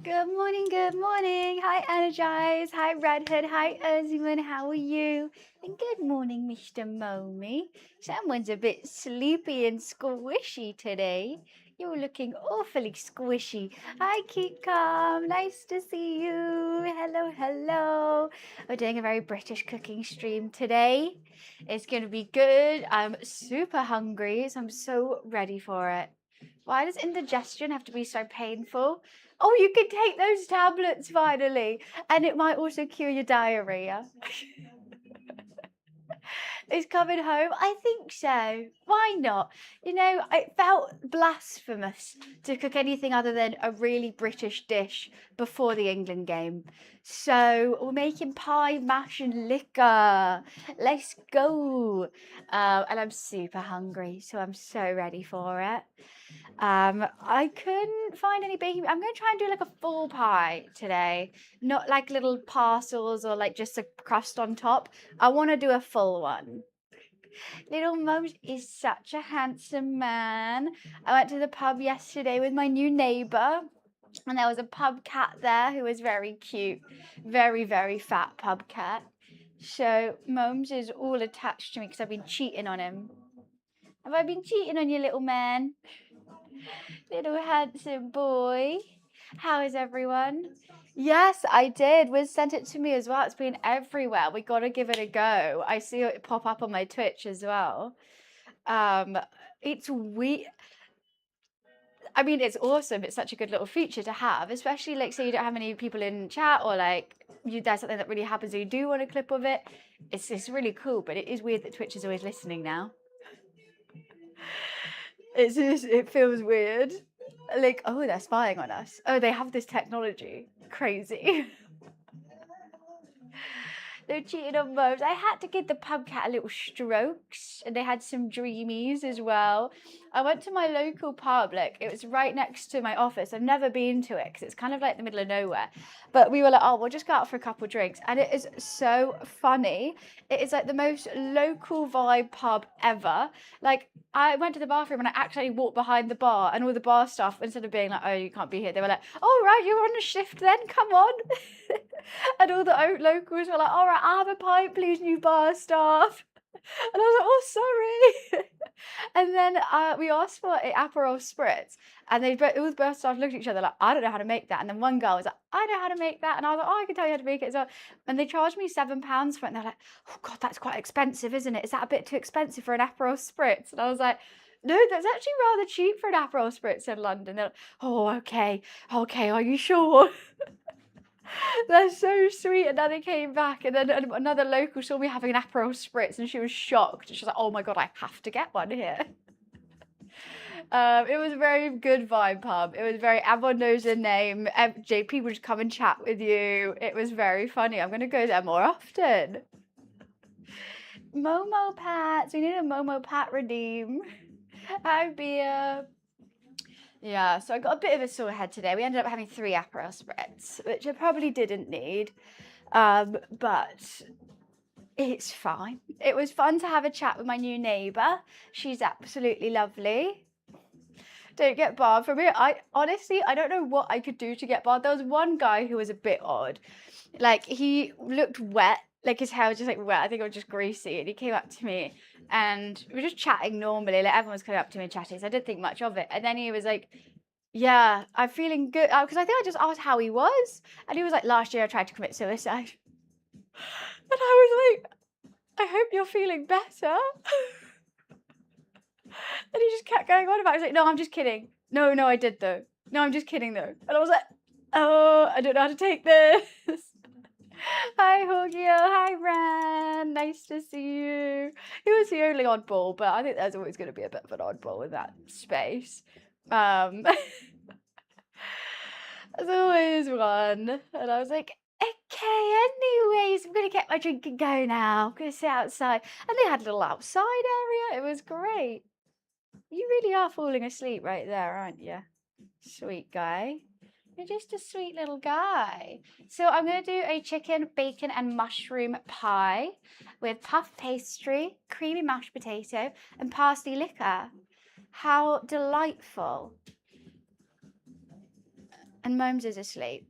Good morning, good morning. Hi, Energize. Hi, Redhead. Hi, Erziman. How are you? And good morning, Mr. Momi. Someone's a bit sleepy and squishy today. You're looking awfully squishy. Hi, Kikam. Nice to see you. Hello, hello. We're doing a very British cooking stream today. It's going to be good. I'm super hungry, so I'm so ready for it. Why does indigestion have to be so painful? Oh, you can take those tablets finally. And it might also cure your diarrhea. Is coming home? I think so. Why not? You know, it felt blasphemous to cook anything other than a really British dish before the England game. So we're making pie, mash, and liquor. Let's go. And I'm super hungry, so I'm so ready for it. I couldn't find any baking. I'm going to try and do like a full pie today, not like little parcels or like just a crust on top. I want to do a full one. Little Mums is such a handsome man. I went to the pub yesterday with my new neighbour, and there was a pub cat there who was very cute. Very, very fat pub cat. So Mums is all attached to me because I've been cheating on him. Have I been cheating on you, little man? Little handsome boy. How is everyone? Yes, I did. Wiz sent it to me as well. It's been everywhere. We got to give it a go. I see it pop up on my Twitch as well. It's weird. I mean, it's awesome. It's such a good little feature to have, especially like say you don't have any people in chat or like there's something that really happens and you do want a clip of it. It's really cool, but it is weird that Twitch is always listening now. It feels weird. Like, oh, they're spying on us. Oh, they have this technology. Crazy. They're cheating on Mums. I had to give the pub cat a little strokes, and they had some dreamies as well. I went to my local pub, like it was right next to my office. I've never been to it because it's kind of like the middle of nowhere. But we were like, oh, we'll just go out for a couple of drinks, and it is so funny. It is like the most local vibe pub ever. Like I went to the bathroom and I actually walked behind the bar, and all the bar staff, instead of being like, oh, you can't be here, they were like, oh, right, you're on a shift then, come on. And all the locals were like, all right, I'll have a pint, please, new bar staff. And I was like, oh, sorry. And then we asked for an Aperol Spritz, and all the bar staff looked at each other like, I don't know how to make that. And then one girl was like, I know how to make that. And I was like, oh, I can tell you how to make it as well. And they charged me £7 for it. And they're like, oh, God, that's quite expensive, isn't it? Is that a bit too expensive for an Aperol Spritz? And I was like, no, that's actually rather cheap for an Aperol Spritz in London. They're like, oh, okay, are you sure? They're so sweet. And then they came back, and then another local saw me having an Aperol Spritz, and she was shocked. She was like, oh my God, I have to get one here. It was a very good vibe pub. It was very, everyone knows the name. JP would just come and chat with you. It was very funny. I'm going to go there more often. Momo Pats. We need a Momo Pat redeem. Hi, Bea. Yeah, so I got a bit of a sore head today. We ended up having 3 Aperol Spritz, which I probably didn't need. But it's fine. It was fun to have a chat with my new neighbour. She's absolutely lovely. Don't get barred from it. I honestly, I don't know what I could do to get barred. There was one guy who was a bit odd. Like, he looked wet. Like, his hair was just like wet. I think it was just greasy. And he came up to me and we were just chatting normally. Like, everyone was coming up to me and chatting. So I didn't think much of it. And then he was like, yeah, I'm feeling good. Because I think I just asked how he was. And he was like, last year I tried to commit suicide. And I was like, I hope you're feeling better. And he just kept going on about it. I was like, no, I'm just kidding. No, I did though. No, I'm just kidding though. And I was like, oh, I don't know how to take this. Hi, Hogio. Hi, Ran. Nice to see you. He was the only oddball, but I think there's always going to be a bit of an oddball in that space. There's always one. And I was like, okay, anyways, I'm going to get my drink and go now. I'm going to sit outside. And they had a little outside area. It was great. You really are falling asleep right there, aren't you? Sweet guy. You're just a sweet little guy. So I'm going to do a chicken, bacon and mushroom pie with puff pastry, creamy mashed potato and parsley liquor. How delightful. And Momes is asleep.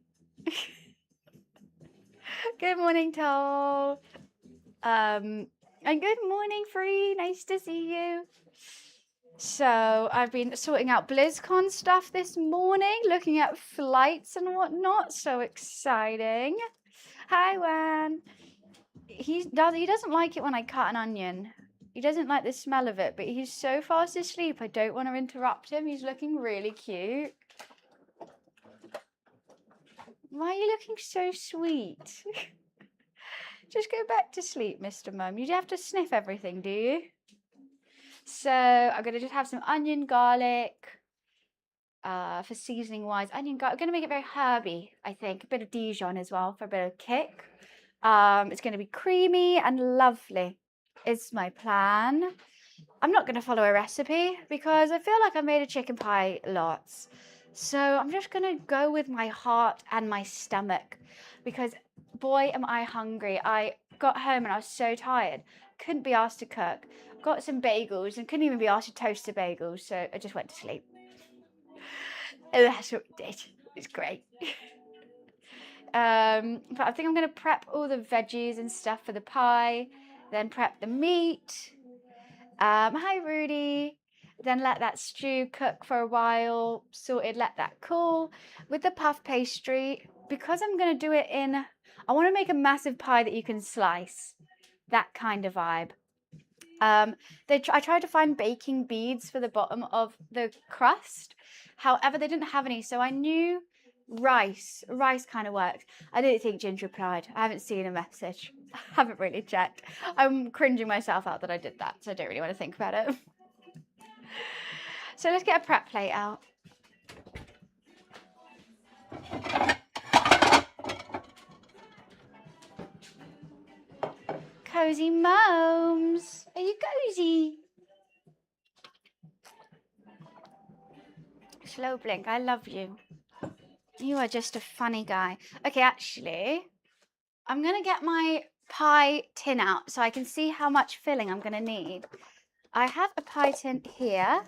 Good morning, Toll. And good morning, Free. Nice to see you. So I've been sorting out BlizzCon stuff this morning, looking at flights and whatnot. So exciting. Hi, Wan. He doesn't like it when I cut an onion. He doesn't like the smell of it, but he's so fast asleep, I don't want to interrupt him. He's looking really cute. Why are you looking so sweet? Just go back to sleep, Mr. Mum. You have to sniff everything, do you? So I'm going to just have some onion, garlic, for seasoning wise. Onion, garlic. I'm going to make it very herby, I think. A bit of Dijon as well for a bit of kick. It's going to be creamy and lovely is my plan. I'm not going to follow a recipe because I feel like I've made a chicken pie lots. So I'm just going to go with my heart and my stomach because boy, am I hungry. I got home and I was so tired. Couldn't be asked to cook. Got some bagels and couldn't even be asked to toast the bagels. So I just went to sleep. And that's what we did. It's great. But I think I'm going to prep all the veggies and stuff for the pie. Then prep the meat. Hi, Rudy. Then let that stew cook for a while. Sorted, let that cool. With the puff pastry, because I'm going to do it in, I want to make a massive pie that you can slice. That kind of vibe. I tried to find baking beads for the bottom of the crust. However, they didn't have any, so I knew rice kind of works. I didn't think Ginger replied. I haven't seen a message. I haven't really checked. I'm cringing myself out that I did that, so I don't really want to think about it. So let's get a prep plate out. Cozy Momes. Are you cozy? Slow blink. I love you. You are just a funny guy. Okay, actually, I'm going to get my pie tin out so I can see how much filling I'm going to need. I have a pie tin here.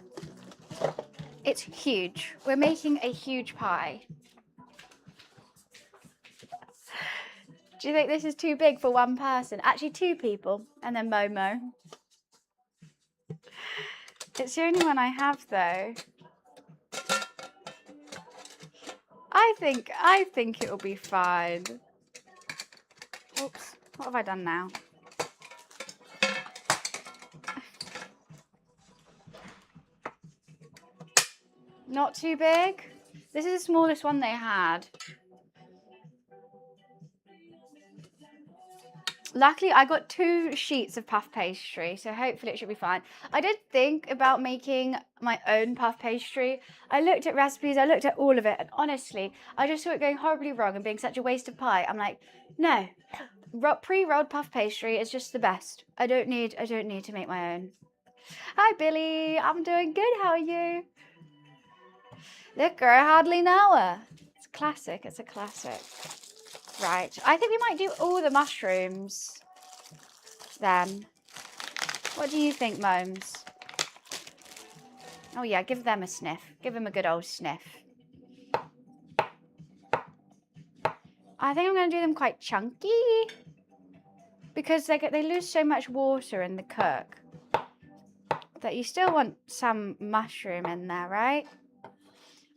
It's huge. We're making a huge pie. Do you think this is too big for one person? Actually, two people, and then Momo. It's the only one I have, though. I think it'll be fine. Oops, what have I done now? Not too big. This is the smallest one they had. Luckily, I got 2 sheets of puff pastry, so hopefully it should be fine. I did think about making my own puff pastry. I looked at recipes, I looked at all of it, and honestly, I just saw it going horribly wrong and being such a waste of pie. I'm like, no, pre-rolled puff pastry is just the best. I don't need to make my own. Hi, Billy. I'm doing good. How are you? Look, girl, I hardly know her. It's a classic. It's a classic. Right, I think we might do all the mushrooms then. What do you think, Momes? Oh yeah, give them a sniff. Give them a good old sniff. I think I'm going to do them quite chunky because they lose so much water in the cook that you still want some mushroom in there, right?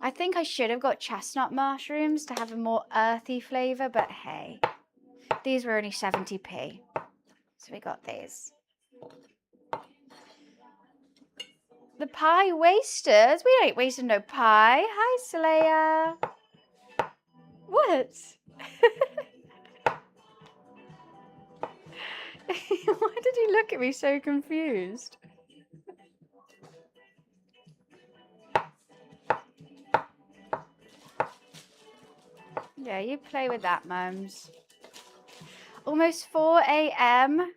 I think I should have got chestnut mushrooms to have a more earthy flavour, but hey, these were only 70p. So we got these. The pie wasters? We ain't wasting no pie. Hi, Slayer. What? Why did you look at me so confused? Yeah, you play with that, Mums. Almost 4 a.m.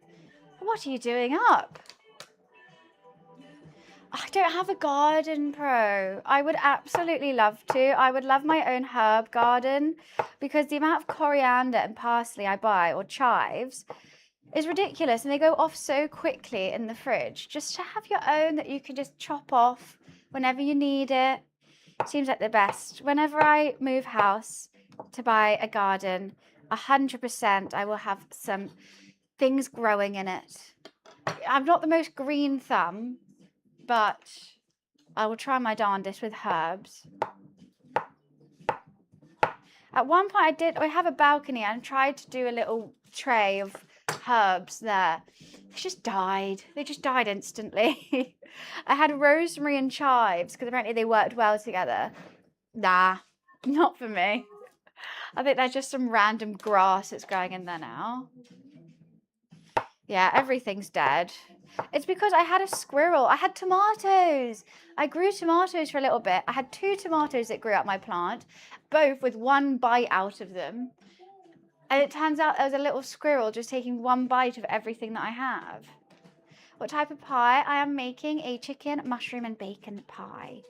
What are you doing up? I don't have a garden, Pro. I would absolutely love to. I would love my own herb garden because the amount of coriander and parsley I buy, or chives, is ridiculous. And they go off so quickly in the fridge. Just to have your own that you can just chop off whenever you need it. Seems like the best. Whenever I move house to buy a garden, 100% I will have some things growing in it. I'm not the most green thumb, but I will try my darndest with herbs. At one point I have a balcony and tried to do a little tray of herbs there. They just died. They just died instantly. I had rosemary and chives because apparently they worked well together. Nah, not for me. I think there's just some random grass that's growing in there now. Yeah, everything's dead. It's because I had a squirrel. I had tomatoes. I grew tomatoes for a little bit. I had 2 tomatoes that grew up my plant, both with 1 bite out of them. And it turns out there was a little squirrel just taking 1 bite of everything that I have. What type of pie? I am making a chicken, mushroom and bacon pie.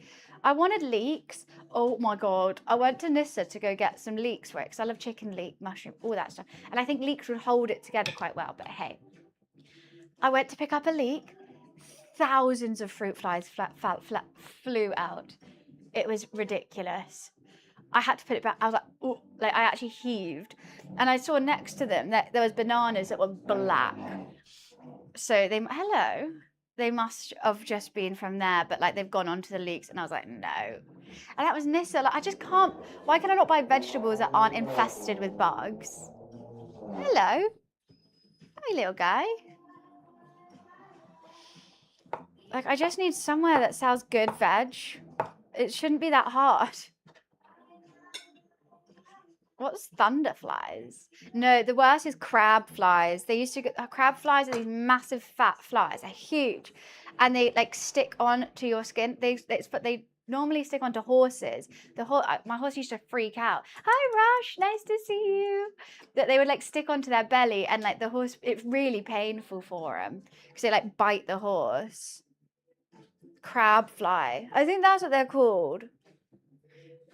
I wanted leeks. Oh my God. I went to Nissa to go get some leeks for it because I love chicken, leek, mushroom, all that stuff. And I think leeks would hold it together quite well, but hey. I went to pick up a leek. Thousands of fruit flies flew out. It was ridiculous. I had to put it back. I was like, oh, like I actually heaved. And I saw next to them that there was bananas that were black. So they must have just been from there, but like they've gone on to the leeks. And I was like, no. And that was Nissa. Like, I just can't, why can I not buy vegetables that aren't infested with bugs? Hello. Hi, little guy. Like, I just need somewhere that sells good veg. It shouldn't be that hard. What's thunder flies? No, the worst is crab flies. They used to get crab flies are these massive fat flies. They're huge, and they like stick on to your skin. They normally stick onto horses. My horse used to freak out. Hi, Rush, nice to see you. That they would like stick onto their belly, and like the horse, it's really painful for them because they like bite the horse. Crab fly. I think that's what they're called.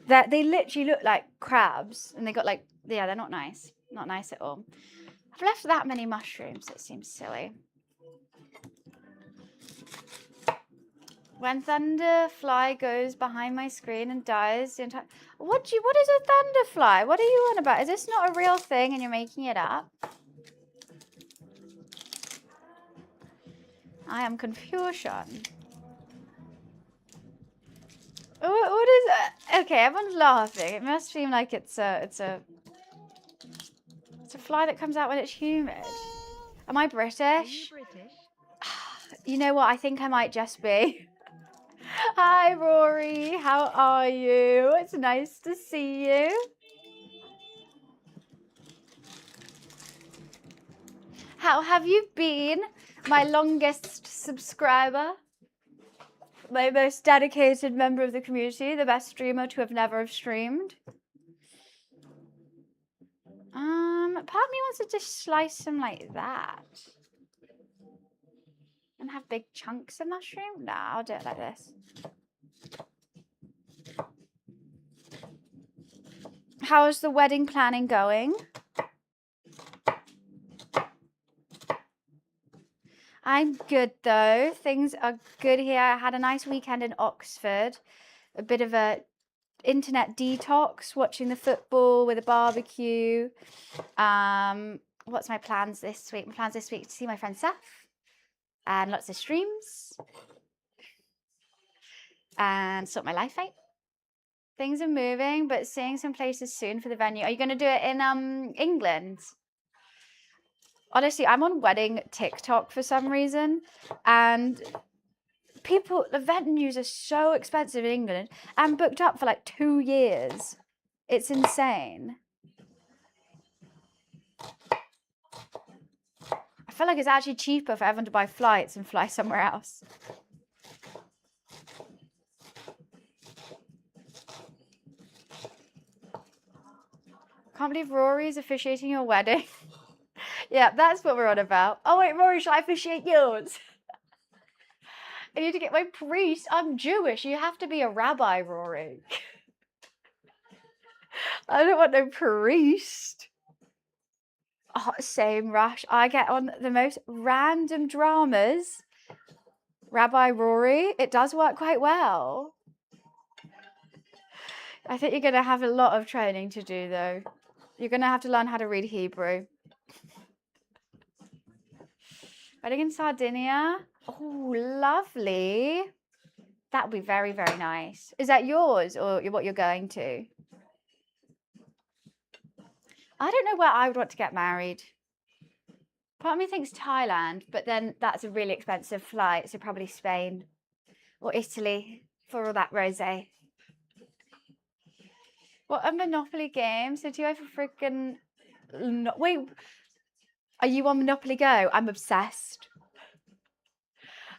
That they literally look like crabs, and they got like, yeah, they're not nice. Not nice at all. I've left that many mushrooms. It seems silly. When thunderfly goes behind my screen and dies the entire. What is a thunderfly? What are you on about? Is this not a real thing and you're making it up? I am confusion. What is it? Okay, everyone's laughing. It must seem like it's a fly that comes out when it's humid. Am I British? Are you British? You know what? I think I might just be. Hi, Rory. How are you? It's nice to see you. How have you been? My longest subscriber. My most dedicated member of the community. The best streamer to have never streamed. Part of me wants to just slice them like that. And have big chunks of mushroom? Nah, I'll do it like this. How's the wedding planning going? I'm good though. Things are good here. I had a nice weekend in Oxford. A bit of a internet detox, watching the football with a barbecue. What's my plans this week? My plans this week to see my friend Seth and lots of streams and sort my life out. Things are moving, but seeing some places soon for the venue. Are you going to do it in England? Honestly, I'm on wedding TikTok for some reason, and the venues are so expensive in England and booked up for like 2 years. It's insane. I feel like it's actually cheaper for everyone to buy flights and fly somewhere else. Can't believe Rory's officiating your wedding. Yeah, that's what we're on about. Oh wait, Rory, shall I officiate yours? I need to get my priest. I'm Jewish. You have to be a rabbi, Rory. I don't want no priest. Oh, same, Rush. I get on the most random dramas. Rabbi Rory, it does work quite well. I think you're going to have a lot of training to do, though. You're going to have to learn how to read Hebrew. Wedding in Sardinia. Oh, lovely. That would be very, very nice. Is that yours or what you're going to? I don't know where I would want to get married. Part of me thinks Thailand, but then that's a really expensive flight, so probably Spain or Italy for all that rosé. What a Monopoly game. So do you have a freaking... No, wait, are you on Monopoly Go? I'm obsessed.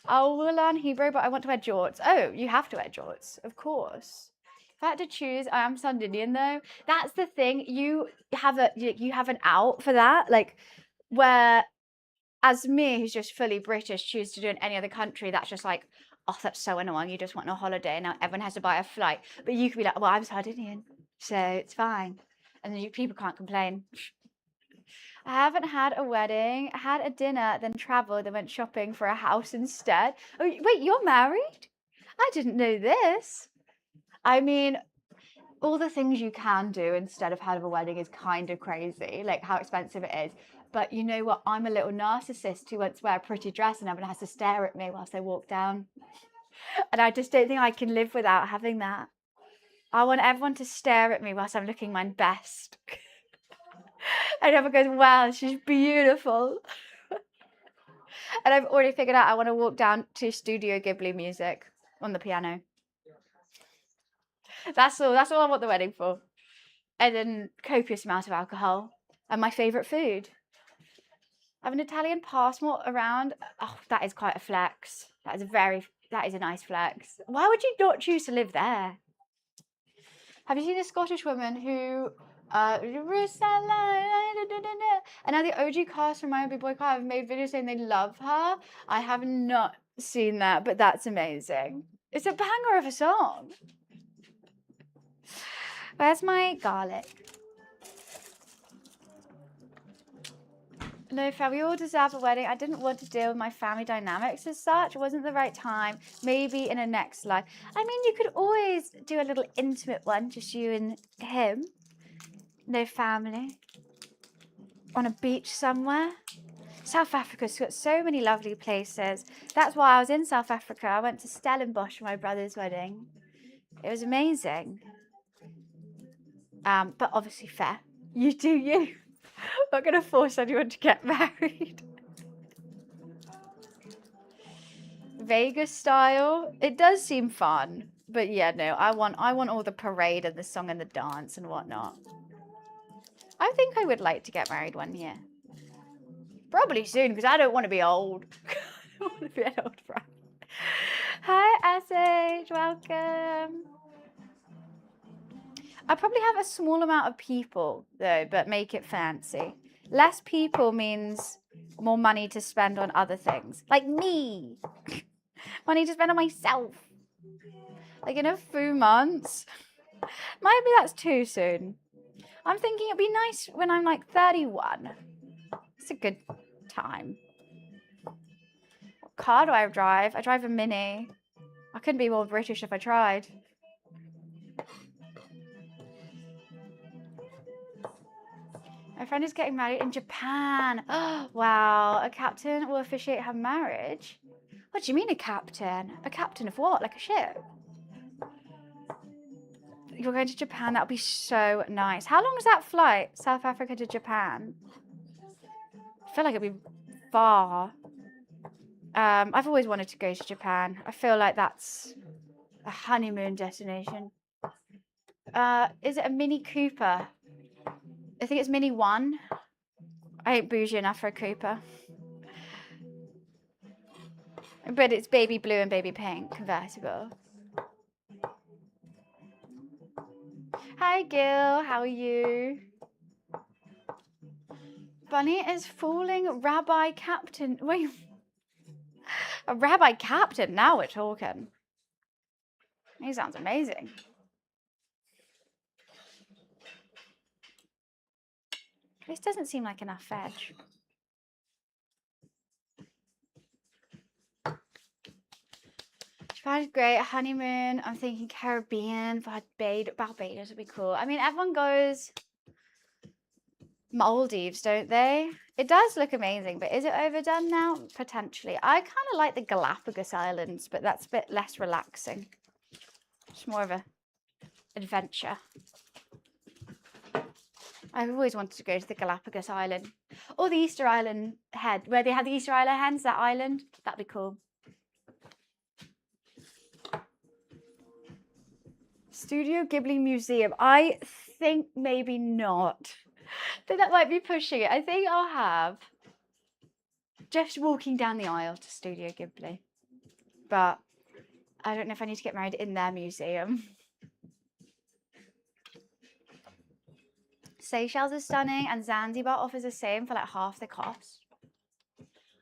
I will learn Hebrew, but I want to wear jorts. Oh, you have to wear jorts, of course. If I had to choose, I am Sardinian though. That's the thing. You have an out for that, like where, as me, who's just fully British, choose to do in any other country. That's just like, oh, that's so annoying. You just want a holiday, and now everyone has to buy a flight. But you could be like, well, I'm Sardinian, so it's fine, and then people can't complain. I haven't had a wedding. I had a dinner, then travelled, then went shopping for a house instead. Oh, wait, you're married? I didn't know this. I mean, all the things you can do instead of having a wedding is kind of crazy, like how expensive it is. But you know what? I'm a little narcissist who wants to wear a pretty dress and everyone has to stare at me whilst I walk down. And I just don't think I can live without having that. I want everyone to stare at me whilst I'm looking my best. And everyone goes, wow, she's beautiful. And I've already figured out I want to walk down to Studio Ghibli music on the piano. That's all I want the wedding for. And then copious amount of alcohol and my favourite food. I have an Italian passport around. Oh, that is quite a flex. That is a nice flex. Why would you not choose to live there? Have you seen a Scottish woman who and now the OG cast from My Big Boy Car have made videos saying they love her. I have not seen that, but that's amazing. It's a banger of a song. Where's my garlic? No, fam, we all deserve a wedding. I didn't want to deal with my family dynamics as such. It wasn't the right time. Maybe in a next life. I mean, you could always do a little intimate one, just you and him. No family. On a beach somewhere. South Africa's got so many lovely places. That's why I was in South Africa. I went to Stellenbosch for my brother's wedding. It was amazing. But obviously fair. You do you. I'm not going to force anyone to get married. Vegas style. It does seem fun. But yeah, no, I want all the parade and the song and the dance and whatnot. I think I would like to get married one year. Probably soon, because I don't want to be old. I don't want to be an old bride. Hi, SH. Welcome. I probably have a small amount of people, though, but make it fancy. Less people means more money to spend on other things. Like me. Money to spend on myself. Like in a few months. Maybe that's too soon. I'm thinking it'd be nice when I'm like 31. It's a good time. What car do I drive? I drive a Mini. I couldn't be more British if I tried. My friend is getting married in Japan. Oh, wow. A captain will officiate her marriage? What do you mean a captain? A captain of what? Like a ship? You're going to Japan? That would be so nice. How long is that flight? South Africa to Japan? I feel like it'd be far. I've always wanted to go to Japan. I feel like that's a honeymoon destination. Is it a Mini Cooper? I think it's Mini 1. I ain't bougie enough for a Cooper. But it's baby blue and baby pink convertible. Hi Gil, how are you? Bunny is falling rabbi captain. Wait, a rabbi captain? Now we're talking. He sounds amazing. This doesn't seem like enough veg. Japan's great. Honeymoon. I'm thinking Caribbean. Barbados would be cool. I mean, everyone goes Maldives, don't they? It does look amazing, but is it overdone now? Potentially. I kind of like the Galapagos Islands, but that's a bit less relaxing. It's more of a adventure. I've always wanted to go to the Galapagos Island. Or the Easter Island Head, where they have the Easter Island hens, that island. That'd be cool. Studio Ghibli Museum. I think maybe not. I think that might be pushing it. I think I'll have just walking down the aisle to Studio Ghibli. But I don't know if I need to get married in their museum. Seychelles is stunning and Zanzibar offers the same for like half the cost.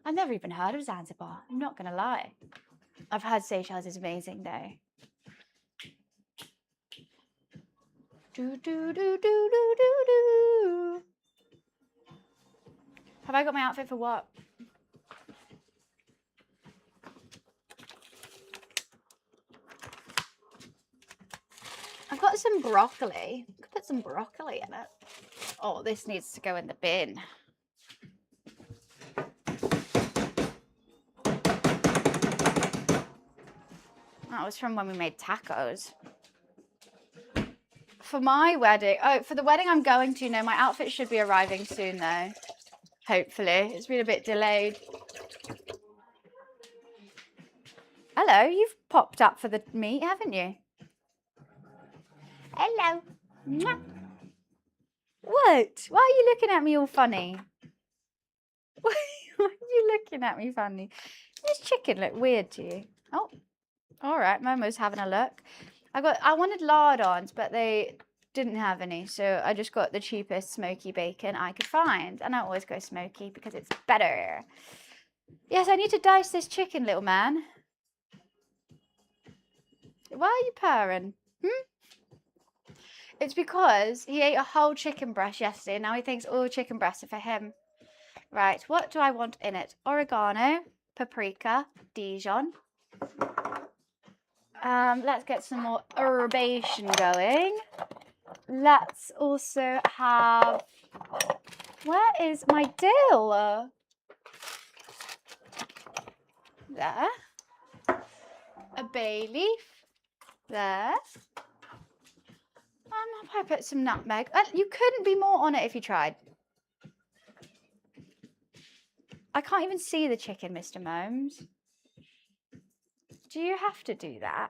I've never even heard of Zanzibar. I'm not going to lie. I've heard Seychelles is amazing though. Do, do, do, do, do, do, do. Have I got my outfit for what? I've got some broccoli. I could put some broccoli in it. Oh, this needs to go in the bin. That was from when we made tacos. For my wedding, oh, for the wedding I'm going to, no, my outfit should be arriving soon though. Hopefully. It's been a bit delayed. Hello, you've popped up for the meet, haven't you? Hello. Mwah. What? Why are you looking at me all funny? Why are you looking at me funny? Does chicken look weird to you? Oh, all right. Momo's having a look. I wanted lardons, but they didn't have any, so I just got the cheapest smoky bacon I could find, and I always go smoky because it's better. Yes, I need to dice this chicken, little man. Why are you purring? It's because he ate a whole chicken breast yesterday, and now he thinks all chicken breasts are for him. Right, what do I want in it? Oregano, paprika, Dijon. Let's get some more herbation going. Let's also have, where is my dill? There. A bay leaf. There. I'll probably put some nutmeg. You couldn't be more on it if you tried. I can't even see the chicken, Mr. Momes. Do you have to do that?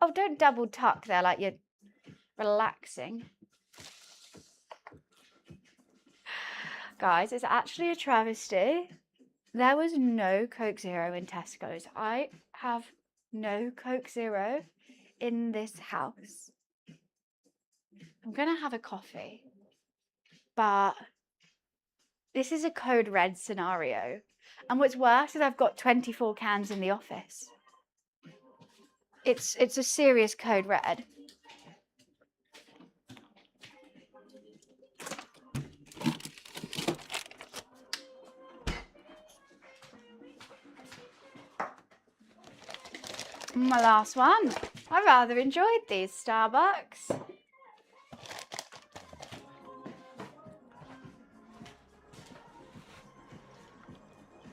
Oh, don't double tuck there like you're relaxing. Guys, it's actually a travesty. There was no Coke Zero in Tesco's. I have no Coke Zero in this house. I'm going to have a coffee, but this is a code red scenario. And what's worse is I've got 24 cans in the office. It's a serious code red. My last one. I rather enjoyed these Starbucks.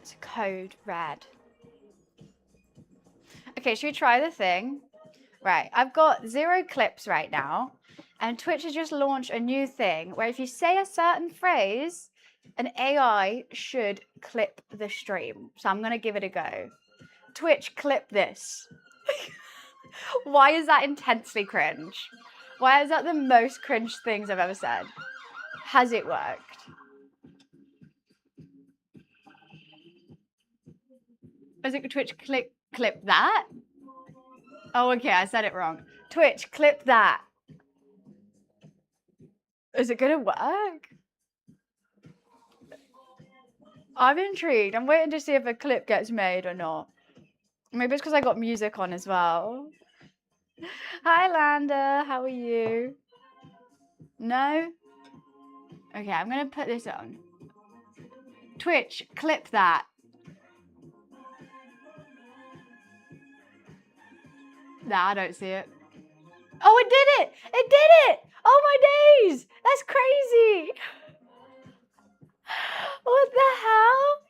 It's a code red. Okay, should we try the thing? Right, I've got 0 clips right now, and Twitch has just launched a new thing where if you say a certain phrase, an AI should clip the stream. So I'm going to give it a go. Twitch, clip this. Why is that intensely cringe? Why is that the most cringe things I've ever said? Has it worked? Is it Twitch, clip that? Oh, okay, I said it wrong. Twitch, clip that. Is it gonna work? I'm intrigued. I'm waiting to see if a clip gets made or not. Maybe it's because I got music on as well. Hi, Landa. How are you? No? Okay, I'm gonna put this on. Twitch, clip that. Nah, I don't see it. Oh, it did it! It did it! Oh my days! That's crazy! What the hell?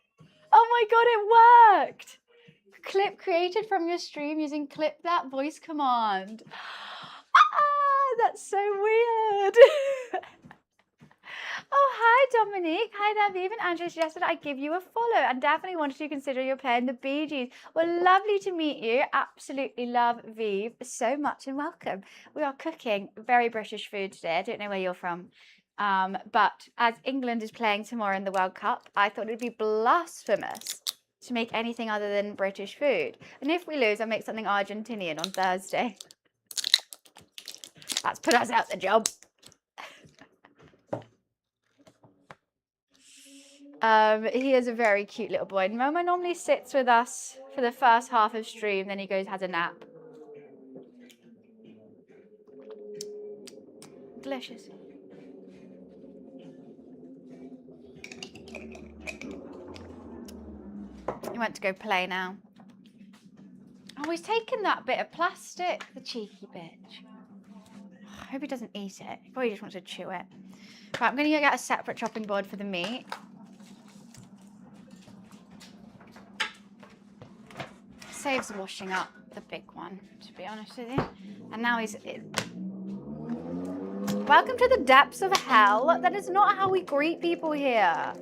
Oh my god, it worked! Clip created from your stream using clip that voice command. Ah, that's so weird. Oh, hi, Dominique. Hi there, Viv and Andrew suggested I give you a follow and definitely wanted to consider your playing the Bee Gees. Well, lovely to meet you. Absolutely love Viv so much and welcome. We are cooking very British food today. I don't know where you're from. But as England is playing tomorrow in the World Cup, I thought it'd be blasphemous to make anything other than British food. And if we lose, I'll make something Argentinian on Thursday. That's put us out the job. He is a very cute little boy. Momo normally sits with us for the first half of stream, then he goes has a nap. Delicious. He went to go play now. Oh, he's taken that bit of plastic, the cheeky bitch. I hope he doesn't eat it. He probably just wants to chew it. Right, I'm going to get a separate chopping board for the meat. Saves washing up the big one, to be honest with you. And now he's... Welcome to the depths of hell. That is not how we greet people here.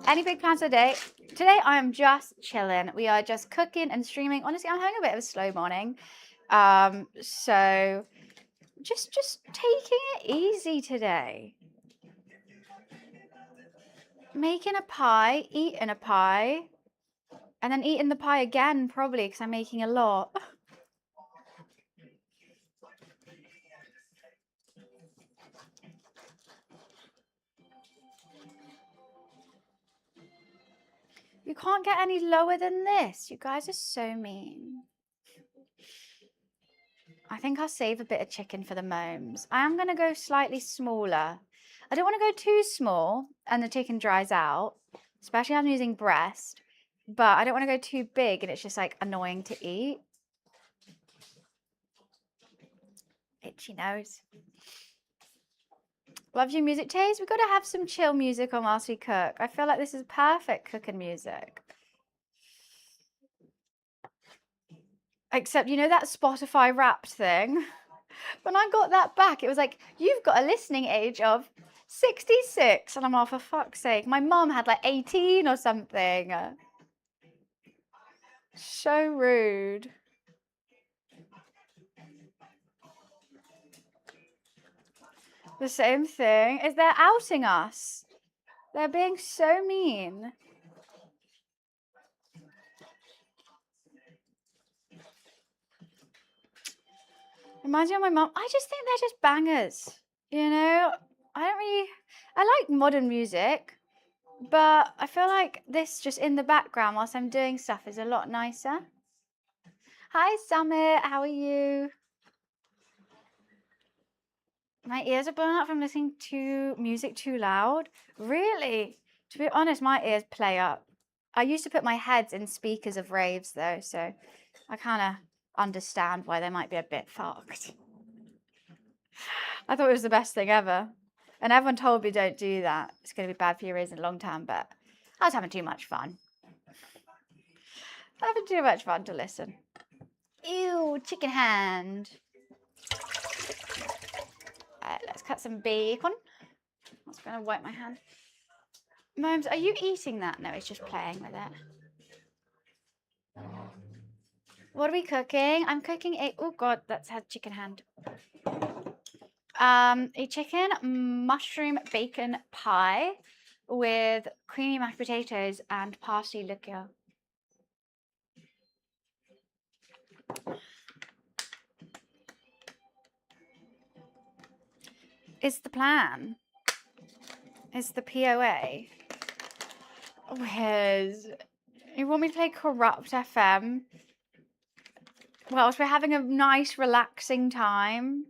Any big plans for today? Today I am just chilling. We are just cooking and streaming. Honestly, I'm having a bit of a slow morning. So just taking it easy today. Making a pie, eating a pie, and then eating the pie again probably because I'm making a lot. You can't get any lower than this. You guys are so mean. I think I'll save a bit of chicken for the momes. I am going to go slightly smaller. I don't want to go too small and the chicken dries out, especially as I'm using breast, but I don't want to go too big and it's just like annoying to eat. Itchy nose. Loves your music taste. We've got to have some chill music on whilst we cook. I feel like this is perfect cooking music. Except, you know that Spotify Wrapped thing? When I got that back, it was like, you've got a listening age of 66. And I'm all, for fuck's sake. My mum had like 18 or something. So rude. The same thing is they're outing us. They're being so mean. Reminds me of my mum. I just think they're just bangers. You know, I like modern music, but I feel like this just in the background whilst I'm doing stuff is a lot nicer. Hi, Samen. How are you? My ears are burning up from listening to music too loud. Really? To be honest, my ears play up. I used to put my heads in speakers of raves though, so I kind of understand why they might be a bit fucked. I thought it was the best thing ever. And everyone told me don't do that. It's going to be bad for your ears in the long term, but I was having too much fun. Having too much fun to listen. Ew, chicken hand. Let's cut some bacon. I was going to wipe my hand. Momes, are you eating that? No, he's just playing with it. What are we cooking? I'm cooking a... Oh, God, that's had chicken hand. A chicken mushroom bacon pie with creamy mashed potatoes and parsley liqueur. Is the plan? Is the POA? Where's... You want me to play Corrupt FM? Whilst we're having a nice, relaxing time.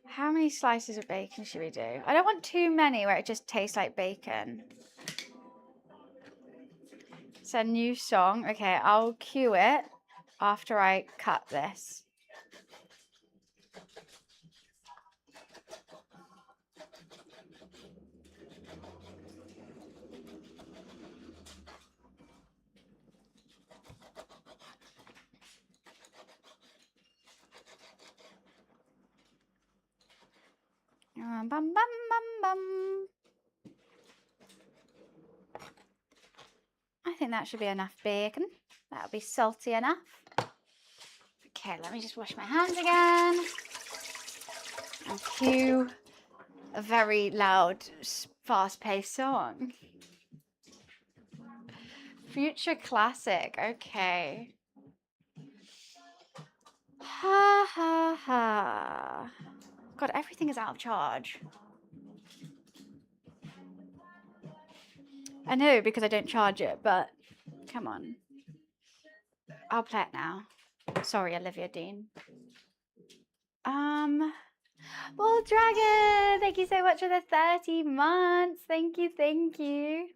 How many slices of bacon should we do? I don't want too many where it just tastes like bacon. It's a new song. Okay, I'll cue it. after I cut this. Bum, bum, bum, bum. I think that should be enough bacon. That'll be salty enough. Okay, let me just wash my hands again. And cue a very loud, fast-paced song. Future classic, okay. Ha ha ha. God, everything is out of charge. I know because I don't charge it, but come on. I'll play it now. Sorry, Olivia Dean. Well, Dragon, thank you so much for the 30 months. Thank you, thank you.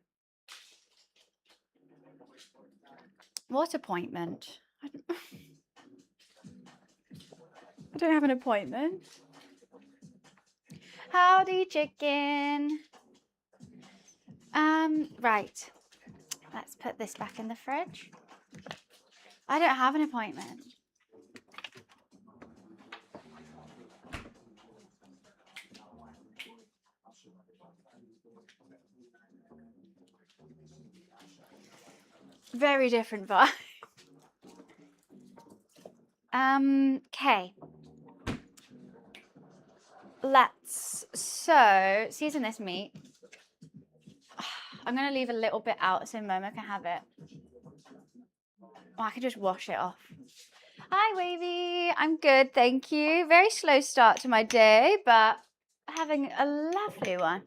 What appointment? I don't have an appointment. Howdy, chicken. Right. Let's put this back in the fridge. I don't have an appointment. Very different vibe. Okay. So season this meat. I'm gonna leave a little bit out so Momo can have it. Or I could just wash it off. Hi, Wavy. I'm good, thank you. Very slow start to my day, but having a lovely one.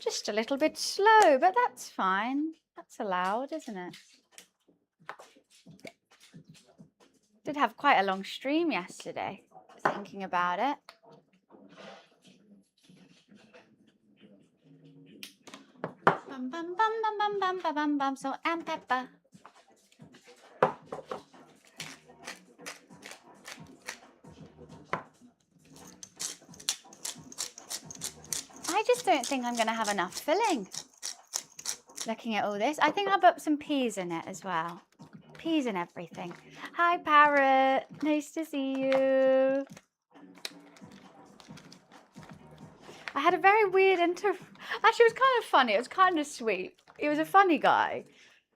Just a little bit slow, but that's fine. That's allowed, isn't it? Did have quite a long stream yesterday, thinking about it. Bum, bum, bum, bum, bum, bum, bum, bum, bum, salt and pepper. I just don't think I'm going to have enough filling. Looking at all this. I think I'll put some peas in it as well. Peas and everything. Hi, Parrot. Nice to see you. I had a very weird Actually, it was kind of funny. It was kind of sweet. He was a funny guy.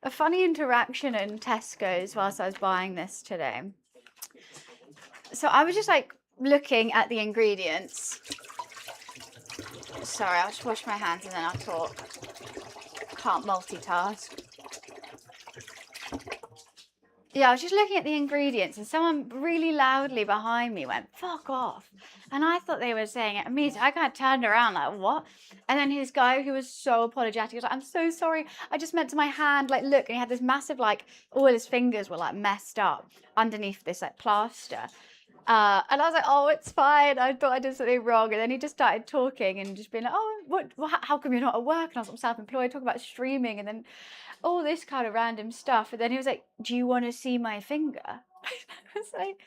A funny interaction in Tesco's whilst I was buying this today. So I was just like looking at the ingredients. Sorry, I'll just wash my hands and then I'll talk. Can't multitask. Yeah, I was just looking at the ingredients and someone really loudly behind me went, "Fuck off." And I thought they were saying it at me, so I kind of turned around like, what? And then his guy who was so apologetic was like, "I'm so sorry. I just meant to my hand, like, look." And he had this massive, like, all his fingers were like messed up underneath this like plaster. And I was like, "Oh, it's fine. I thought I did something wrong." And then he just started talking and just being like, "Oh, what how come you're not at work?" And I was like, "I'm self-employed," talking about streaming and then all this kind of random stuff. And then he was like, "Do you want to see my finger?" I was like,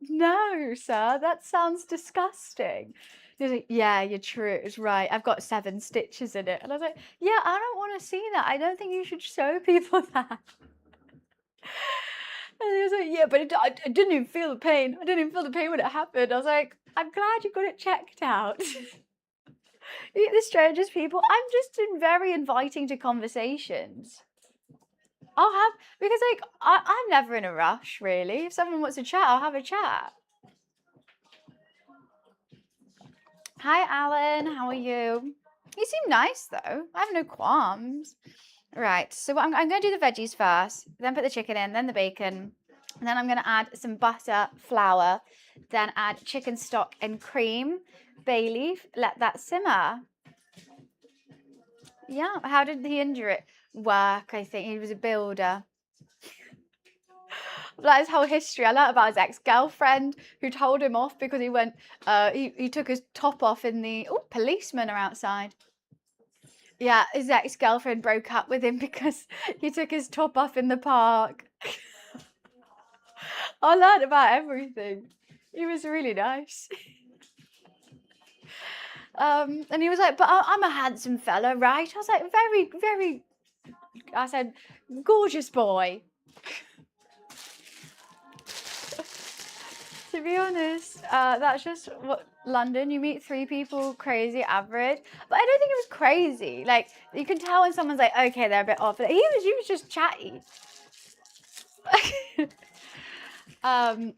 "No, sir, that sounds disgusting." He was like, "Yeah, you're true. It's right. I've got 7 stitches in it." And I was like, "Yeah, I don't want to see that. I don't think you should show people that." And he was like, "Yeah, but I didn't even feel the pain. I didn't even feel the pain when it happened." I was like, "I'm glad you got it checked out." Meet the strangest people. I'm just very inviting to conversations. I'll have, because like, I'm never in a rush, really. If someone wants to chat, I'll have a chat. Hi, Alan. How are you? You seem nice, though. I have no qualms. Right, so I'm going to do the veggies first, then put the chicken in, then the bacon, and then I'm going to add some butter, flour, then add chicken stock and cream, bay leaf, let that simmer. Yeah, how did he injure it? Work, I think. He was a builder. Like his whole history. I learned about his ex-girlfriend who told him off because he went, he took his top off in the, oh, policemen are outside. Yeah, his ex-girlfriend broke up with him because he took his top off in the park. I learned about everything. He was really nice. And he was like, but I'm a handsome fella, right? I was like, very, very, I said, gorgeous boy. To be honest, that's just what London, you meet 3 people, crazy, average. But I don't think it was crazy. Like, you can tell when someone's like, okay, they're a bit off. He was just chatty. Everyone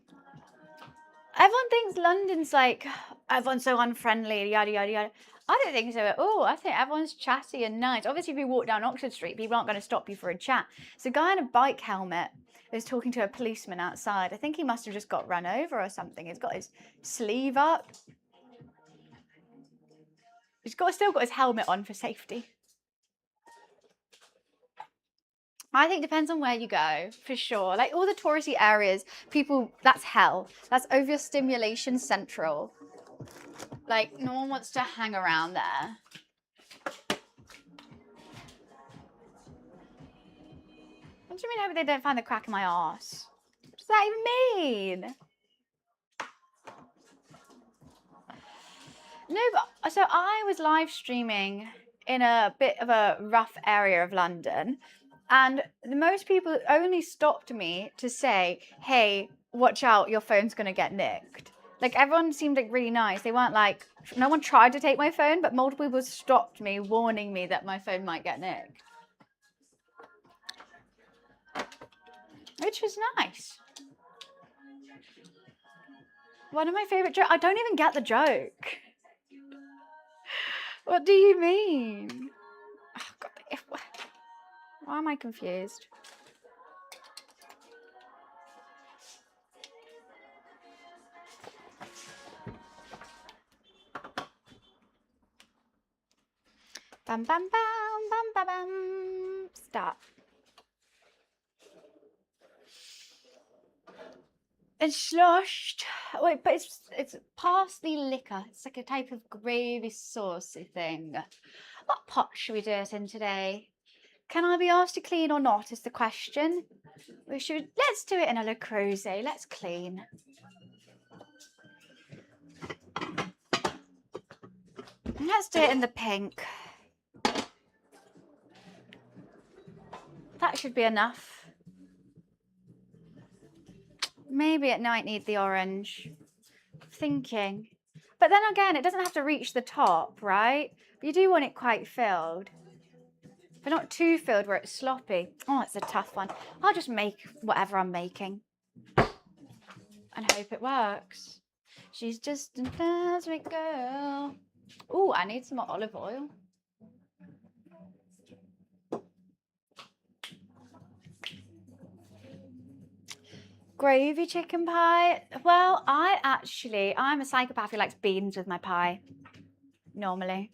thinks London's like, everyone's so unfriendly, yada, yada, yada. I don't think so at all. I think everyone's chatty and nice. Obviously, if you walk down Oxford Street, people aren't going to stop you for a chat. So a guy in a bike helmet is talking to a policeman outside. I think he must have just got run over or something. He's got his sleeve up. He's still got his helmet on for safety. I think it depends on where you go, for sure. Like all the touristy areas, people, that's hell. That's overstimulation central. Like no one wants to hang around there. What do you mean, hope they don't find the crack in my arse? What does that even mean? No, but so I was live streaming in a bit of a rough area of London, and most people only stopped me to say, hey, watch out, your phone's gonna get nicked. Like everyone seemed like really nice. They weren't like, no one tried to take my phone, but multiple people stopped me, warning me that my phone might get nicked. Which was nice. One of my favorite jokes, I don't even get the joke. What do you mean? Oh, God, why am I confused? Bam, bam, bam, bam, bam, bam. Stop. It's sloshed. Wait, but it's parsley liquor. It's like a type of gravy saucy thing. What pot should we do it in today? Can I be asked to clean or not is the question. Let's do it in a Le Creuset. Let's clean. Let's do it in the pink. That should be enough. Maybe it might need the orange. Thinking. But then again, it doesn't have to reach the top, right? But you do want it quite filled. But not too filled where it's sloppy. Oh, it's a tough one. I'll just make whatever I'm making. And hope it works. She's just a cosmic girl. Ooh, I need some more olive oil. Gravy chicken pie. Well, I'm a psychopath who likes beans with my pie. Normally.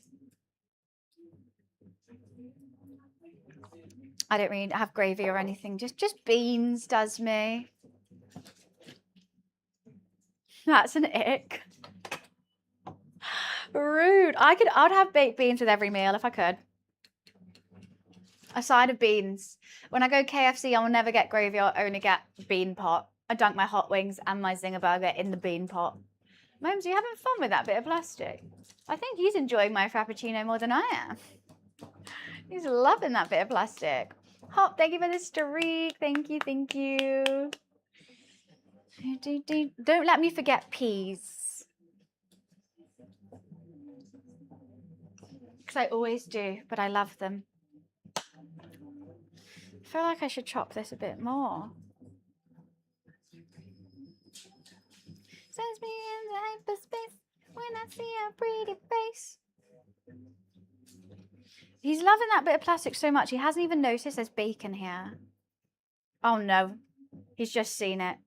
I don't really have gravy or anything. Just beans does me. That's an ick. Rude. I'd have baked beans with every meal if I could. A side of beans. When I go KFC, I will never get gravy. I'll only get bean pot. I dunk my hot wings and my zinger burger in the bean pot. Momes, are you having fun with that bit of plastic? I think he's enjoying my frappuccino more than I am. He's loving that bit of plastic. Hop, thank you for the streak. Thank you, thank you. Don't let me forget peas. Because I always do, but I love them. I feel like I should chop this a bit more. Sends me into hyperspace when I see a pretty face. He's loving that bit of plastic so much, he hasn't even noticed there's bacon here. Oh no, he's just seen it.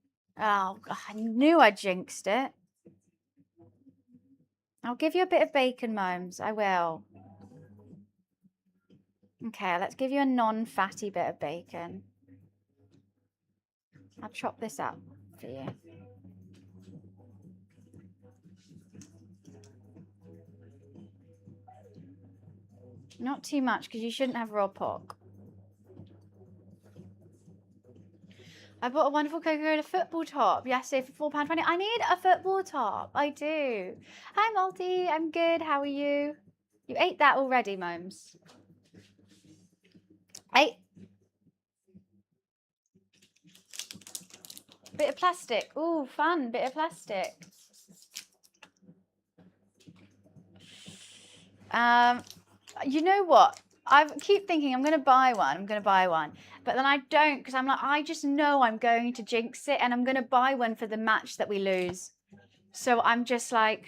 Oh, I knew I jinxed it. I'll give you a bit of bacon, Momes. I will. Okay, let's give you a non-fatty bit of bacon. I'll chop this up for you. Not too much, because you shouldn't have raw pork. I bought a wonderful Coca-Cola football top yesterday for £4.20. I need a football top. I do. Hi, Malty. I'm good. How are you? You ate that already, Momes. Ate. Bit of plastic. Ooh, fun. Bit of plastic. You know what? I keep thinking I'm going to buy one. But then I don't because I'm like, I just know I'm going to jinx it and I'm going to buy one for the match that we lose. So I'm just like,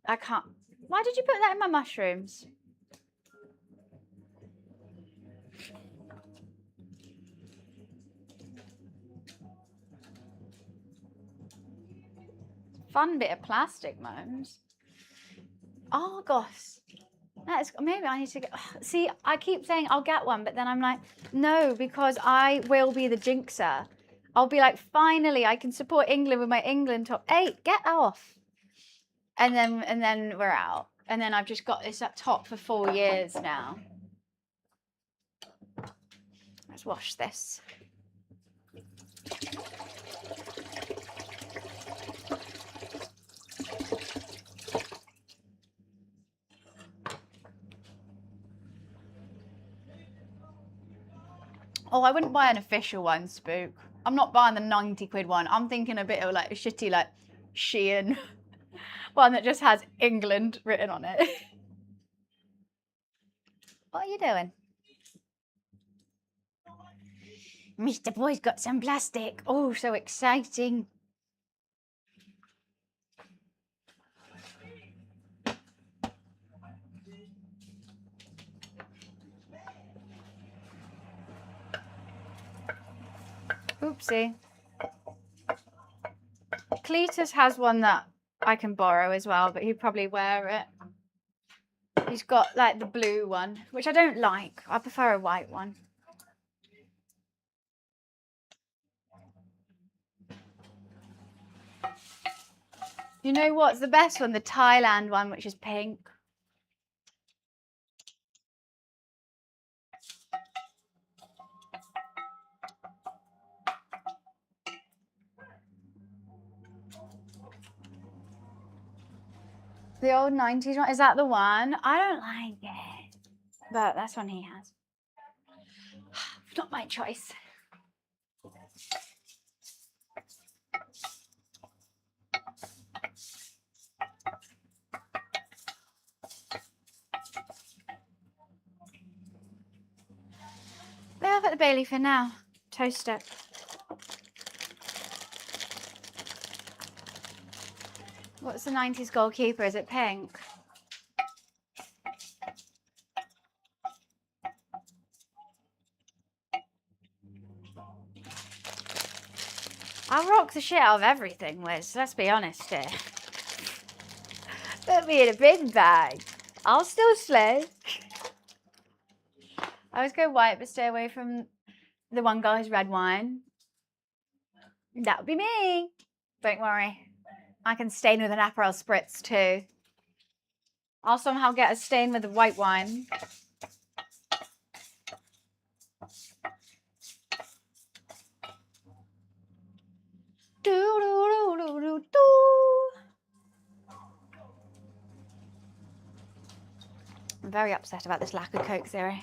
I can't. Why did you put that in my mushrooms? Fun bit of plastic, Momes. Oh, gosh. Maybe I need to get. See, I keep saying I'll get one, but then I'm like, no, because I will be the jinxer. I'll be like, finally, I can support England with my England top. Hey, get off. And then we're out. And then I've just got this up top for 4 years now. Let's wash this. Oh, I wouldn't buy an official one, Spook. I'm not buying the 90 quid one. I'm thinking a bit of like a shitty like Shein one that just has England written on it. What are you doing? Mr. Boy's got some plastic. Oh, so exciting. Oopsie. Cletus has one that I can borrow as well, but he'd probably wear it. He's got like the blue one, which I don't like. I prefer a white one. You know what's the best one? The Thailand one, which is pink. The old 90s one, is that the one? I don't like it, but that's one he has. Not my choice. Lay off at the Bailey for now. Toast it. What's the 90s goalkeeper? Is it pink? I rock the shit out of everything, Wiz. Let's be honest here. Put me in a bin bag. I'll still slay. I always go white, but stay away from the one guy's red wine. That would be me. Don't worry. I can stain with an Aperol Spritz too. I'll somehow get a stain with the white wine. I'm very upset about this lack of Coke Zero.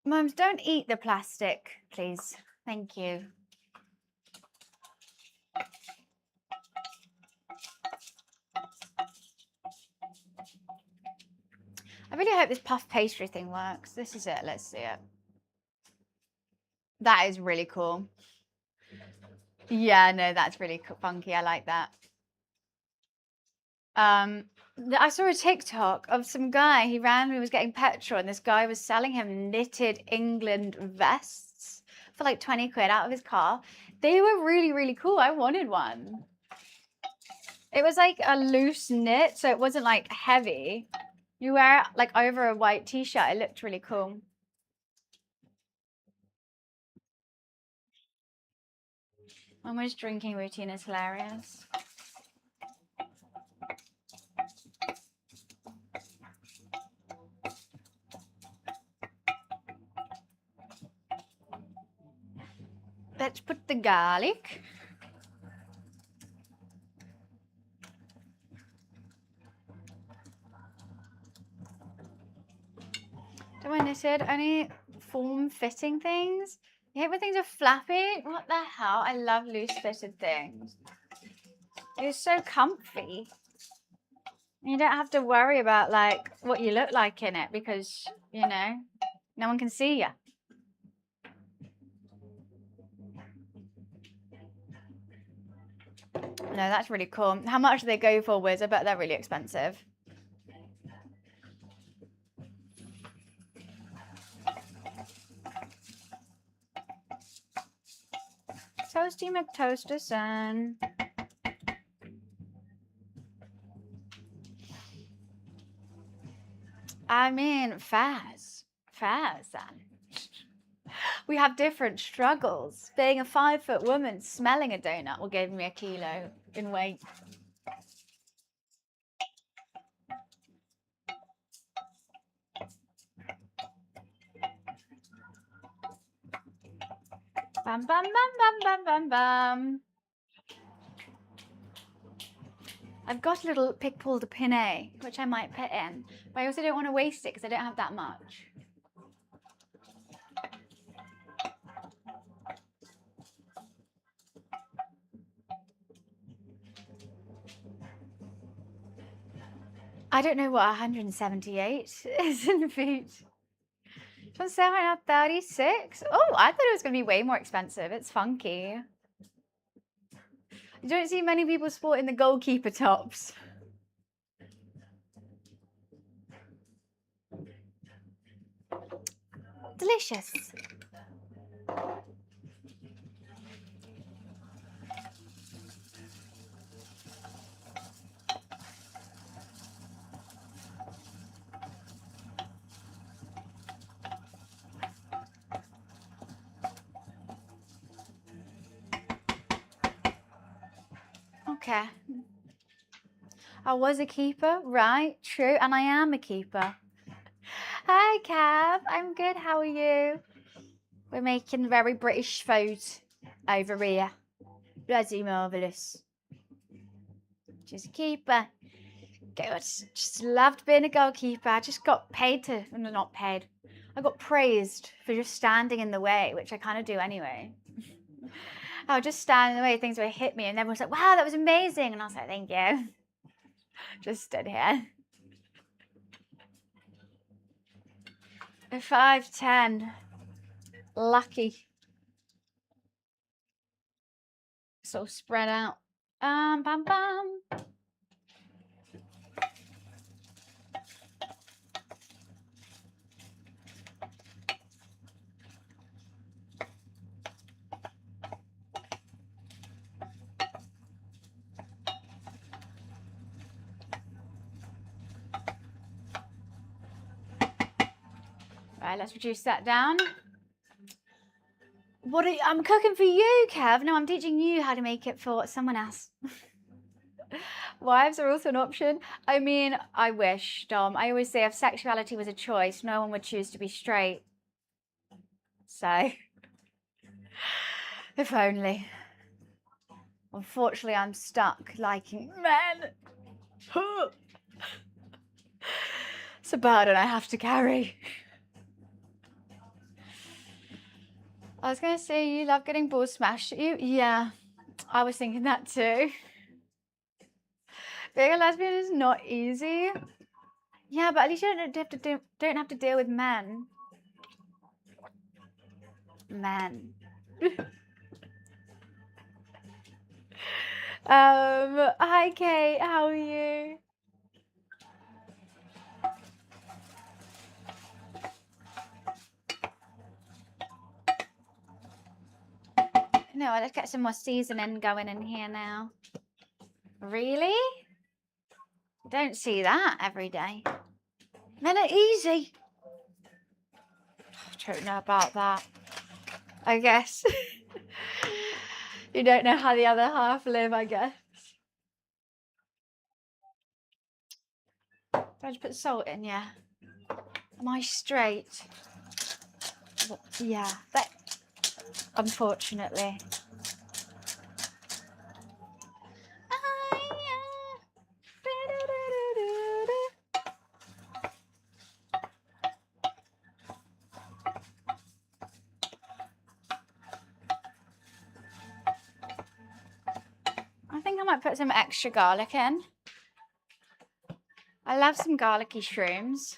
Mums, don't eat the plastic, please. Thank you. I really hope this puff pastry thing works. This is it. Let's see it. That is really cool. Yeah, no, that's really funky. I like that. I saw a TikTok of some guy. He randomly was getting petrol, and this guy was selling him knitted England vests for like 20 quid out of his car. They were really, really cool. I wanted one. It was like a loose knit, so it wasn't like heavy. You wear it like over a white t-shirt. It looked really cool. Mama's drinking routine is hilarious. Let's put the garlic. Don't mind this, only form-fitting things. You hate when things are flappy? What the hell? I love loose-fitted things. It's so comfy. You don't have to worry about like what you look like in it because, you know, no one can see you. No, that's really cool. How much do they go for, Wiz? I bet they're really expensive. Toasty McToasterson. I mean, Faz. Then. We have different struggles. Being a 5-foot woman, smelling a donut will give me a kilo in weight. Bam, bam, bam, bam, bam, bam, bam. I've got a little pig pull de pinay, which I might put in, but I also don't want to waste it because I don't have that much. I don't know what 178 is in feet. From 7 at 36. Oh, I thought it was going to be way more expensive. It's funky. You don't see many people sporting the goalkeeper tops. Delicious. Okay. I was a keeper, right? True, and I am a keeper. Hi, Cav. I'm good. How are you? We're making very British food over here. Bloody marvellous. Just a keeper. Good. Just loved being a goalkeeper. I just got paid to, no, not paid. I got praised for just standing in the way, which I kind of do anyway. I would just stand in the way, things would hit me, and everyone was like, wow, that was amazing. And I was like, thank you. Just stood here. 5'10". Lucky. So spread out. Bam, bam. Right, let's reduce that down. What are you, I'm cooking for you, Kev. No, I'm teaching you how to make it for someone else. Wives are also an option. I mean, I wish, Dom. I always say if sexuality was a choice, no one would choose to be straight. So, if only. Unfortunately, I'm stuck liking men. It's a burden I have to carry. I was going to say, you love getting balls smashed at you? Yeah, I was thinking that too. Being a lesbian is not easy. Yeah, but at least you don't have to deal with men. Men. Hi Kate, how are you? No, let's get some more seasoning going in here now. Really? Don't see that every day. Men are easy. I don't know about that. I guess. You don't know how the other half live, I guess. Do I just put salt in? Yeah. Am I straight? Yeah. unfortunately. I think I might put some extra garlic in. I love some garlicky shrooms.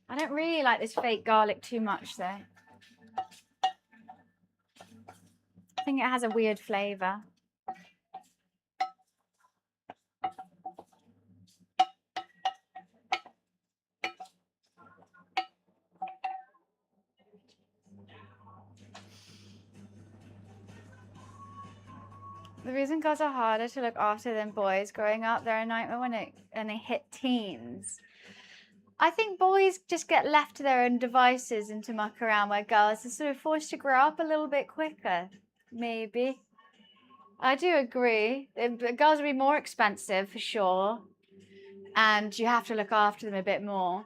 I don't really like this fake garlic too much though. I think it has a weird flavour. The reason girls are harder to look after than boys growing up, they're a nightmare when they hit teens. I think boys just get left to their own devices and to muck around, where girls are sort of forced to grow up a little bit quicker, maybe. I do agree. Girls will be more expensive for sure, and you have to look after them a bit more.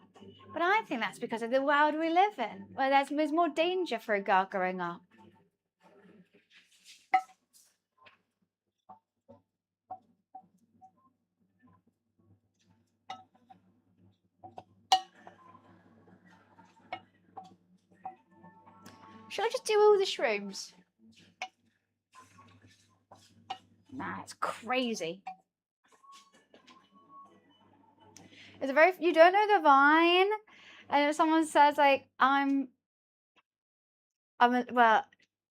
But I think that's because of the world we live in, where there's more danger for a girl growing up. Should I just do all the shrooms? Nah, it's crazy. It's you don't know the Vine? And if someone says like, well,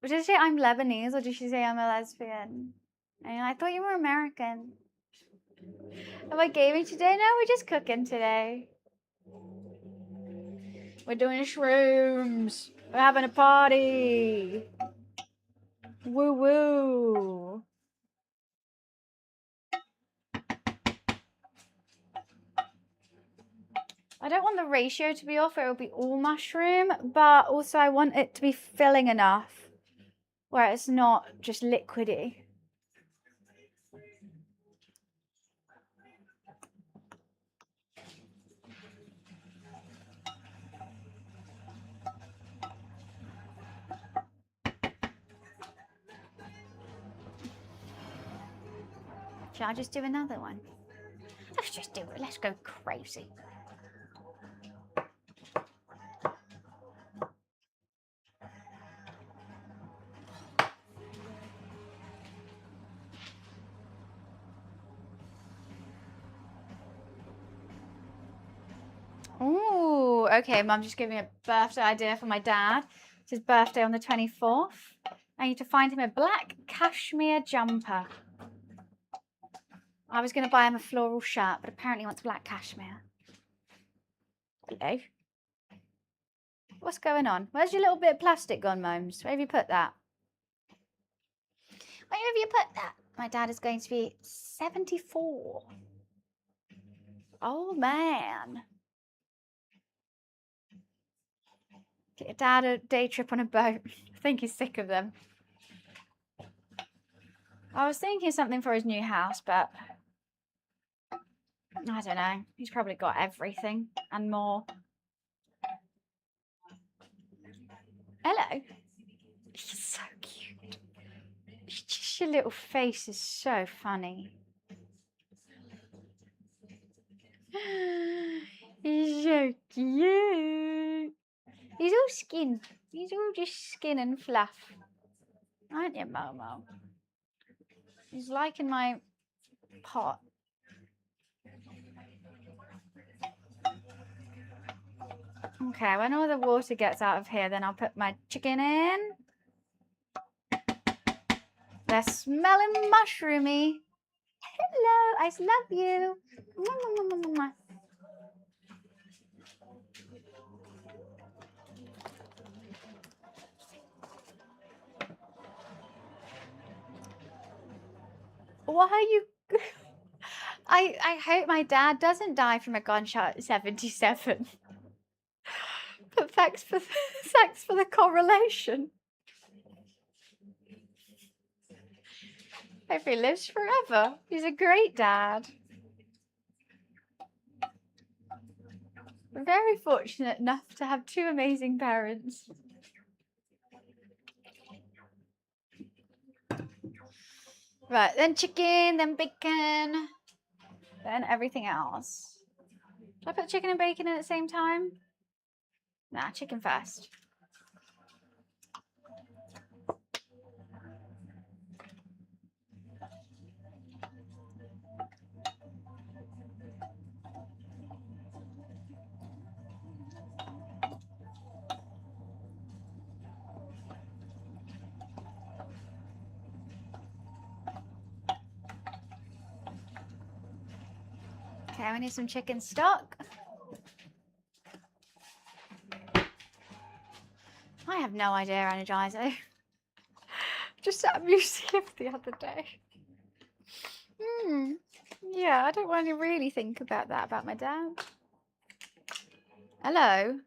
did she say I'm Lebanese or did she say I'm a lesbian? And I thought you were American. Am I gaming today? No, we're just cooking today. We're doing shrooms. We're having a party. Woo woo. I don't want the ratio to be off, it will be all mushroom, but also I want it to be filling enough where it's not just liquidy. Shall I just do another one? Let's just do it. Let's go crazy. Ooh, okay, Mum just gave me a birthday idea for my dad. It's his birthday on the 24th. I need to find him a black cashmere jumper. I was going to buy him a floral shirt, but apparently he wants black cashmere. Hello? What's going on? Where's your little bit of plastic gone, Momes? Where have you put that? Where have you put that? My dad is going to be 74. Oh, man. Get your dad a day trip on a boat. I think he's sick of them. I was thinking something for his new house, but I don't know. He's probably got everything and more. Hello. He's so cute. Just your little face is so funny. He's so cute. He's all skin. He's all just skin and fluff. Aren't you, Momo? He's liking my pot. Okay, when all the water gets out of here, then I'll put my chicken in. They're smelling mushroomy. Hello, I love you. Why are you... I hope my dad doesn't die from a gunshot at 77. But thanks for the correlation. Hope he lives forever. He's a great dad. Very fortunate enough to have two amazing parents. Right, then chicken, then bacon, then everything else. Should I put chicken and bacon in at the same time? Nah, chicken first. Okay, we need some chicken stock. I have no idea, Energizer. Just at a museum the other day. Yeah, I don't want to really think about that about my dad. Hello.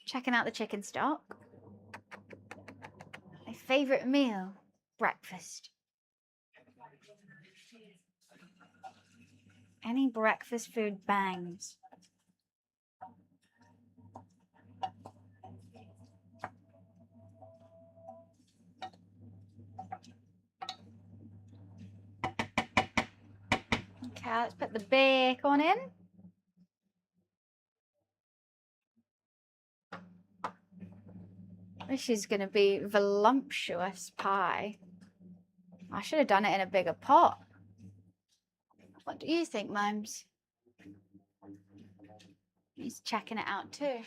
Checking out the chicken stock. My favourite meal. Breakfast. Any breakfast food bangs. Okay, let's put the bacon in. This is going to be voluptuous pie. I should have done it in a bigger pot. What do you think, Mums? He's checking it out too.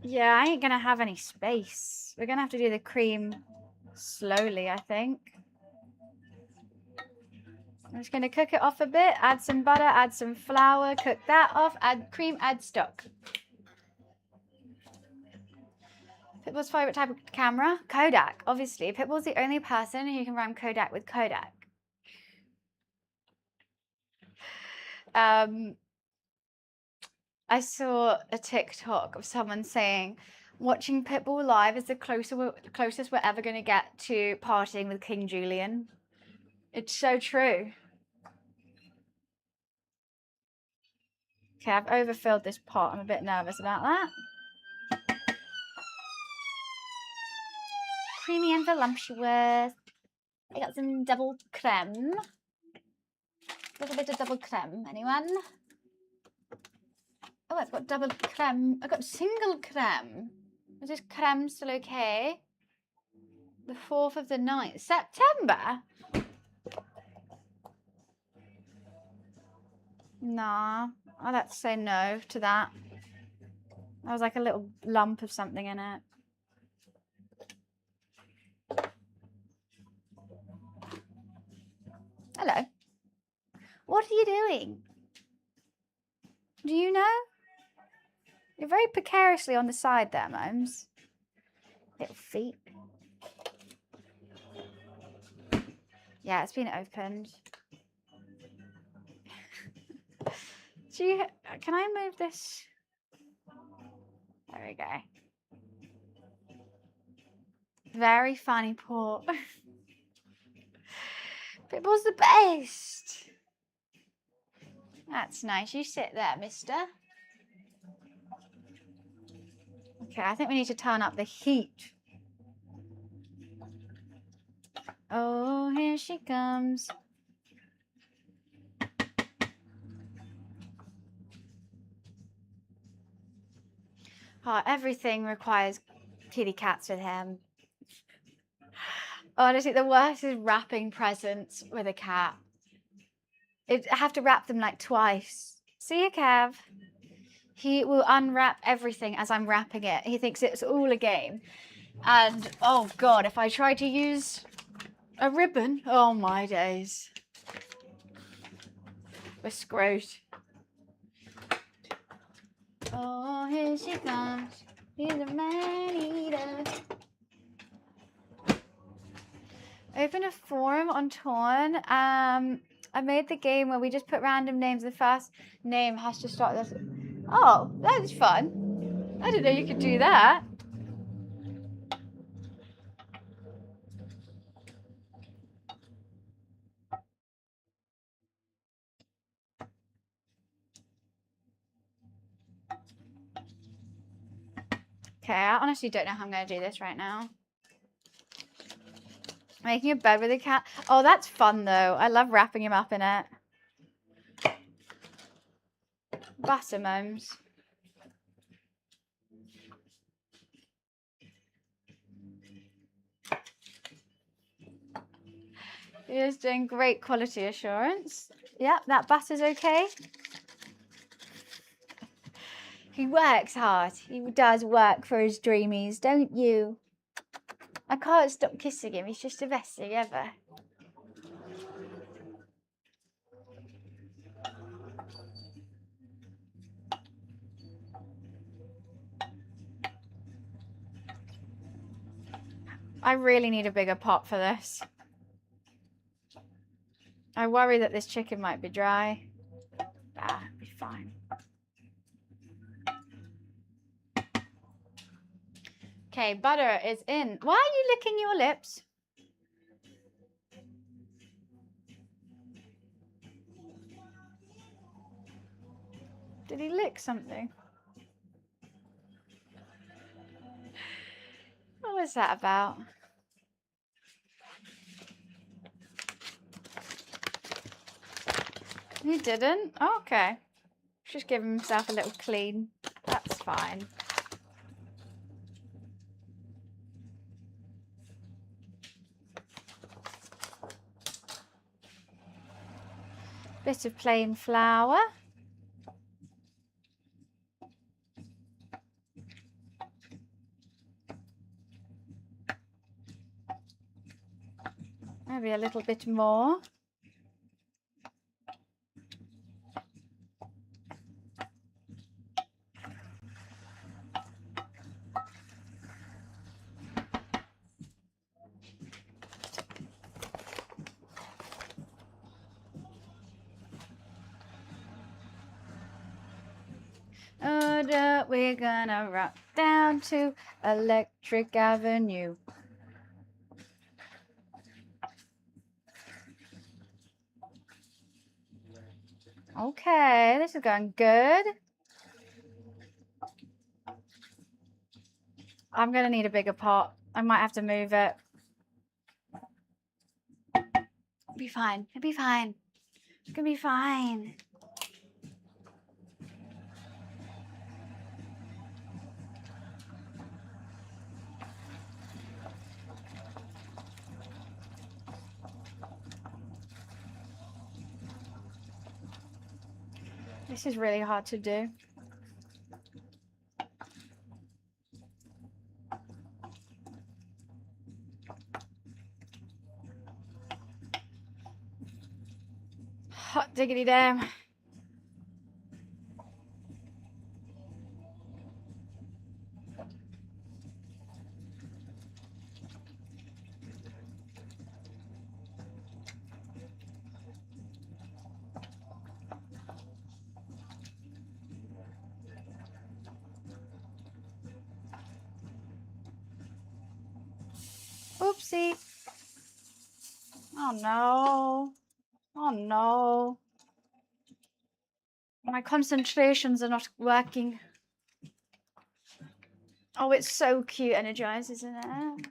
Yeah, I ain't going to have any space. We're going to have to do the cream slowly, I think. I'm just going to cook it off a bit, add some butter, add some flour, cook that off, add cream, add stock. Pitbull's favourite type of camera? Kodak, obviously. Pitbull's the only person who can rhyme Kodak with Kodak. I saw a TikTok of someone saying, watching Pitbull live is the closest we're ever going to get to partying with King Julian. It's so true. Okay, I've overfilled this pot. I'm a bit nervous about that. Creamy and voluptuous. I got some double creme. A little bit of double creme. Anyone? Oh, I've got double creme. I've got single creme. Is this creme still okay? The 4th of the 9th. September? Nah. I'd have to say no to that. There was like a little lump of something in it. Hello. What are you doing? Do you know? You're very precariously on the side there, Momes. Little feet. Yeah, it's been opened. Can I move this? There we go. Very funny port. Pitbull's the best. That's nice. You sit there, mister. Okay, I think we need to turn up the heat. Oh, here she comes. Oh, everything requires kitty cats with him. Honestly, the worst is wrapping presents with a cat. I have to wrap them like twice. See you, Kev. He will unwrap everything as I'm wrapping it. He thinks it's all a game. And, oh God, if I try to use a ribbon, oh my days. We're screwed. Oh, here she comes. He's a man-eater. Open a forum on Torn. I made the game where we just put random names. The first name has to start this. Oh, that's fun. I didn't know you could do that. Okay, I honestly don't know how I'm going to do this right now. Making a bed with a cat. Oh, that's fun though. I love wrapping him up in it. Butter mums. He is doing great quality assurance. Yep, that butter's okay. He works hard. He does work for his dreamies, don't you? I can't stop kissing him. He's just the best thing ever. I really need a bigger pot for this. I worry that this chicken might be dry. Ah, it'll be fine. Okay, butter is in. Why are you licking your lips? Did he lick something? What was that about? He didn't? Oh, okay. Just give himself a little clean. That's fine. Bit of plain flour. Maybe a little bit more. We're gonna rock down to Electric Avenue. Okay, this is going good. I'm gonna need a bigger pot. I might have to move it. It'll be fine. It'll be fine. It's gonna be fine. This is really hard to do. Hot diggity damn. Oopsie. Oh no. Oh no. My concentrations are not working. Oh, it's so cute, energized, isn't it?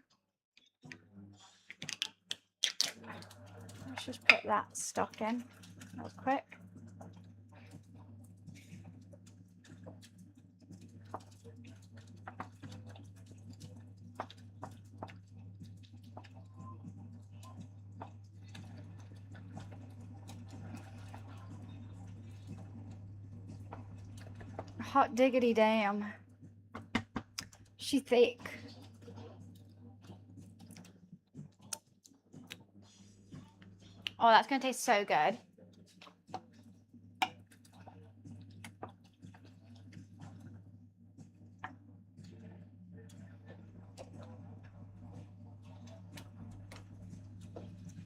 Let's just put that stock in real quick. Hot diggity damn. She thick. Oh, that's gonna taste so good.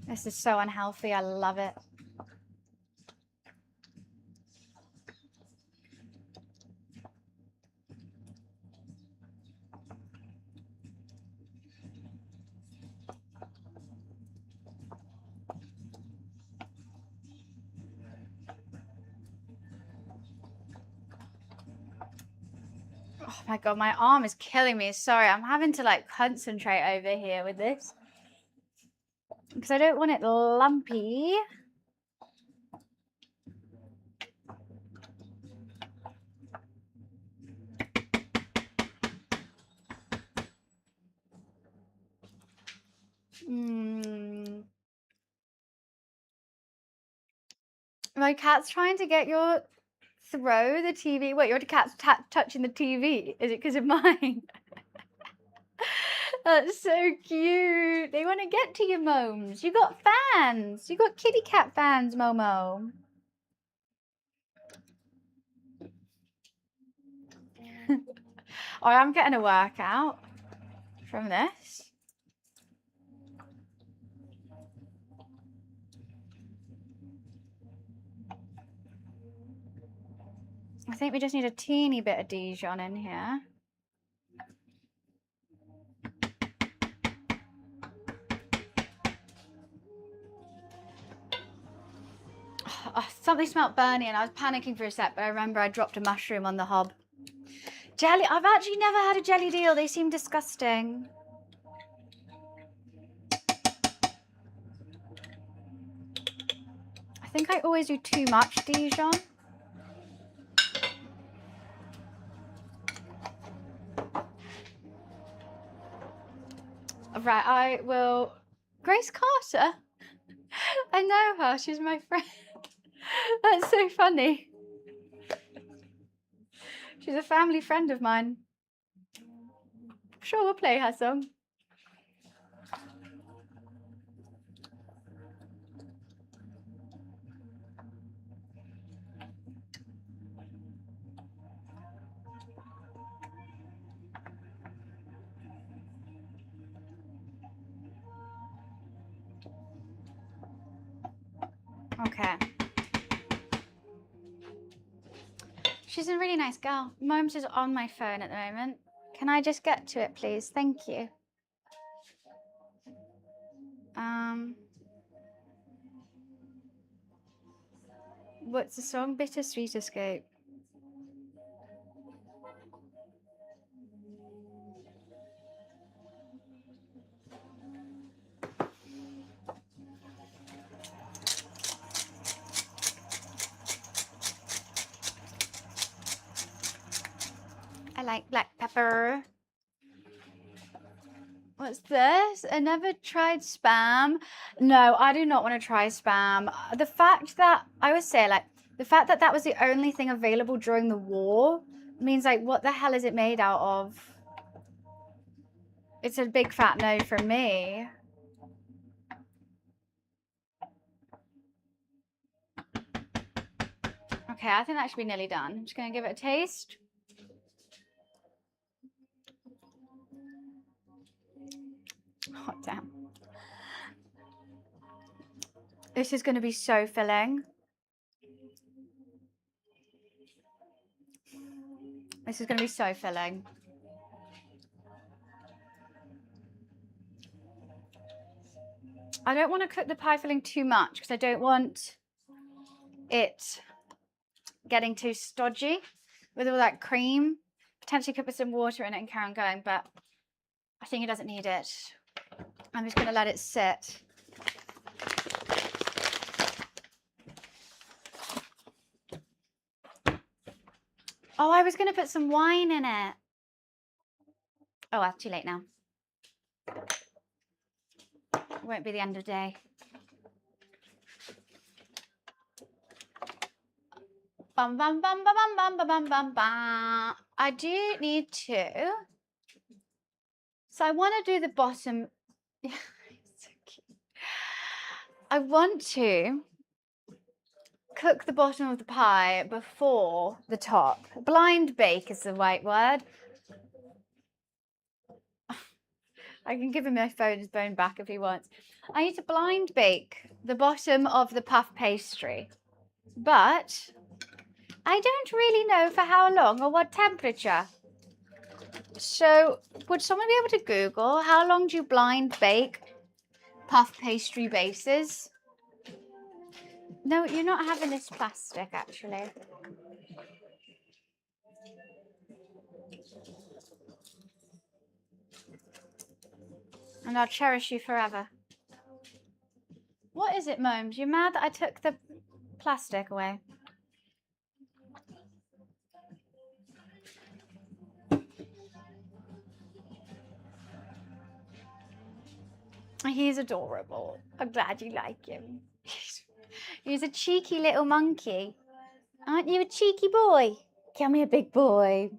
This is so unhealthy. I love it. Oh my God, my arm is killing me. Sorry, I'm having to like concentrate over here with this. Because I don't want it lumpy. My cat's trying to get your throw the TV. Wait, your cat's touching the TV. Is it because of mine? That's so cute. They want to get to you, Momes. You got fans. You got kitty cat fans, Momo. Oh, I'm getting a workout from this. I think we just need a teeny bit of Dijon in here. Oh, something smelled burny and I was panicking for a sec, but I remember I dropped a mushroom on the hob. Jelly, I've actually never had a jelly deal. They seem disgusting. I think I always do too much Dijon. Right, I will... Grace Carter? I know her, she's my friend. That's so funny. She's a family friend of mine. Sure, we'll play her song. Okay. She's a really nice girl. Mom's is on my phone at the moment. Can I just get to it, please? Thank you. What's the song? Bittersweet Escape. I like black pepper. What's this? I never tried Spam. No, I do not want to try Spam. The fact that, I would say, like, the fact that that was the only thing available during the war means, like, what the hell is it made out of? It's a big fat no from me. Okay, I think that should be nearly done. I'm just going to give it a taste. Oh, damn. This is going to be so filling. This is going to be so filling. I don't want to cook the pie filling too much because I don't want it getting too stodgy with all that cream. Potentially could put some water in it and carry on going, but I think it doesn't need it. I'm just going to let it sit. Oh, I was going to put some wine in it. Oh, well, too late now. It won't be the end of the day. Bum, bum, bum, bum, bum, bum, bum, bum, bum. I do need to. So I want to do the bottom. So cute. I want to cook the bottom of the pie before the top. Blind bake is the right word. I can give him my phone back if he wants. I need to blind bake the bottom of the puff pastry, but I don't really know for how long or what temperature. So would someone be able to Google how long do you blind bake puff pastry bases? No, you're not having this plastic, actually. And I'll cherish you forever. What is it, Momes? You're mad that I took the plastic away? He's adorable. I'm glad you like him. He's a cheeky little monkey. Aren't you a cheeky boy? Come here, big boy.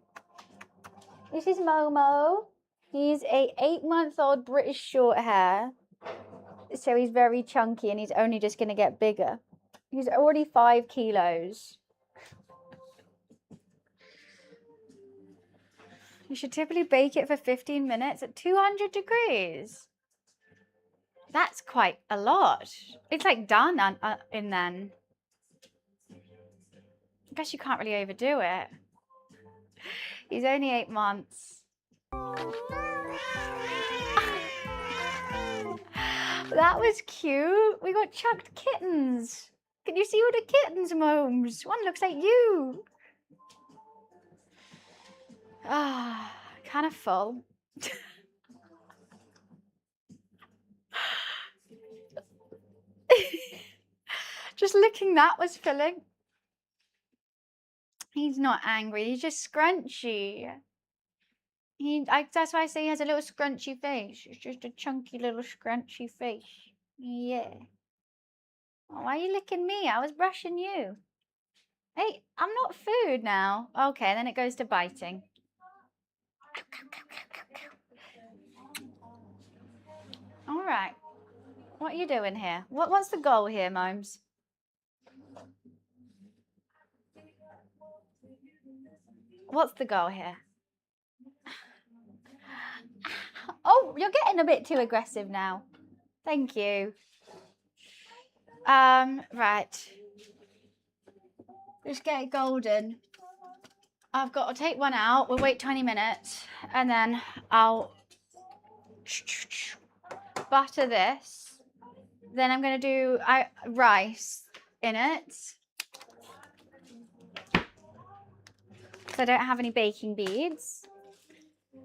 This is Momo. He's a 8-month-old British short hair. So he's very chunky and he's only just going to get bigger. He's already 5 kilos. You should typically bake it for 15 minutes at 200 degrees. That's quite a lot. It's like done in then. I guess you can't really overdo it. He's only 8 months. That was cute. We got chucked kittens. Can you see all the kittens, Momes? One looks like you. Ah, kind of full. Just licking that was filling. He's not angry. He's just scrunchy. That's why I say he has a little scrunchy face. It's just a chunky little scrunchy face. Yeah. Oh, why are you licking me? I was brushing you. Hey, I'm not food now. Okay, then it goes to biting. All right. What are you doing here? What's the goal here, Momes? What's the goal here? Oh, you're getting a bit too aggressive now. Thank you. Right. Just get it golden. I've got to take one out. We'll wait 20 minutes and then I'll butter this. Then I'm going to do rice in it. So I don't have any baking beads.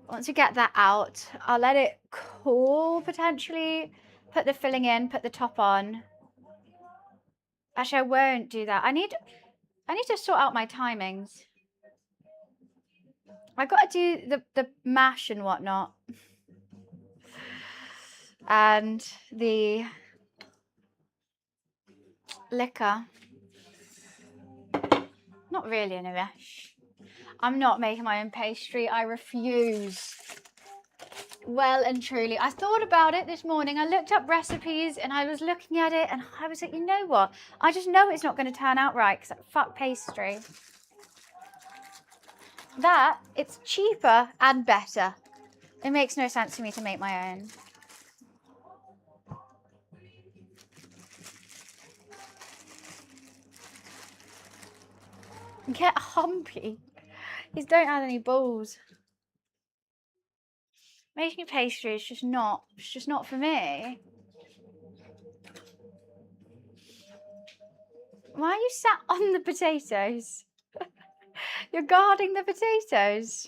Once you get that out, I'll let it cool potentially. Put the filling in, put the top on. Actually, I won't do that. I need to sort out my timings. I've got to do the mash and whatnot. And the liquor. Not really in a rush. I'm not making my own pastry. I refuse. Well and truly. I thought about it this morning. I looked up recipes and I was looking at it and I was like, you know what? I just know it's not going to turn out right because fuck pastry. It's cheaper and better. It makes no sense to me to make my own. Get humpy. These don't have any balls. Making pastry is just not for me. Why are you sat on the potatoes? You're guarding the potatoes.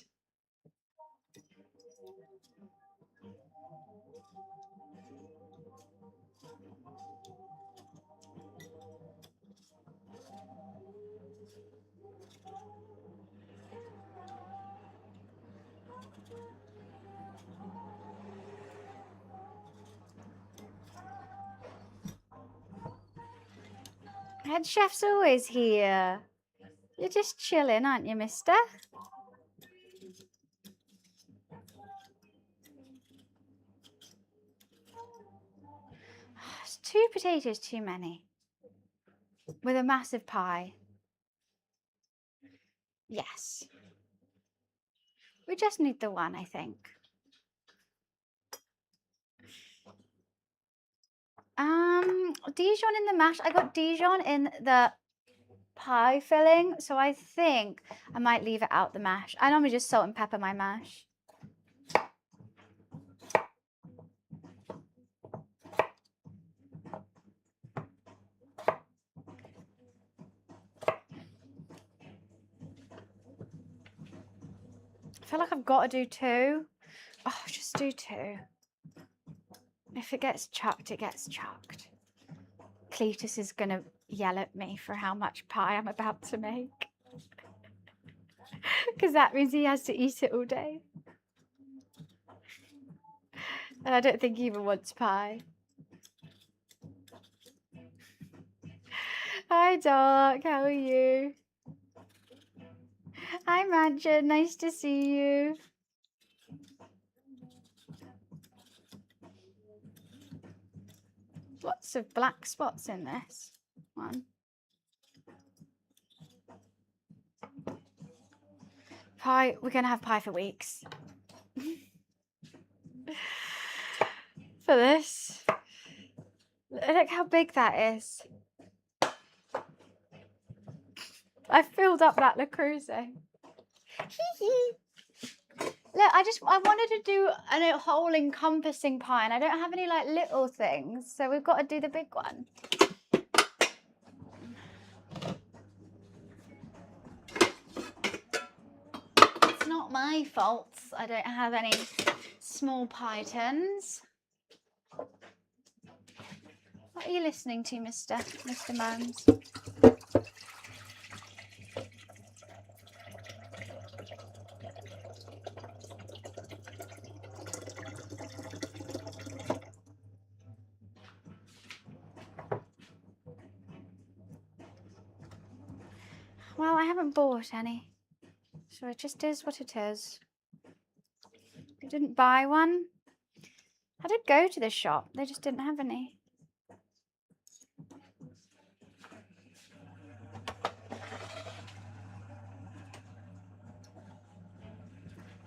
Head chef's always here. You're just chilling, aren't you, mister? It's 2 potatoes too many. With a massive pie. Yes. We just need the one, I think. Dijon in the mash. I got Dijon in the pie filling, so I think I might leave it out the mash. I normally just salt and pepper my mash. feel like I've got to do 2. Oh, just do 2. If it gets chucked, it gets chucked. Cletus is going to yell at me for how much pie I'm about to make. Because that means he has to eat it all day. And I don't think he even wants pie. Hi, Doc. How are you? Hi, Mansion. Nice to see you. Lots of black spots in this one. Pie. We're going to have pie for weeks. For this. Look how big that is. I filled up that Le Creuset. Look, I wanted to do a whole encompassing pie, and I don't have any like little things, so we've got to do the big one. It's not my fault I don't have any small pie tins. What are you listening to, Mr. Moans? Well, I haven't bought any, so it just is what it is. I didn't buy one. I did go to the shop, they just didn't have any.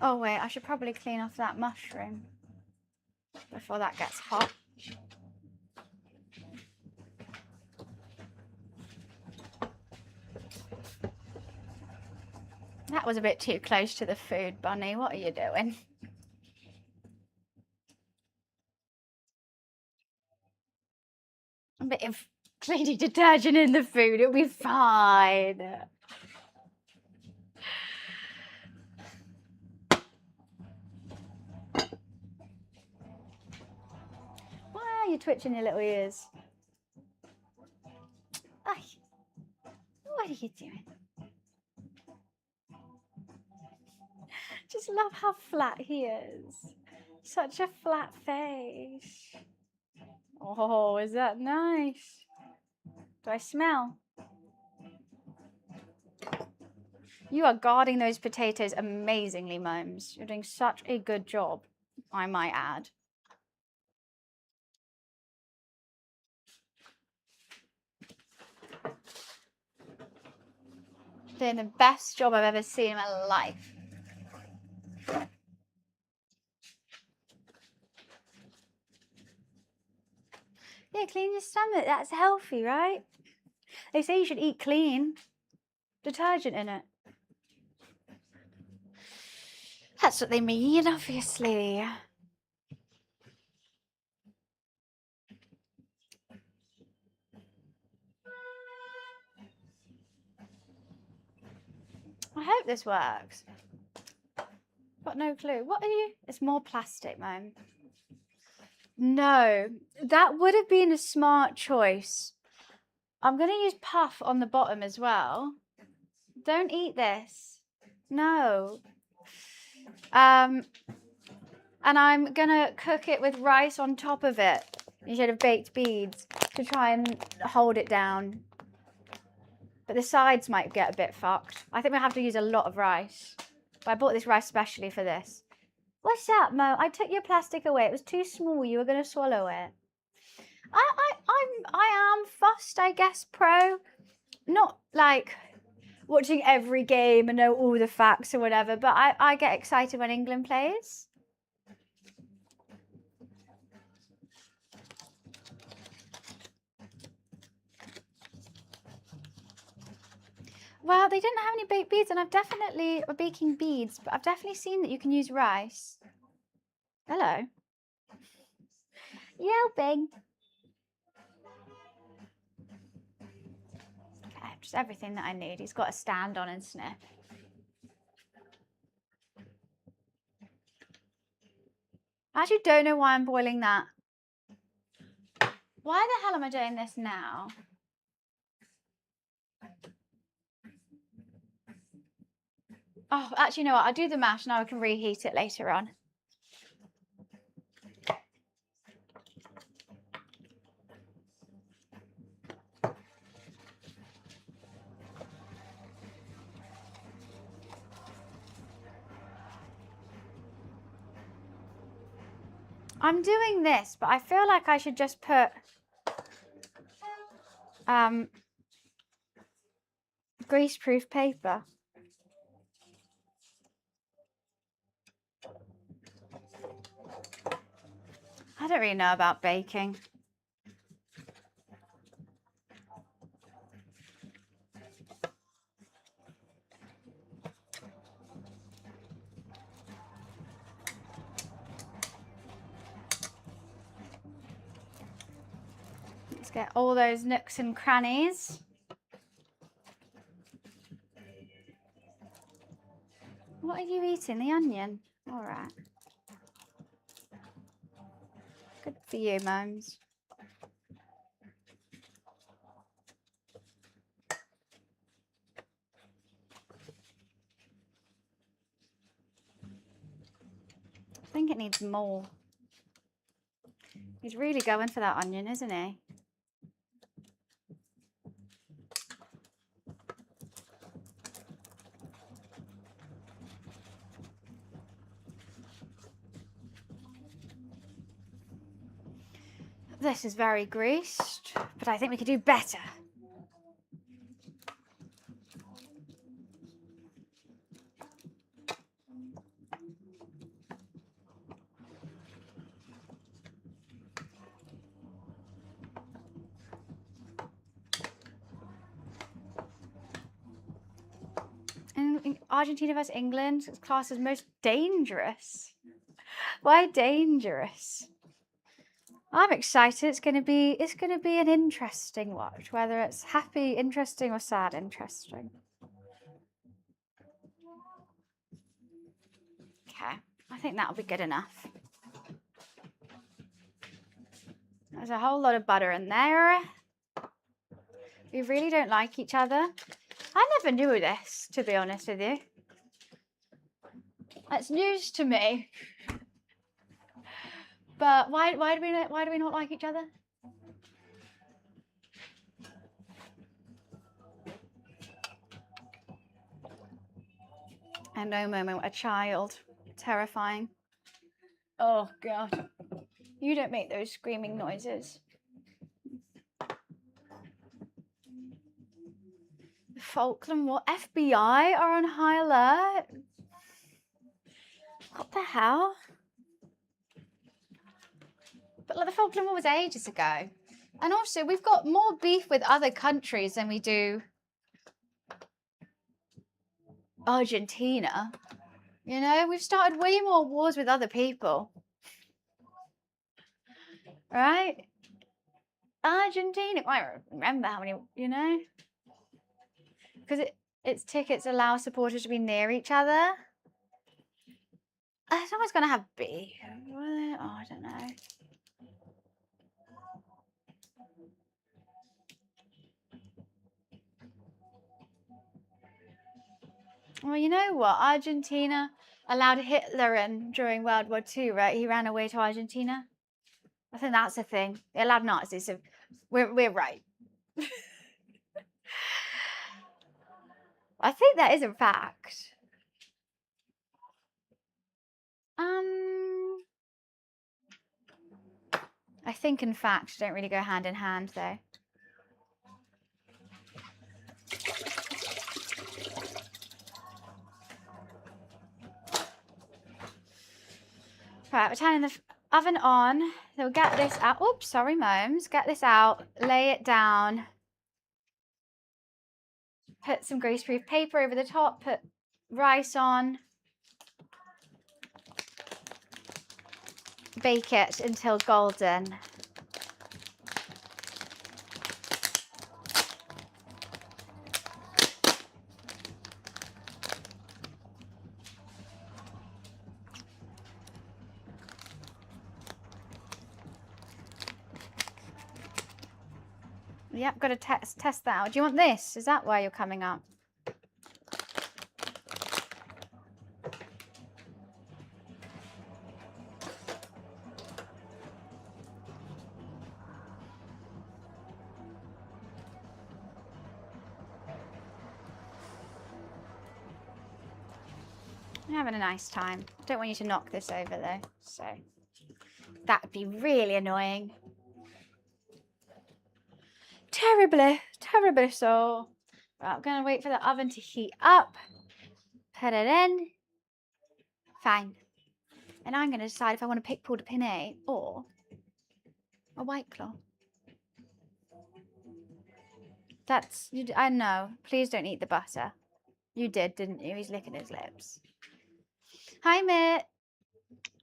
Oh wait, I should probably clean off that mushroom before that gets hot. That was a bit too close to the food, Bunny. What are you doing? A bit of cleaning detergent in the food, it'll be fine. Why are you twitching your little ears? Ay, what are you doing? Just love how flat he is. Such a flat face. Oh, is that nice? Do I smell? You are guarding those potatoes amazingly, Momes. You're doing such a good job, I might add. Doing the best job I've ever seen in my life. Yeah, clean your stomach. That's healthy, right? They say you should eat clean. Detergent in it. That's what they mean, obviously. I hope this works. Got no clue. What are you? It's more plastic, man. No, that would have been a smart choice. I'm going to use puff on the bottom as well. Don't eat this. No. And I'm going to cook it with rice on top of it instead of baked beans to try and hold it down. But the sides might get a bit fucked. I think we'll have to use a lot of rice. But I bought this rice specially for this. What's up, Mo? I took your plastic away. It was too small. You were going to swallow it. I am fussed, I guess, pro. Not like watching every game and know all the facts or whatever, but I get excited when England plays. Well, they didn't have any baked beans, and I've definitely, or baking beads, but I've definitely seen that you can use rice. Hello. Yelping. Okay, just everything that I need. He's got to stand on and sniff. I actually don't know why I'm boiling that. Why the hell am I doing this now? Oh, actually, you know what? I'll do the mash now. I can reheat it later on. I'm doing this, but I feel like I should just put greaseproof paper. I don't really know about baking. Let's get all those nooks and crannies. What are you eating? The onion? All right. Good for you, Momes. I think it needs more. He's really going for that onion, isn't he? This is very greased, but I think we could do better. And Argentina versus England is classed as most dangerous. Why dangerous? I'm excited. It's gonna be an interesting watch, whether it's happy, interesting, or sad, interesting. Okay, I think that'll be good enough. There's a whole lot of butter in there. We really don't like each other. I never knew this, to be honest with you. That's news to me. But why do we not like each other? I know, Momo, a child. Terrifying. Oh, God. You don't make those screaming noises. The Falkland War. FBI are on high alert. What the hell? But like, the Falkland War was ages ago. And also, we've got more beef with other countries than we do Argentina. You know, we've started way more wars with other people. Right? Argentina, I don't remember how many, you know? Because its tickets allow supporters to be near each other. It's always going to have beef. Oh, I don't know. Well, you know what? Argentina allowed Hitler in during World War II, right? He ran away to Argentina. I think that's the thing. They allowed Nazis, so we're right. I think that is a fact. I think in fact don't really go hand in hand though. Right, we're turning the oven on. So we'll get this out. Oops, sorry, Momes. Get this out, lay it down. Put some greaseproof paper over the top, put rice on. Bake it until golden. Yep, got to test that out. Do you want this? Is that why you're coming up? I'm having a nice time. Don't want you to knock this over though, so that would be really annoying. Terribly so. Right, I'm going to wait for the oven to heat up. Put it in. Fine. And I'm going to decide if I want to pick pulled penne or a White Claw. That's, I know. Please don't eat the butter. You did, didn't you? He's licking his lips. Hi, Mitt.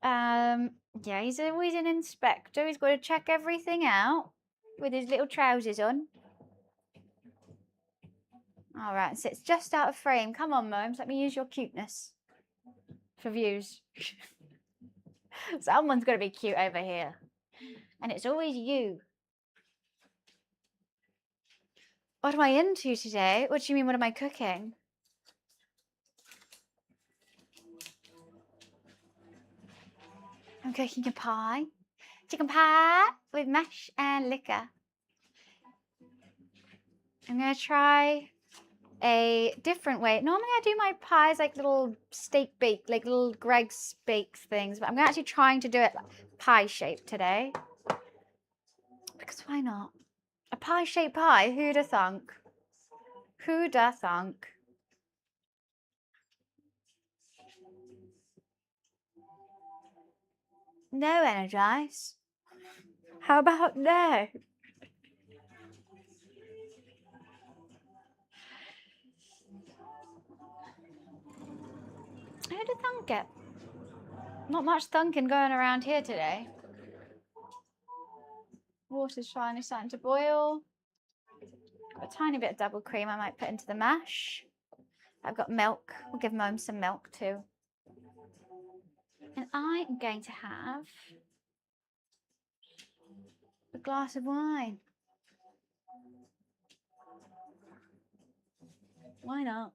Yeah, he's always an inspector. He's got to check everything out with his little trousers on. All right, so it's just out of frame. Come on, Momes, let me use your cuteness for views. Someone's got to be cute over here. And it's always you. What am I into today? What do you mean, what am I cooking? I'm cooking a pie. Chicken pie with mash and liquor. I'm going to try a different way. Normally I do my pies like little steak bake, like little Greg's bakes things, but I'm actually trying to do it pie shaped today. Because why not? A pie shaped pie, who'd have thunk? Who'd have thunk? No, Energize. How about no? Who did thunk it? Not much thunking going around here today. Water's finally starting to boil. Got a tiny bit of double cream I might put into the mash. I've got milk. We'll give Mom some milk too. And I am going to have a glass of wine. Why not?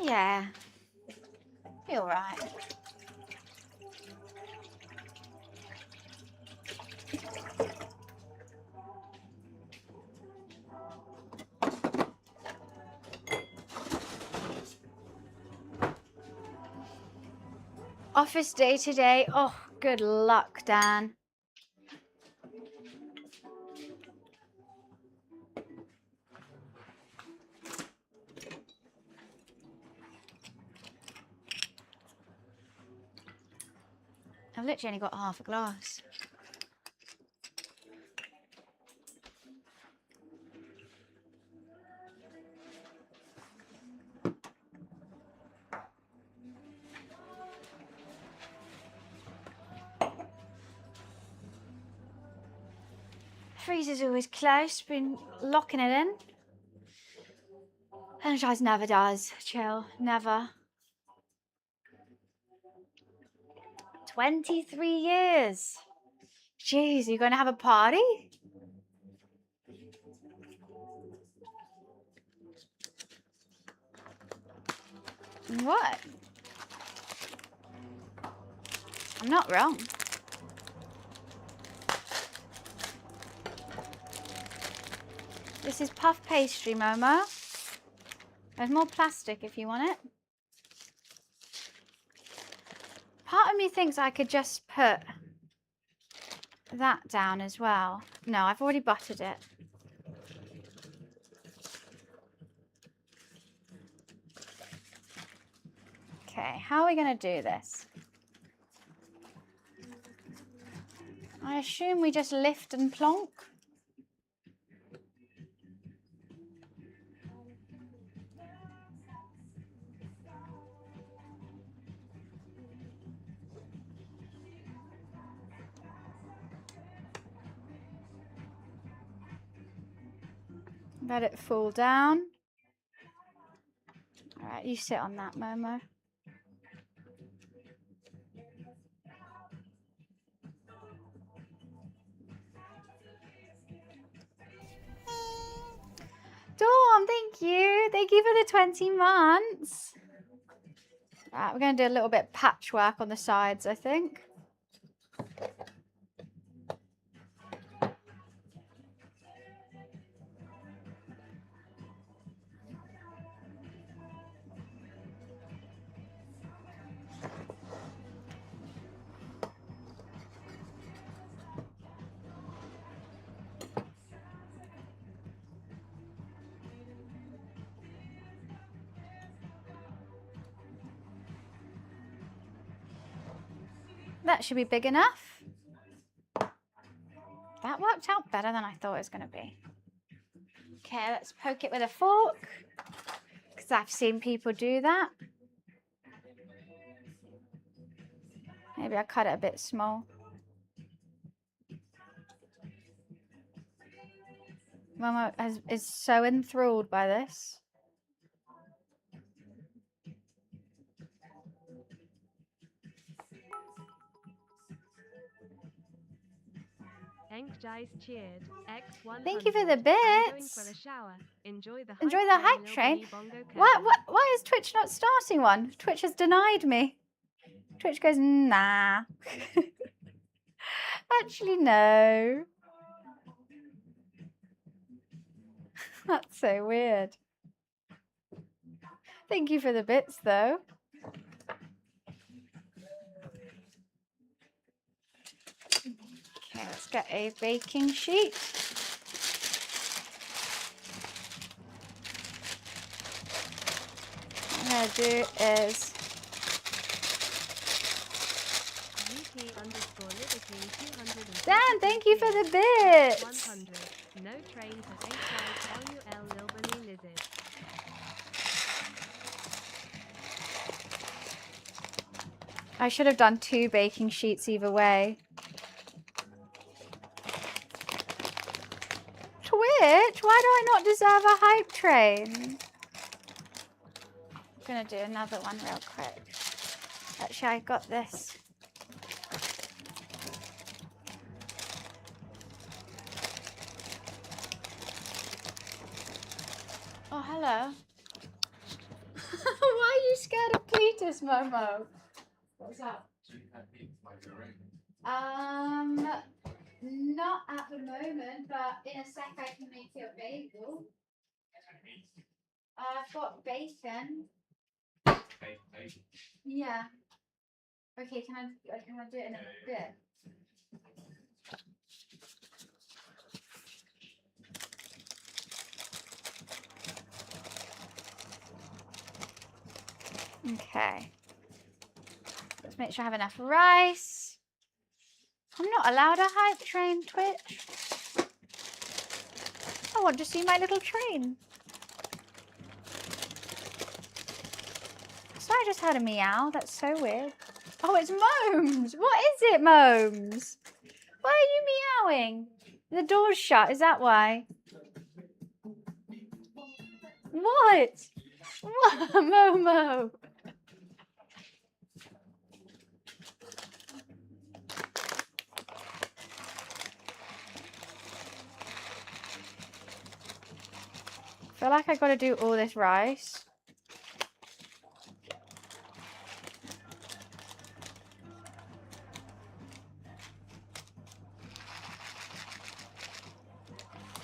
Yeah, you're right. Office day today. Oh, good luck, Dan. I've literally only got half a glass. Freezer's always close, been locking it in. Energize never does, chill, never. 23 years. Jeez, you gonna have a party? What? I'm not wrong. This is puff pastry, Momo. There's more plastic if you want it. Part of me thinks I could just put that down as well. No, I've already buttered it. Okay, how are we going to do this? I assume we just lift and plonk. Let it fall down. All right, you sit on that, Momo. Dawn, thank you. Thank you for the 20 months. Right, we're going to do a little bit of patchwork on the sides, I think. That should be big enough. That worked out better than I thought it was going to be. Okay, let's poke it with a fork, because I've seen people do that. Maybe I cut it a bit small. Mama is so enthralled by this. Thank you for the bits. Enjoy the hype train. Why is Twitch not starting one? Twitch has denied me. Twitch goes, nah. Actually, no. That's so weird. Thank you for the bits, though. Okay, let's get a baking sheet. What I'm going to do is... Dan, thank you for the bits. No train to LUL lizard. I should have done 2 baking sheets either way. Twitch, why do I not deserve a hype train? I'm gonna do another one real quick. Actually, I got this. Oh, hello. Why are you scared of Cletus, Momo? What's up? Not at the moment, but in a sec I can make you a bagel. I've got bacon. Yeah. Okay, can I do it in a bit? Okay. Let's make sure I have enough rice. I'm not allowed a hype train, Twitch. I want to see my little train. So I just heard a meow. That's so weird. Oh, it's Momes. What is it, Momes? Why are you meowing? The door's shut. Is that why? What? What? Momo. I feel like I got to do all this rice.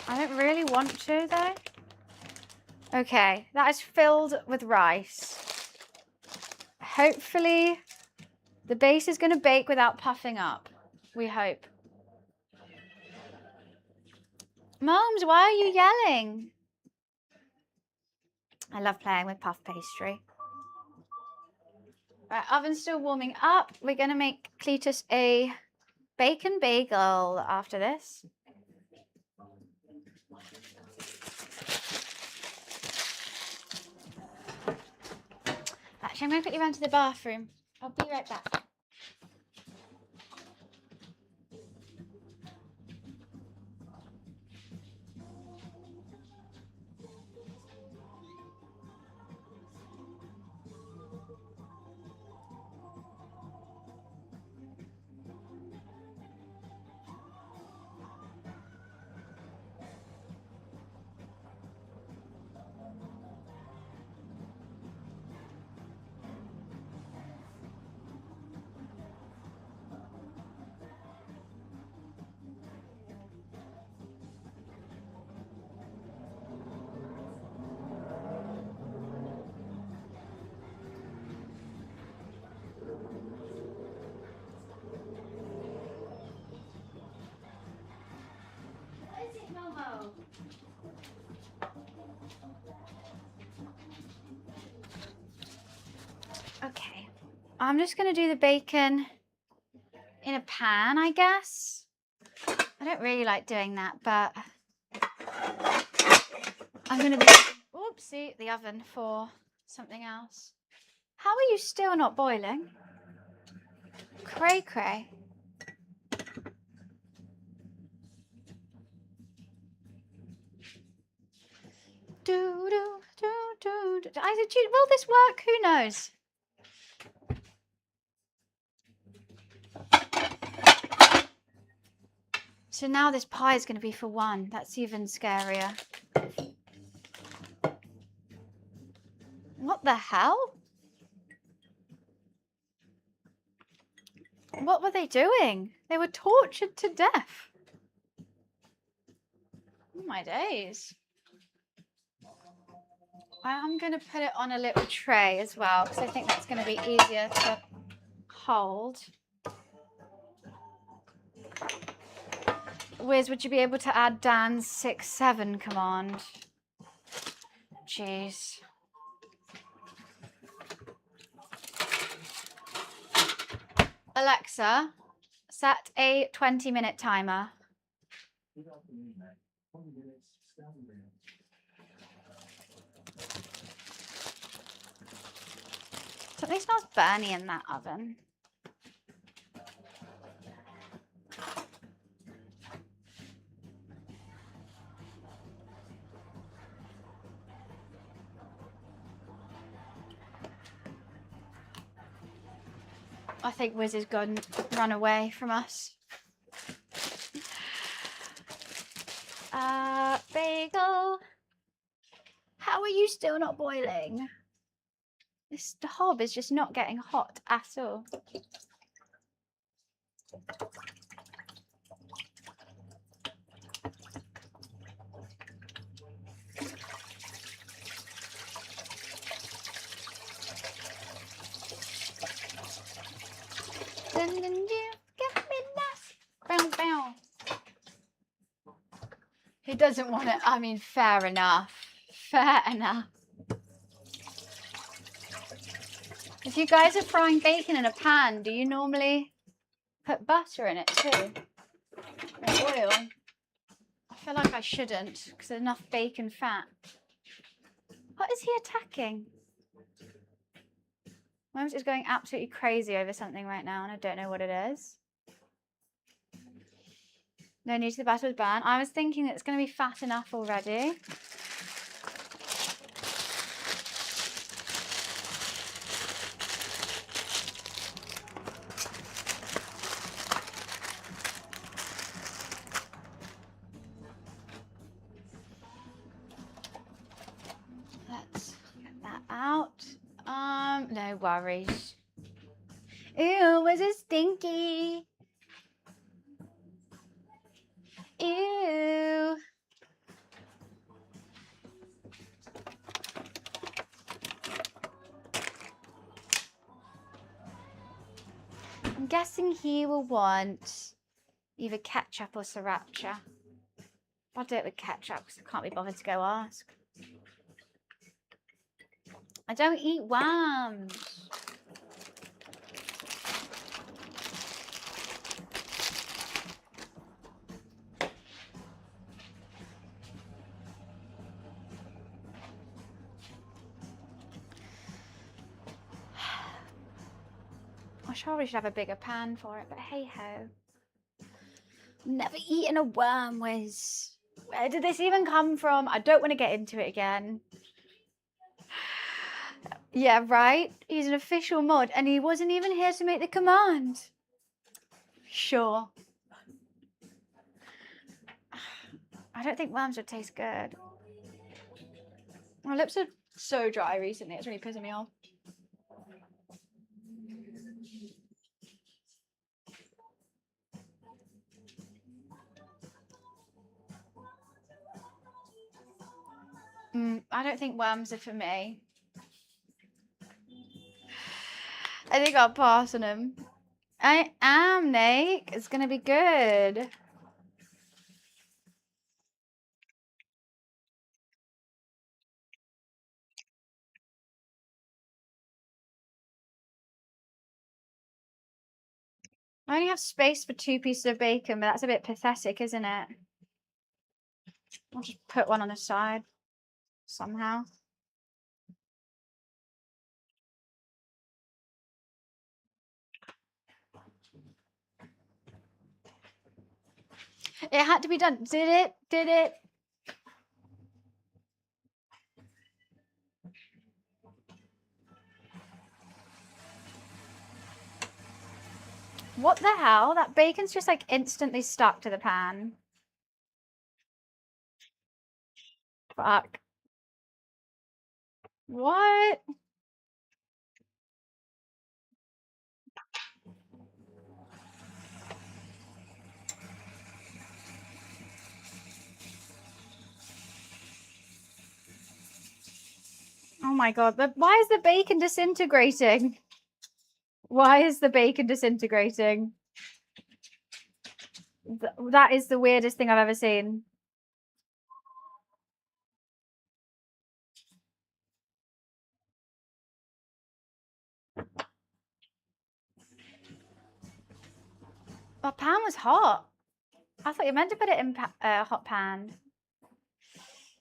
I don't really want to, though. Okay, that is filled with rice. Hopefully, the base is going to bake without puffing up. We hope. Moms, why are you yelling? I love playing with puff pastry. Right, oven's still warming up. We're going to make Cletus a bacon bagel after this. Actually, I'm going to quickly run to the bathroom. I'll be right back. I'm just going to do the bacon in a pan, I guess. I don't really like doing that, but I'm going to be, oopsie, the oven for something else. How are you still not boiling? Cray cray. Do, do, do, do, do. Will this work? Who knows? So now this pie is going to be for one. That's even scarier. What the hell? What were they doing? They were tortured to death. Oh my days. I'm going to put it on a little tray as well because I think that's going to be easier to hold. Wiz, would you be able to add Dan's 6-7 command? Jeez. Alexa, set a 20-minute timer. Something smells burny in that oven. I think Wiz is going to run away from us. Bagel. How are you still not boiling? The hob is just not getting hot at all. Dun, dun, you get me nice. Bow, bow. He doesn't want it. I mean, fair enough. Fair enough. If you guys are frying bacon in a pan, do you normally put butter in it too? Or oil? I feel like I shouldn't because there's enough bacon fat. What is he attacking? Mums is going absolutely crazy over something right now and I don't know what it is. No need to the batter was banned. I was thinking that it's going to be fat enough already. Let's get that out. No worries. Ew, was it stinky? Ew. I'm guessing he will want either ketchup or sriracha. I'll do it with ketchup because I can't be bothered to go ask. I don't eat worms. I probably should have a bigger pan for it, but hey ho. Never eaten a worm, Wiz. Where did this even come from? I don't want to get into it again. Yeah, right? He's an official mod and he wasn't even here to make the command. Sure. I don't think worms would taste good. My lips are so dry recently, it's really pissing me off. I don't think worms are for me. I think I'll pass on them. I am, Nate. It's gonna be good. I only have space for 2 pieces of bacon, but that's a bit pathetic, isn't it? I'll just put one on the side somehow. It had to be done. Did it? Did it? What the hell? That bacon's just like instantly stuck to the pan. Fuck. What? Oh my god, but why is the bacon disintegrating? Why is the bacon disintegrating? That is the weirdest thing I've ever seen. The pan was hot. I thought you meant to put it in hot pan.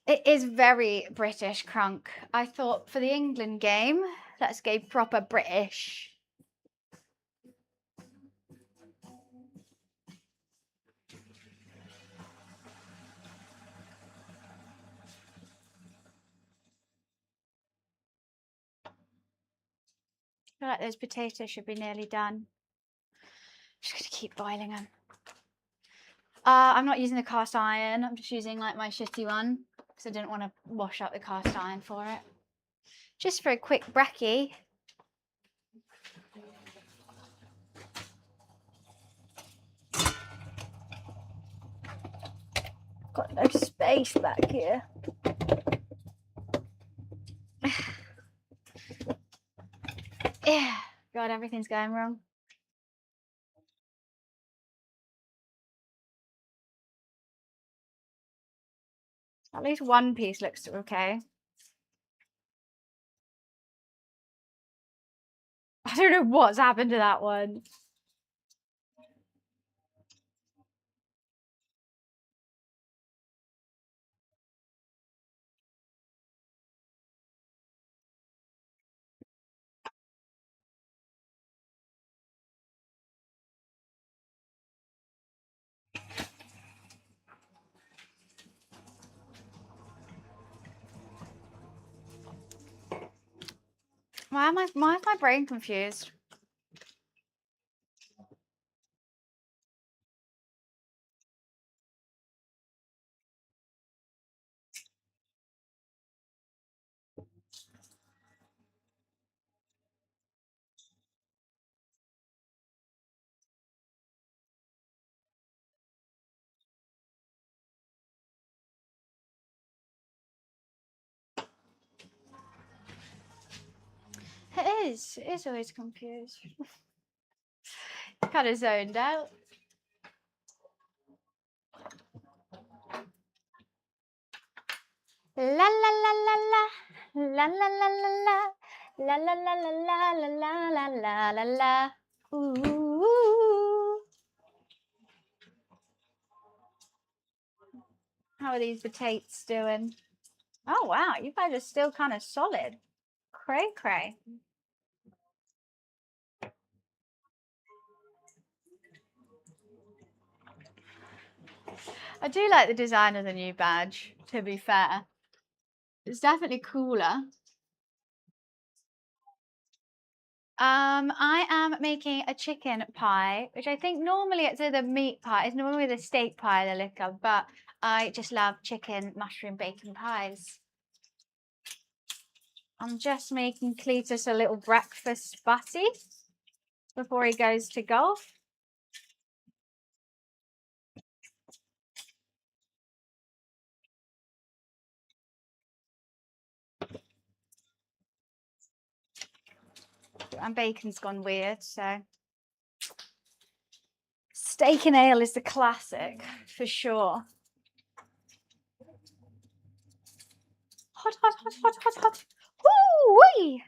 It is very British, Crunk. I thought for the England game, let's go proper British. I feel like those potatoes should be nearly done. Just gonna keep boiling them. I'm not using the cast iron. I'm just using like my shitty one because I didn't want to wash out the cast iron for it. Just for a quick brekkie. Got no space back here. Yeah. God, everything's going wrong. At least one piece looks okay. I don't know what's happened to that one. Why is my brain confused? It is always confused. Kind of zoned out. La la la la la la la la la la la la la la la la la la la. Ooh. How are these potatoes doing? Oh wow, you guys are still kind of solid. Cray cray. I do like the design of the new badge, to be fair. It's definitely cooler. I am making a chicken pie, which I think normally it's either meat pie, it's normally the steak pie the look of, but I just love chicken, mushroom, bacon pies. I'm just making Cletus a little breakfast butty before he goes to golf. And bacon's gone weird, so. Steak and ale is the classic, for sure. Hot, hot, hot, hot, hot, hot. Woo-wee!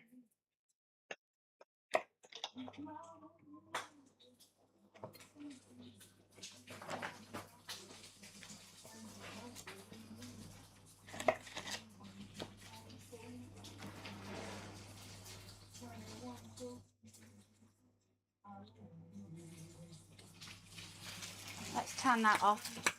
Let's turn that off.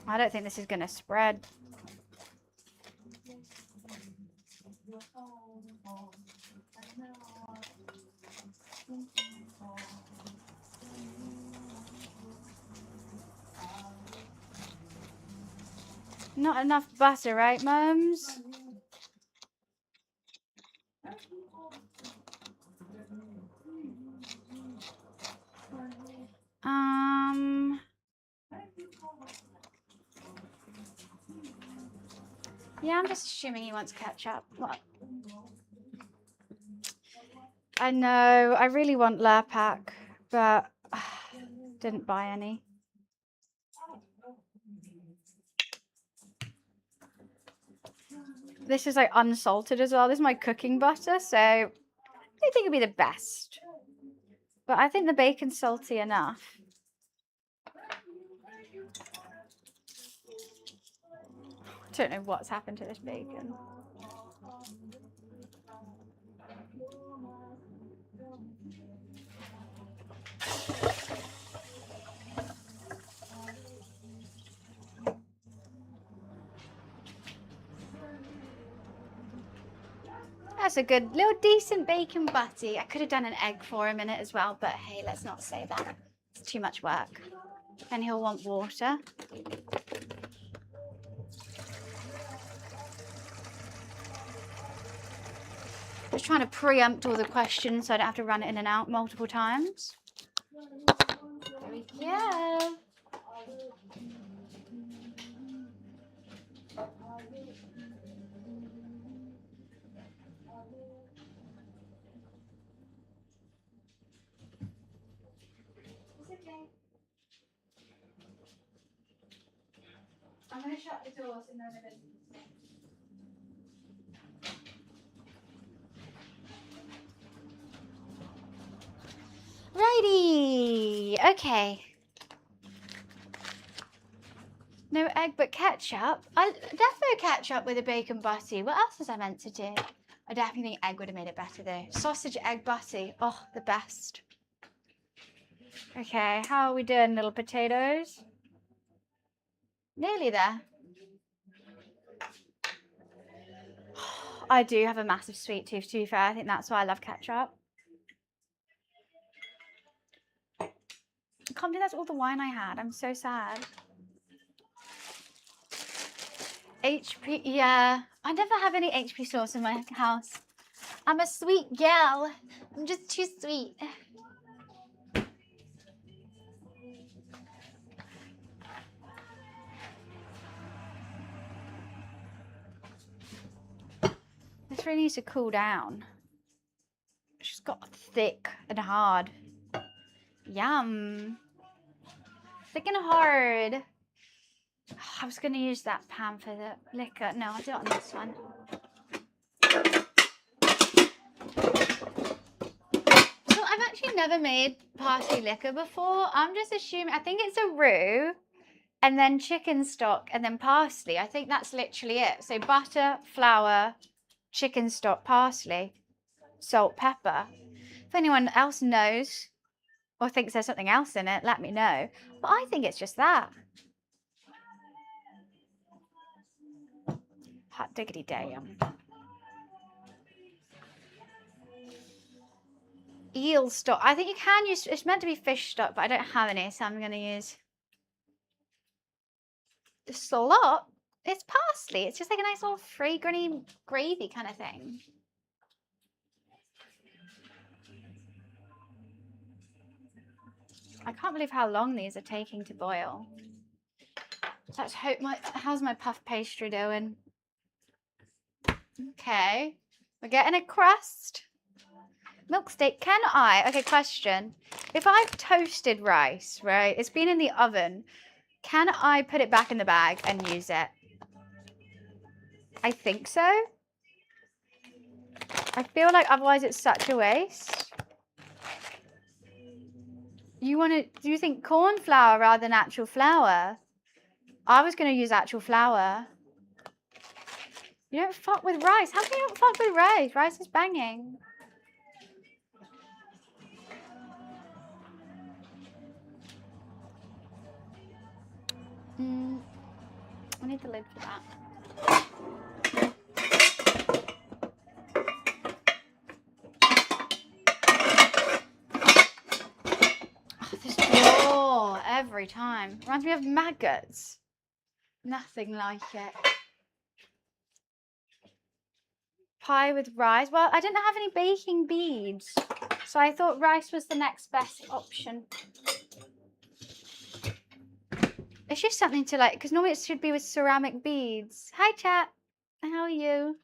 I don't think this is going to spread. Not enough butter, right, mums? Yeah, I'm just assuming he wants ketchup. What? I know, I really want Lurpak, but didn't buy any. This is like unsalted as well. This is my cooking butter, so I don't think it'd be the best. But I think the bacon's salty enough. I don't know what's happened to this bacon. That's a good little decent bacon butty. I could have done an egg for him in it as well, but hey, let's not say that. It's too much work. Then he'll want water. Just trying to preempt all the questions so I don't have to run it in and out multiple times. There we go. I'm going to shut the doors in a minute. Righty. Okay. No egg but ketchup. I definitely ketchup with a bacon butty. What else was I meant to do? I definitely think egg would have made it better though. Sausage, egg, butty. Oh, the best. Okay, how are we doing, little potatoes? Nearly there. I do have a massive sweet tooth, to be fair. I think that's why I love ketchup. I can't believe that's all the wine I had. I'm so sad. HP, yeah. I never have any HP sauce in my house. I'm a sweet gal. I'm just too sweet. This really needs to cool down. She's got thick and hard. Yum. Thick and hard. I was going to use that pan for the liquor. No, I'll do it on this one. So I've actually never made party liquor before. I'm just assuming, I think it's a roux and then chicken stock and then parsley. I think that's literally it. So butter, flour, chicken stock, parsley, salt, pepper. If anyone else knows or thinks there's something else in it, let me know. But I think it's just that. Hot diggity damn. Eel stock. I think you can use, it's meant to be fish stock, but I don't have any, so I'm going to use the slop. It's parsley. It's just like a nice little fragrant gravy kind of thing. I can't believe how long these are taking to boil. Let's hope how's my puff pastry doing? Okay, we're getting a crust. Milk steak, can I? Okay, question. If I've toasted rice, right, it's been in the oven Can I put it back in the bag and use it? I think so. I feel like otherwise it's such a waste. Do you think corn flour rather than actual flour? I was going to use actual flour. You don't fuck with rice. How can you not fuck with rice? Rice is banging. I need the lid for that. Oh, this drawer every time. Reminds me of maggots. Nothing like it. Pie with rice. Well, I didn't have any baking beads, so I thought rice was the next best option. It's just something to like, because normally it should be with ceramic beads. Hi, chat. How are you?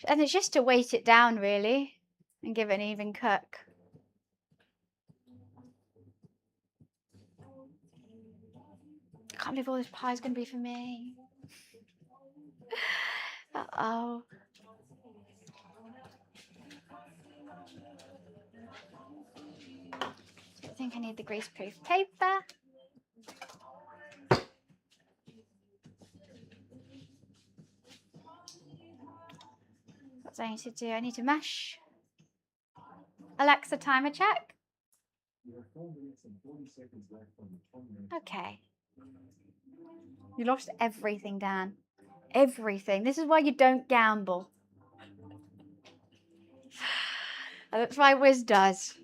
And it's just to weight it down, really, and give it an even cook. I can't believe all this pie is going to be for me. Uh-oh. I think I need the greaseproof paper. What do I need to do? I need to mash. Alexa, timer check. Okay. You lost everything, Dan. Everything. This is why you don't gamble. That's why Wiz does.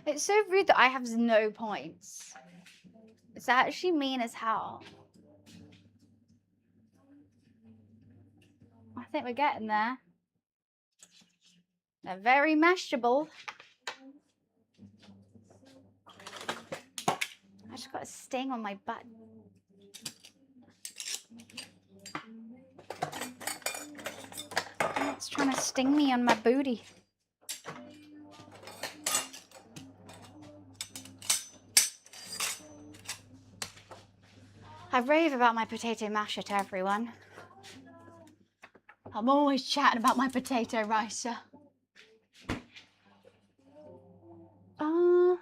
It's so rude that I have no points. It's actually mean as hell. I think we're getting there. They're very mashable. I just got a sting on my butt. It's trying to sting me on my booty. I rave about my potato masher to everyone. I'm always chatting about my potato ricer. You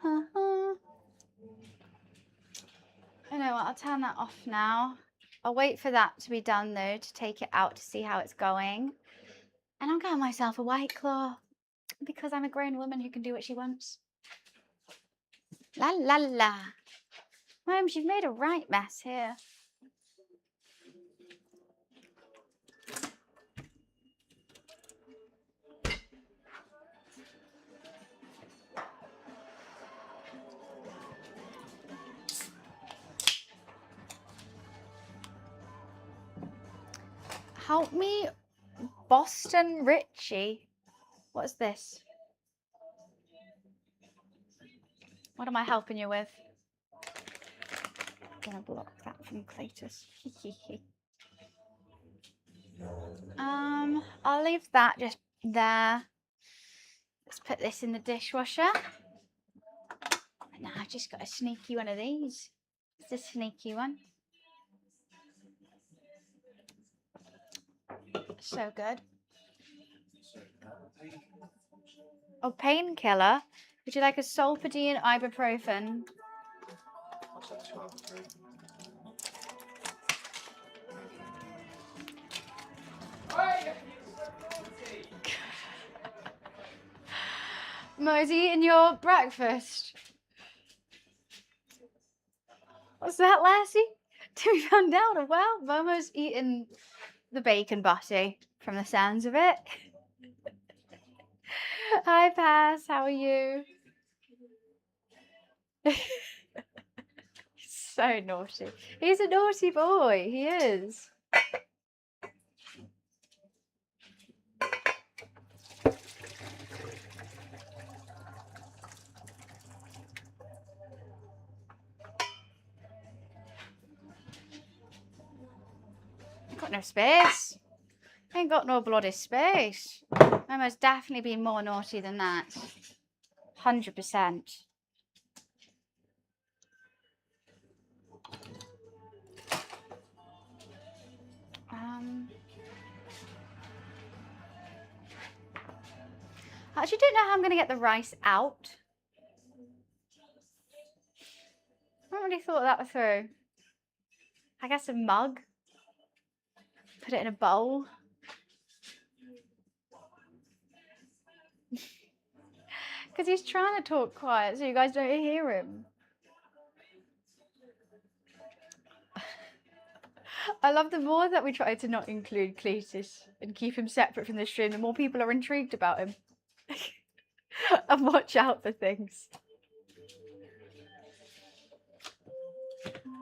know what, I'll turn that off now. I'll wait for that to be done though, to take it out to see how it's going. And I'll get myself a White Claw, because I'm a grown woman who can do what she wants. La la la. Holmes, you've made a right mess here. Help me, Boston Richie. What's this? What am I helping you with? I'm gonna block that from Cletus. I'll leave that just there. Let's put this in the dishwasher. Now I've just got a sneaky one of these. It's a sneaky one. So good. Oh, painkiller. Would you like a Solpadeine ibuprofen? Mo's eating your breakfast. What's that, lassie? To be found out. Well, Momo's eating the bacon butty from the sounds of it. Hi, Pass. How are you? So naughty. He's a naughty boy. He is. Got no space. Ain't got no bloody space. I must definitely be more naughty than that. 100%. I actually don't know how I'm going to get the rice out. I haven't really thought that through. I guess a mug. Put it in a bowl. Because he's trying to talk quiet so you guys don't hear him. I love the more that we try to not include Cletus and keep him separate from the stream, the more people are intrigued about him. And watch out for things.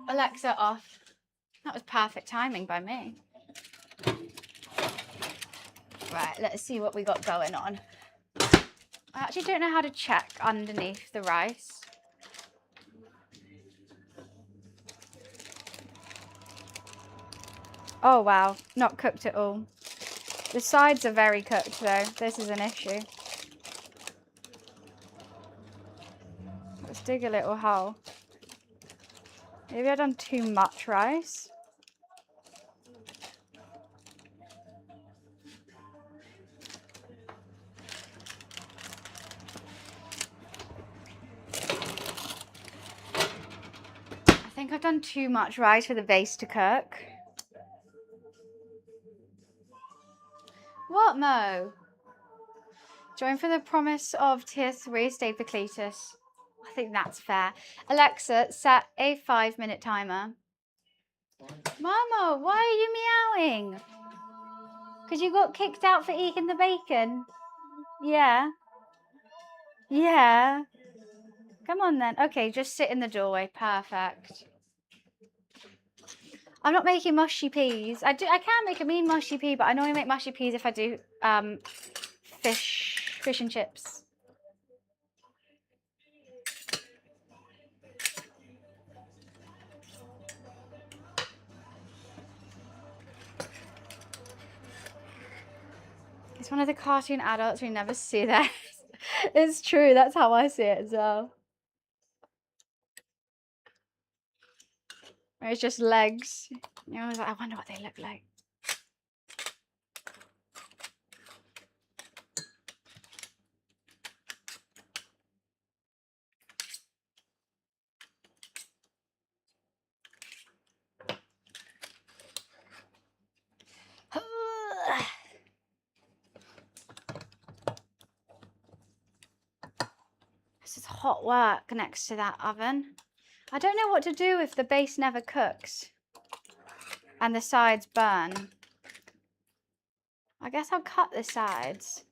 Alexa off. That was perfect timing by me. Right, let's see what we got going on. I actually don't know how to check underneath the rice. Oh wow, not cooked at all. The sides are very cooked though. This is an issue. Let's dig a little hole. Maybe I've done too much rice. I think I've done too much rice for the base to cook. What, Mo? Join for the promise of tier 3, stayed for Cletus. I think that's fair. Alexa, set a 5-minute timer. Mama, why are you meowing? Because you got kicked out for eating the bacon. Yeah. Yeah. Come on then. Okay, just sit in the doorway. Perfect. I'm not making mushy peas. I can make a mean mushy pea, but I normally make mushy peas if I do fish and chips. It's one of the cartoon adults we never see that. It's true. That's how I see it as well. It's just legs. You know, I was like, I wonder what they look like. This is hot work next to that oven. I don't know what to do if the base never cooks and the sides burn. I guess I'll cut the sides.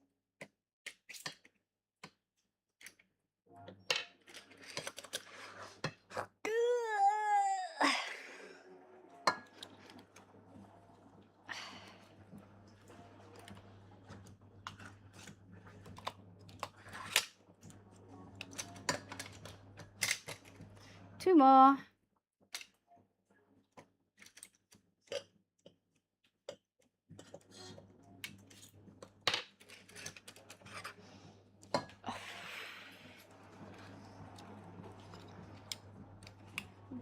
Two more.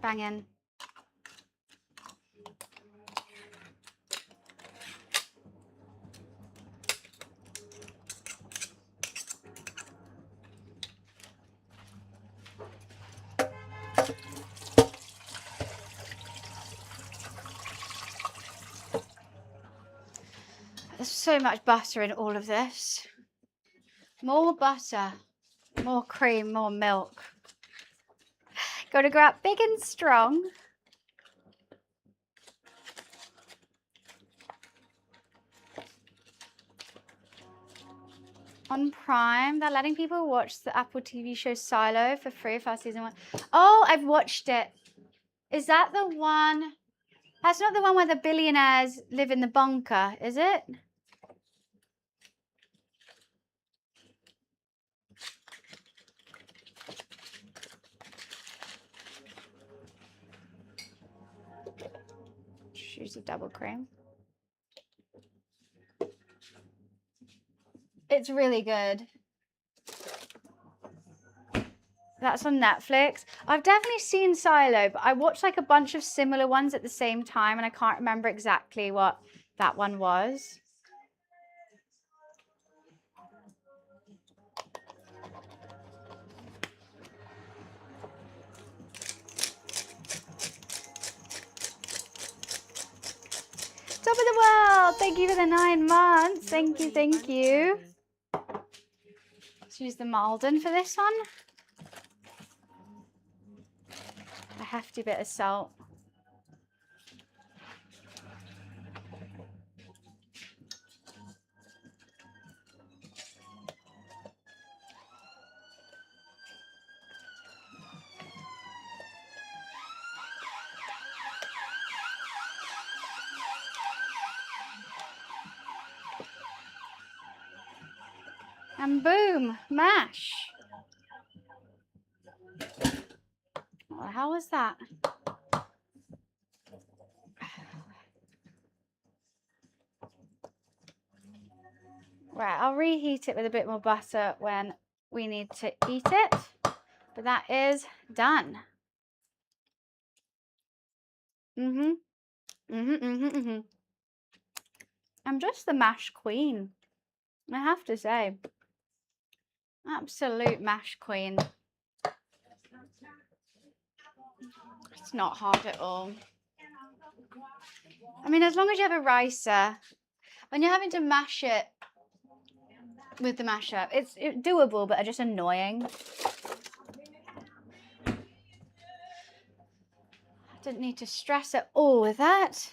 Banging. There's so much butter in all of this. More butter, more cream, more milk. Gotta go out big and strong. On Prime, they're letting people watch the Apple TV show Silo for free for season 1. Oh, I've watched it. Is that the one? That's not the one where the billionaires live in the bunker, is it? Choose a double cream. It's really good. That's on Netflix. I've definitely seen Silo, but I watched like a bunch of similar ones at the same time, and I can't remember exactly what that one was. Top of the world! Thank you for the 9 months. Thank you, thank you. Let's use the Malden for this one. A hefty bit of salt. And boom, mash. What the hell was that? Right, I'll reheat it with a bit more butter when we need to eat it. But that is done. I'm just the mash queen, I have to say. Absolute mash queen. It's not hard at all. I mean, as long as you have a ricer, when you're having to mash it with the masher, it's doable, but just annoying. I didn't need to stress at all with that.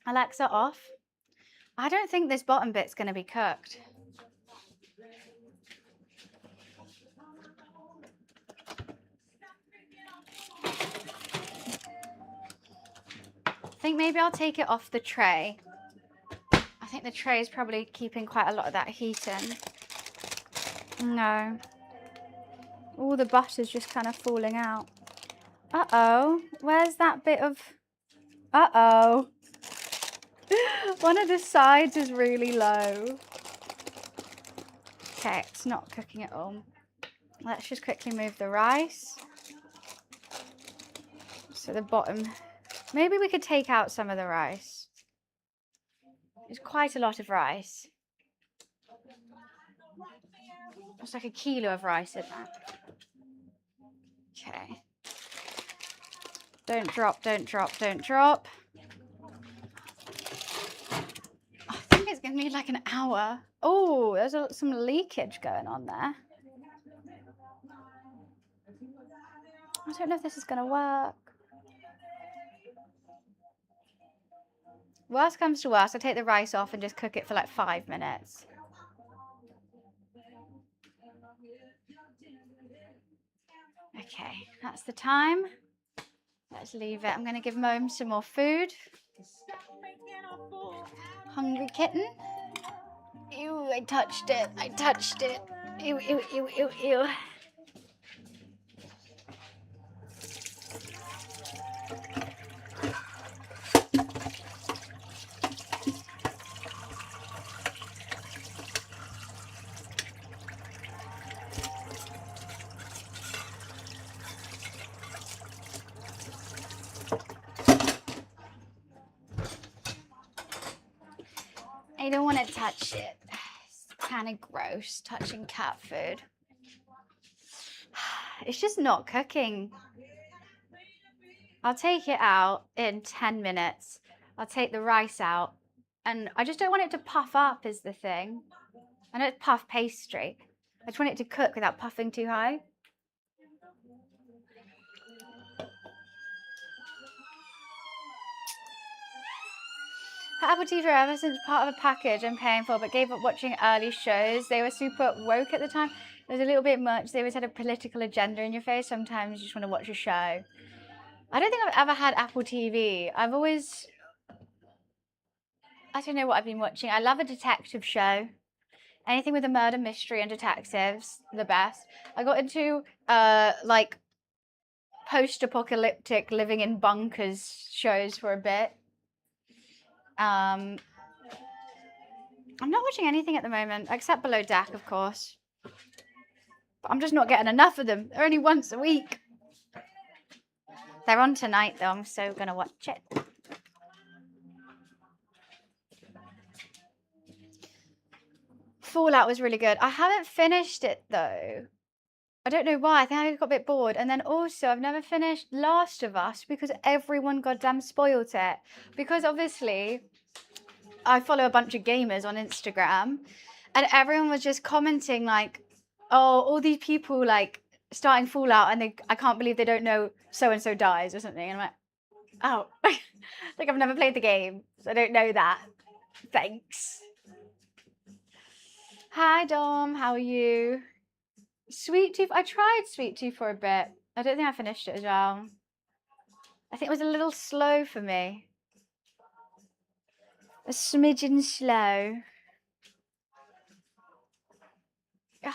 Alexa off. I don't think this bottom bit's going to be cooked. I think maybe I'll take it off the tray. I think the tray is probably keeping quite a lot of that heat in. No. All the butter's just kind of falling out. Uh-oh. Where's that bit of... Uh-oh. One of the sides is really low. Okay, it's not cooking at all. Let's just quickly move the rice. So the bottom... Maybe we could take out some of the rice. It's quite a lot of rice. It's like a kilo of rice in that. Okay. Don't drop, don't drop, don't drop. I think it's going to need like an hour. Oh, there's some leakage going on there. I don't know if this is going to work. Worst comes to worst, I take the rice off and just cook it for like 5 minutes. Okay, that's the time. Let's leave it. I'm going to give Mom some more food. Hungry kitten. Ew, I touched it. I touched it. Ew, ew, ew, ew, ew. I don't want to touch it. It's kind of gross touching cat food. It's just not cooking. I'll take it out in 10 minutes. I'll take the rice out. And I just don't want it to puff up is the thing. I know it's puff pastry. I just want it to cook without puffing too high. Had Apple TV ever since part of a package I'm paying for, but gave up watching early shows. They were super woke at the time. It was a little bit much. They always had a political agenda in your face. Sometimes you just want to watch a show. I don't think I've ever had Apple TV. I don't know what I've been watching. I love a detective show. Anything with a murder mystery and detectives, the best. I got into like post-apocalyptic living in bunkers shows for a bit. I'm not watching anything at the moment except Below Deck, of course. But I'm just not getting enough of them. They're only once a week. They're on tonight though. I'm so gonna watch it. Fallout was really good. I haven't finished it though. I don't know why. I think I got a bit bored. And then also, I've never finished Last of Us because everyone goddamn spoiled it. Because obviously, I follow a bunch of gamers on Instagram, and everyone was just commenting like, "Oh, all these people like starting Fallout, and I can't believe they don't know so and so dies or something." And I'm like, "Oh, like I've never played the game, so I don't know that. Thanks." Hi Dom, how are you? Sweet Tooth, I tried Sweet Tooth for a bit. I don't think I finished it as well. I think it was a little slow for me. A smidgen slow. Oh,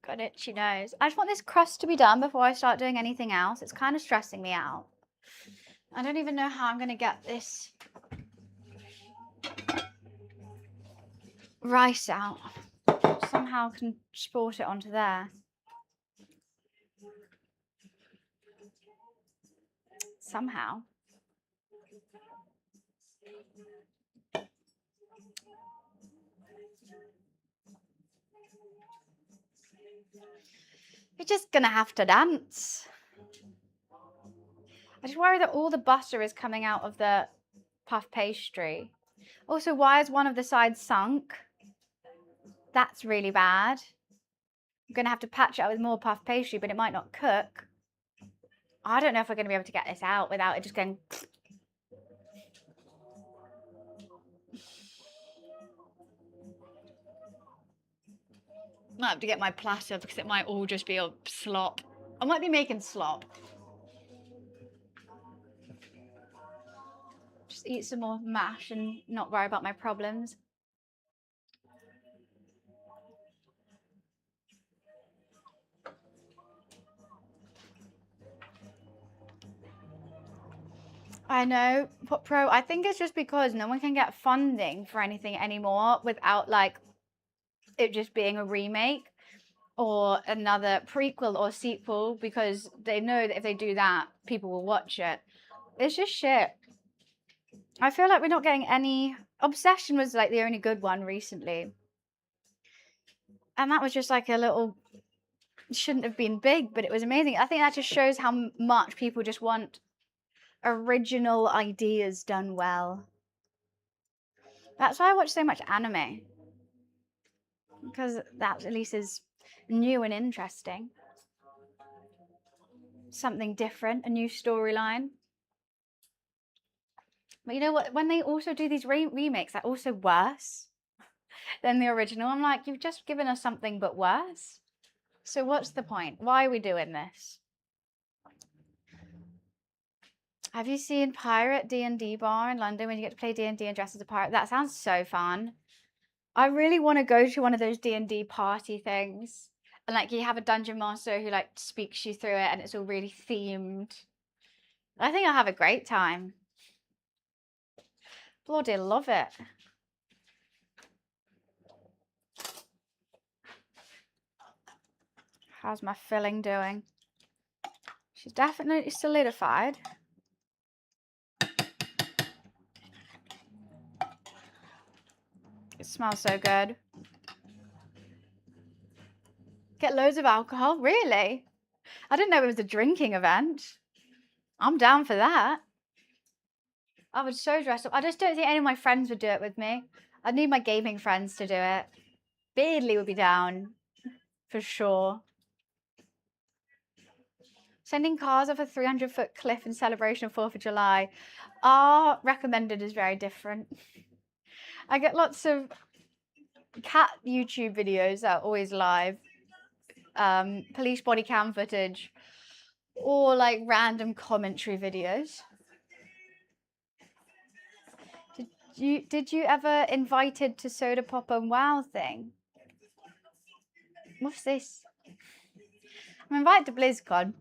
got itchy nose. I just want this crust to be done before I start doing anything else. It's kind of stressing me out. I don't even know how I'm going to get this rice out. Somehow can sport it onto there. Somehow. You're just going to have to dance. I just worry that all the butter is coming out of the puff pastry. Also, why is one of the sides sunk? That's really bad. I'm going to have to patch it out with more puff pastry, but it might not cook. I don't know if we're going to be able to get this out without it just going... Might have to get my platter because it might all just be a slop. I might be making slop. Just eat some more mash and not worry about my problems. I know, Pop Pro. I think it's just because no one can get funding for anything anymore without like it just being a remake or another prequel or sequel, because they know that if they do that, people will watch it. It's just shit. I feel like we're not getting any... Obsession was like the only good one recently. And that was just like a little... It shouldn't have been big, but it was amazing. I think that just shows how much people just want original ideas done well. That's why I watch so much anime. Because that at least is new and interesting. Something different, a new storyline. But you know what? When they also do these remakes, they're also worse than the original. I'm like, you've just given us something but worse. So what's the point? Why are we doing this? Have you seen Pirate D&D Bar in London when you get to play D&D and dress as a pirate? That sounds so fun. I really want to go to one of those D&D party things. And like you have a dungeon master who like speaks you through it and it's all really themed. I think I'll have a great time. Bloody love it. How's my filling doing? She's definitely solidified. It smells so good. Get loads of alcohol? Really? I didn't know it was a drinking event. I'm down for that. I would so dress up. I just don't think any of my friends would do it with me. I'd need my gaming friends to do it. Beardley would be down. For sure. Sending cars off a 300-foot cliff in celebration of 4th of July. Our recommended is very different. I get lots of cat YouTube videos that are always live. Police body cam footage. Or like random commentary videos. Did you ever invited to Soda Pop and Wow thing? What's this? I'm invited to BlizzCon.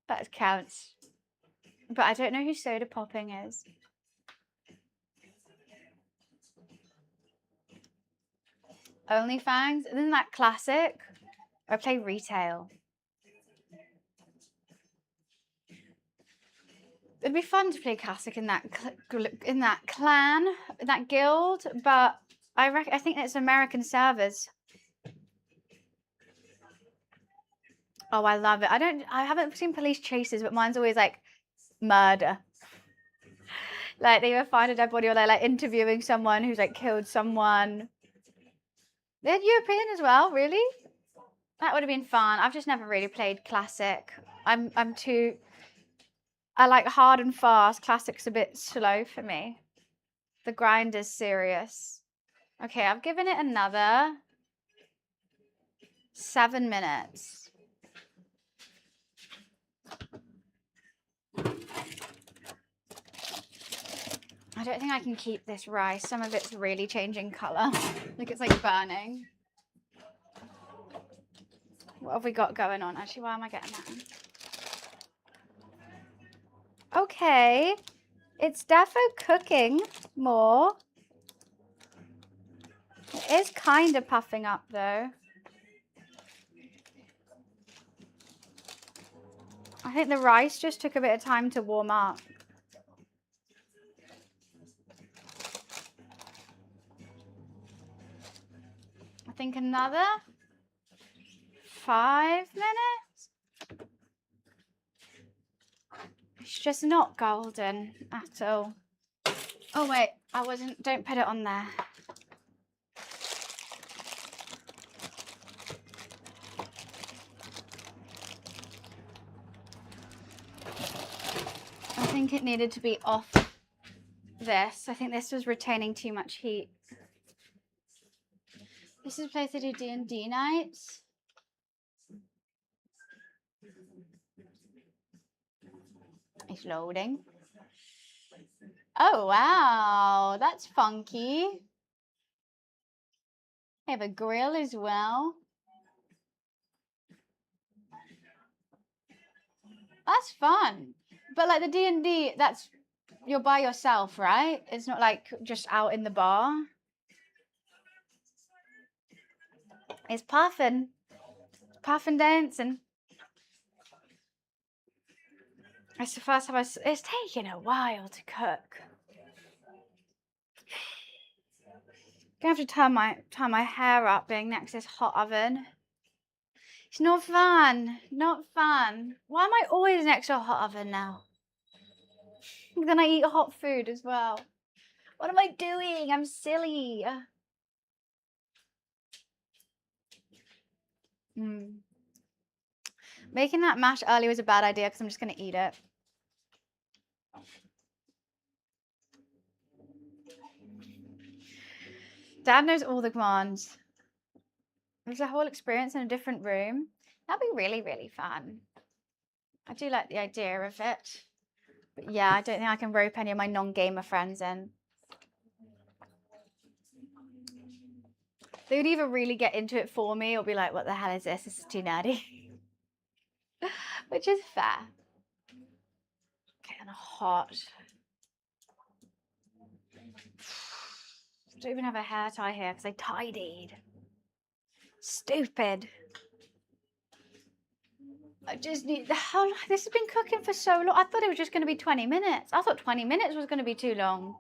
That counts. But I don't know who Soda Popping is. OnlyFans? Isn't that classic? I play retail. It'd be fun to play classic in that clan, in that guild, but I think it's American servers. Oh, I love it. I haven't seen police chases, but mine's always like murder. Like they either find a dead body or they're like interviewing someone who's like killed someone. They're European as well, really? That would have been fun. I've just never really played classic. I like hard and fast. Classic's a bit slow for me. The grind is serious. Okay, I've given it another 7 minutes. I don't think I can keep this rice. Some of it's really changing color. Like it's like burning. What have we got going on? Actually, why am I getting that? Okay. It's defo cooking more. It is kind of puffing up though. I think the rice just took a bit of time to warm up. I think another 5 minutes. It's just not golden at all. Oh wait, don't put it on there. I think it needed to be off this. I think this was retaining too much heat. This is a place to do D&D nights. It's loading. Oh, wow. That's funky. They have a grill as well. That's fun. But like the D&D, you're by yourself, right? It's not like just out in the bar. It's puffing. Puffing dancing. It's the first time it's taking a while to cook. Gonna have to turn my hair up being next to this hot oven. It's not fun. Not fun. Why am I always next to a hot oven now? Then I eat hot food as well. What am I doing? I'm silly. Making that mash early was a bad idea because I'm just going to eat it. Dad knows all the commands. There's a whole experience in a different room. That'd be really, really fun. I do like the idea of it. But yeah, I don't think I can rope any of my non-gamer friends in. They would either really get into it for me or be like, what the hell is this? This is too nerdy. Which is fair. Getting hot. I don't even have a hair tie here because I tidied. Stupid. I just need the hell. This has been cooking for so long. I thought it was just going to be 20 minutes. I thought 20 minutes was going to be too long.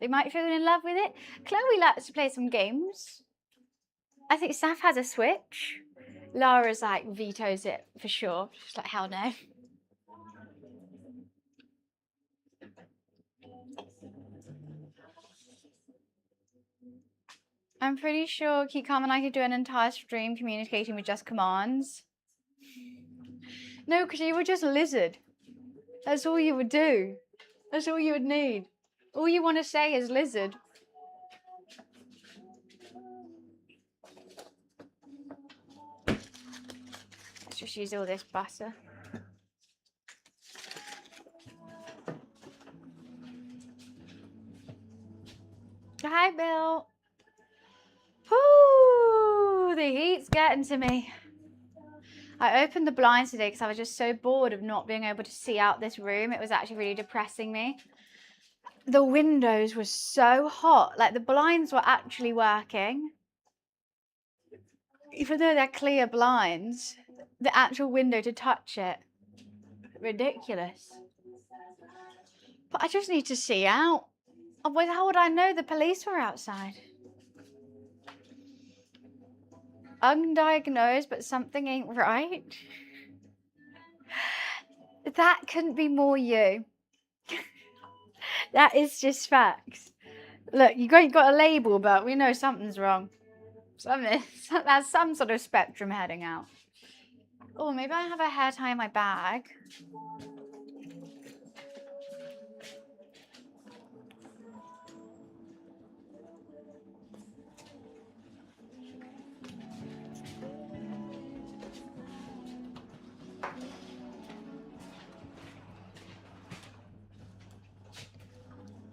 They might fall in love with it. Chloe likes to play some games. I think Saf has a Switch. Lara's like vetoes it for sure. She's like, hell no. I'm pretty sure Keep Calm and I could do an entire stream communicating with just commands. No, because you were just lizard. That's all you would do. That's all you would need. All you want to say is lizard. Let's just use all this butter. Hi, Bill. Whoo, the heat's getting to me. I opened the blinds today because I was just so bored of not being able to see out this room. It was actually really depressing me. The windows were so hot. Like the blinds were actually working. Even though they're clear blinds, the actual window to touch it. Ridiculous. But I just need to see out. Otherwise, how would I know the police were outside? Undiagnosed, but something ain't right. That couldn't be more you. That is just facts. Look, you got a label, but we know something's wrong. There's some sort of spectrum heading out. Oh, maybe I have a hair tie in my bag.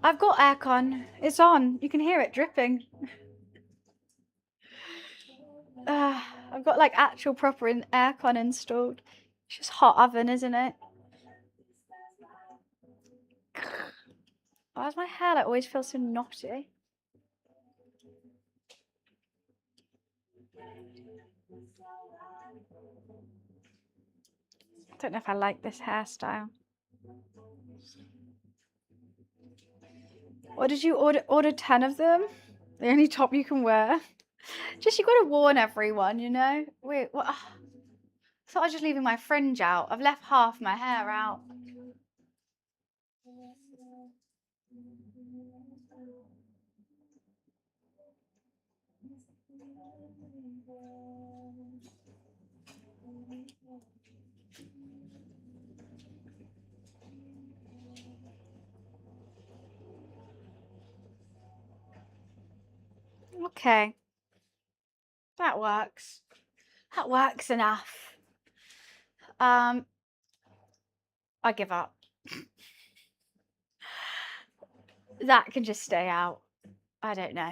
I've got aircon. It's on. You can hear it dripping. I've got like actual proper aircon installed. It's just hot oven, isn't it? Why does my hair like always feel so knotty? I don't know if I like this hairstyle. Or did you order 10 of them? The only top you can wear? Just, you got to warn everyone, you know? Wait, what? I thought I was just leaving my fringe out. I've left half my hair out. Okay. That works. That works enough. I give up. That can just stay out. I don't know.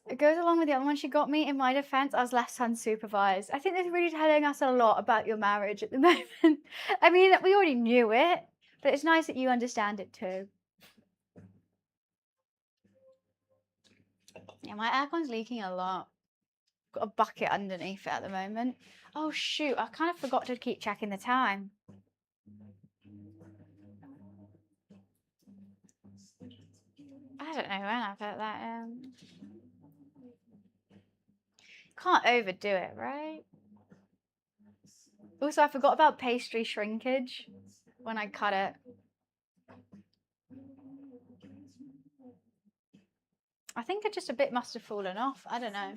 It goes along with the other one she got me. In my defense, I was less unsupervised. I think that's really telling us a lot about your marriage at the moment. I mean, we already knew it, but it's nice that you understand it too. Yeah, my aircon's leaking a lot. Got a bucket underneath it at the moment. Oh shoot, I kind of forgot to keep checking the time. I don't know when I put that in. Can't overdo it, right? Also, I forgot about pastry shrinkage when I cut it. I think it just a bit must have fallen off. I don't know.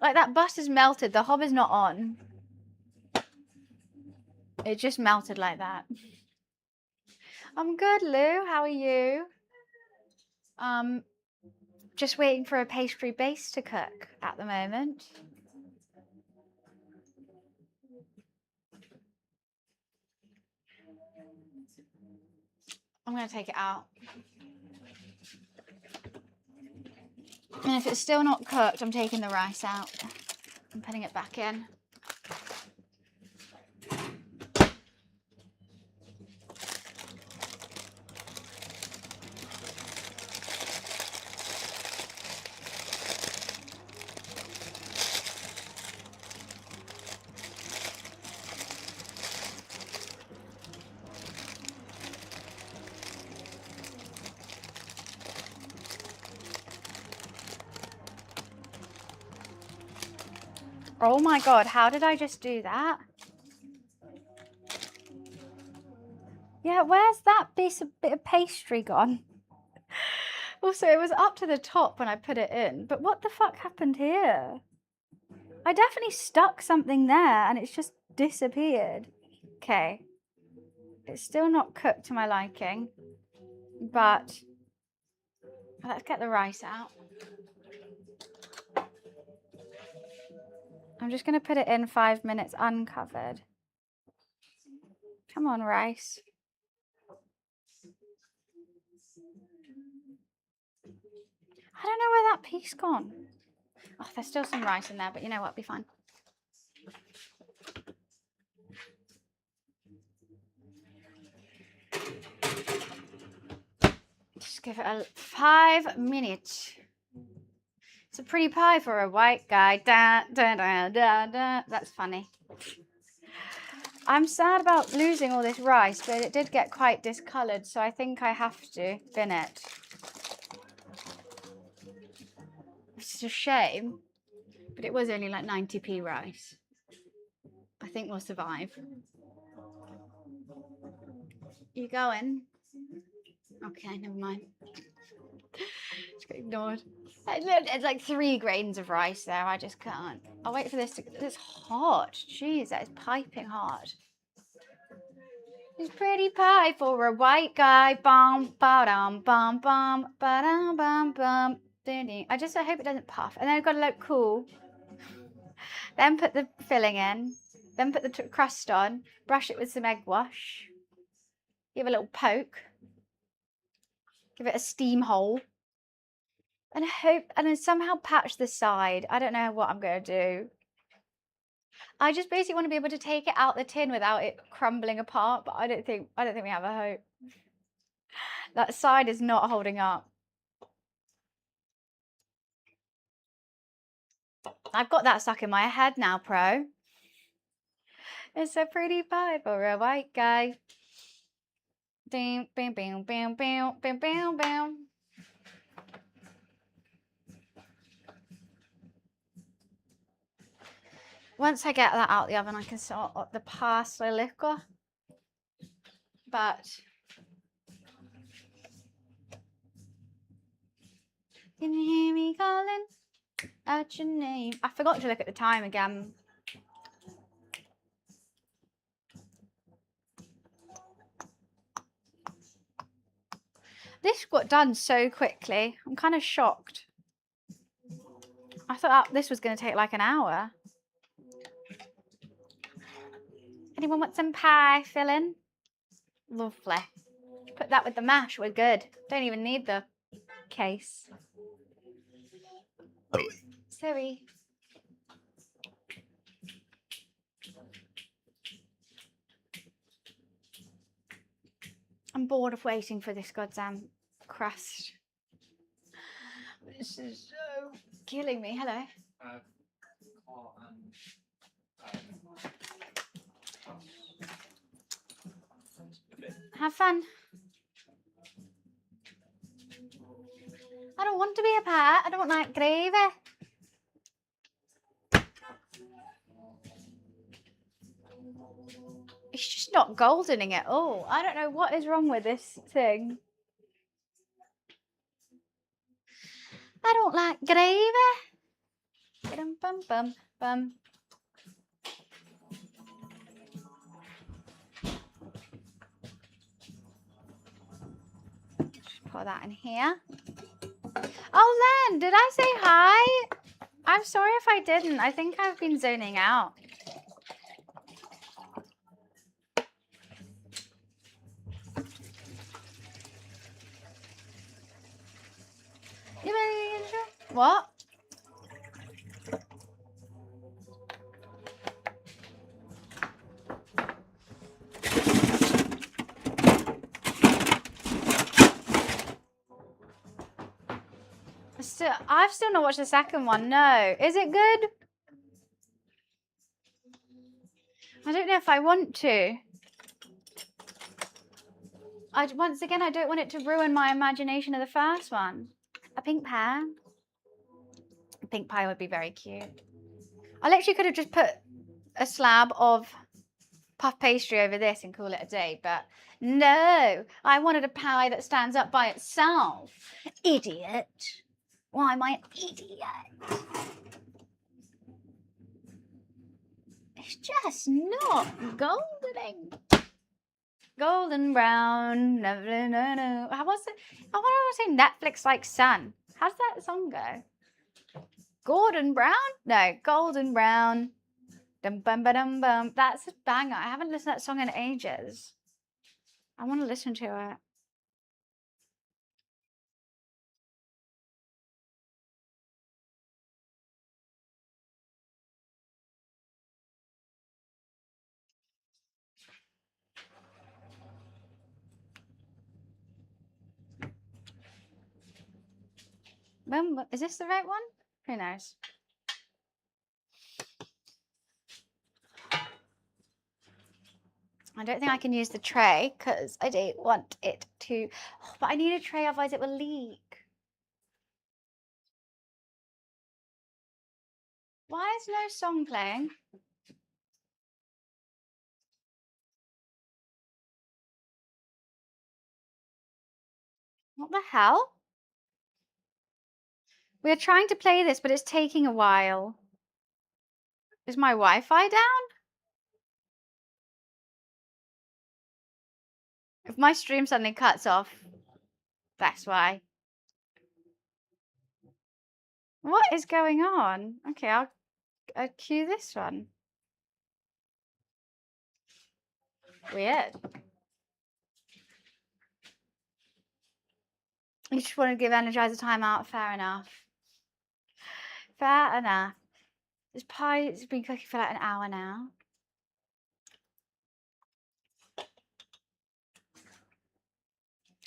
Like that bust is melted. The hob is not on. It just melted like that. I'm good, Lou. How are you? Just waiting for a pastry base to cook at the moment. I'm going to take it out. And if it's still not cooked, I'm taking the rice out. I'm putting it back in. Oh my God, how did I just do that? Yeah, where's that bit of pastry gone? Also, it was up to the top when I put it in, but what the fuck happened here? I definitely stuck something there and it's just disappeared. Okay. It's still not cooked to my liking, but let's get the rice out. I'm just going to put it in 5 minutes uncovered. Come on, rice. I don't know where that piece gone. Oh, there's still some rice in there, but you know what? It'll be fine. Just give it a 5 minutes. It's a pretty pie for a white guy. Da, da, da, da, da. That's funny. I'm sad about losing all this rice, but it did get quite discoloured, so I think I have to bin it. It's a shame, but it was only like 90p rice. I think we'll survive. You going? Okay, never mind. Just got ignored. It's like 3 grains of rice there. I just can't. I'll wait for this to. It's hot. Jeez, that is piping hot. It's pretty pie for a white guy. Bum, ba-dum, bum, bum, ba-dum, bum, bum. I hope it doesn't puff. And then I've got to look cool. Then put the filling in. Then put the crust on. Brush it with some egg wash. Give it a little poke. Give it a steam hole. And then somehow patch the side. I don't know what I'm going to do. I just basically want to be able to take it out the tin without it crumbling apart, but I don't think we have a hope. That side is not holding up. I've got that stuck in my head now, Pro. It's a pretty pie for a white guy. Bam, bam, bam, bam, bam, bam, bam, bam. Once I get that out the oven, I can sort up the parsley liquor. But can you hear me calling out your name? I forgot to look at the time again. This got done so quickly. I'm kind of shocked. I thought this was going to take like an hour. Anyone want some pie filling? Lovely. Put that with the mash, we're good. Don't even need the case. Sorry. I'm bored of waiting for this goddamn crust. This is so killing me. Hello. Have fun. I don't want to be a pet. I don't like gravy. It's just not goldening at all. I don't know what is wrong with this thing. I don't like gravy. Bum, bum, bum. Just put that in here. Oh, Len, did I say hi? I'm sorry if I didn't. I think I've been zoning out. What? I've still not watched the second one. No. Is it good? I don't know if I want to. Once again, I don't want it to ruin my imagination of the first one. A pink pie. A pink pie would be very cute. I literally could have just put a slab of puff pastry over this and call it a day, but no, I wanted a pie that stands up by itself. Idiot. Why am I an idiot? It's just not goldening. Golden brown, no. How was it? I want to say Netflix like sun. How does that song go? Gordon Brown? No, golden brown. Dum bum ba dum bum. That's a banger. I haven't listened to that song in ages. I want to listen to it. Is this the right one? Who knows? I don't think I can use the tray because I don't want it to. Oh, but I need a tray, otherwise it will leak. Why is no song playing? What the hell? We are trying to play this, but it's taking a while. Is my Wi-Fi down? If my stream suddenly cuts off, that's why. What is going on? Okay, I'll cue this one. Weird. You just want to give Energize a timeout. Fair enough. Fair enough. This pie's been cooking for like an hour now.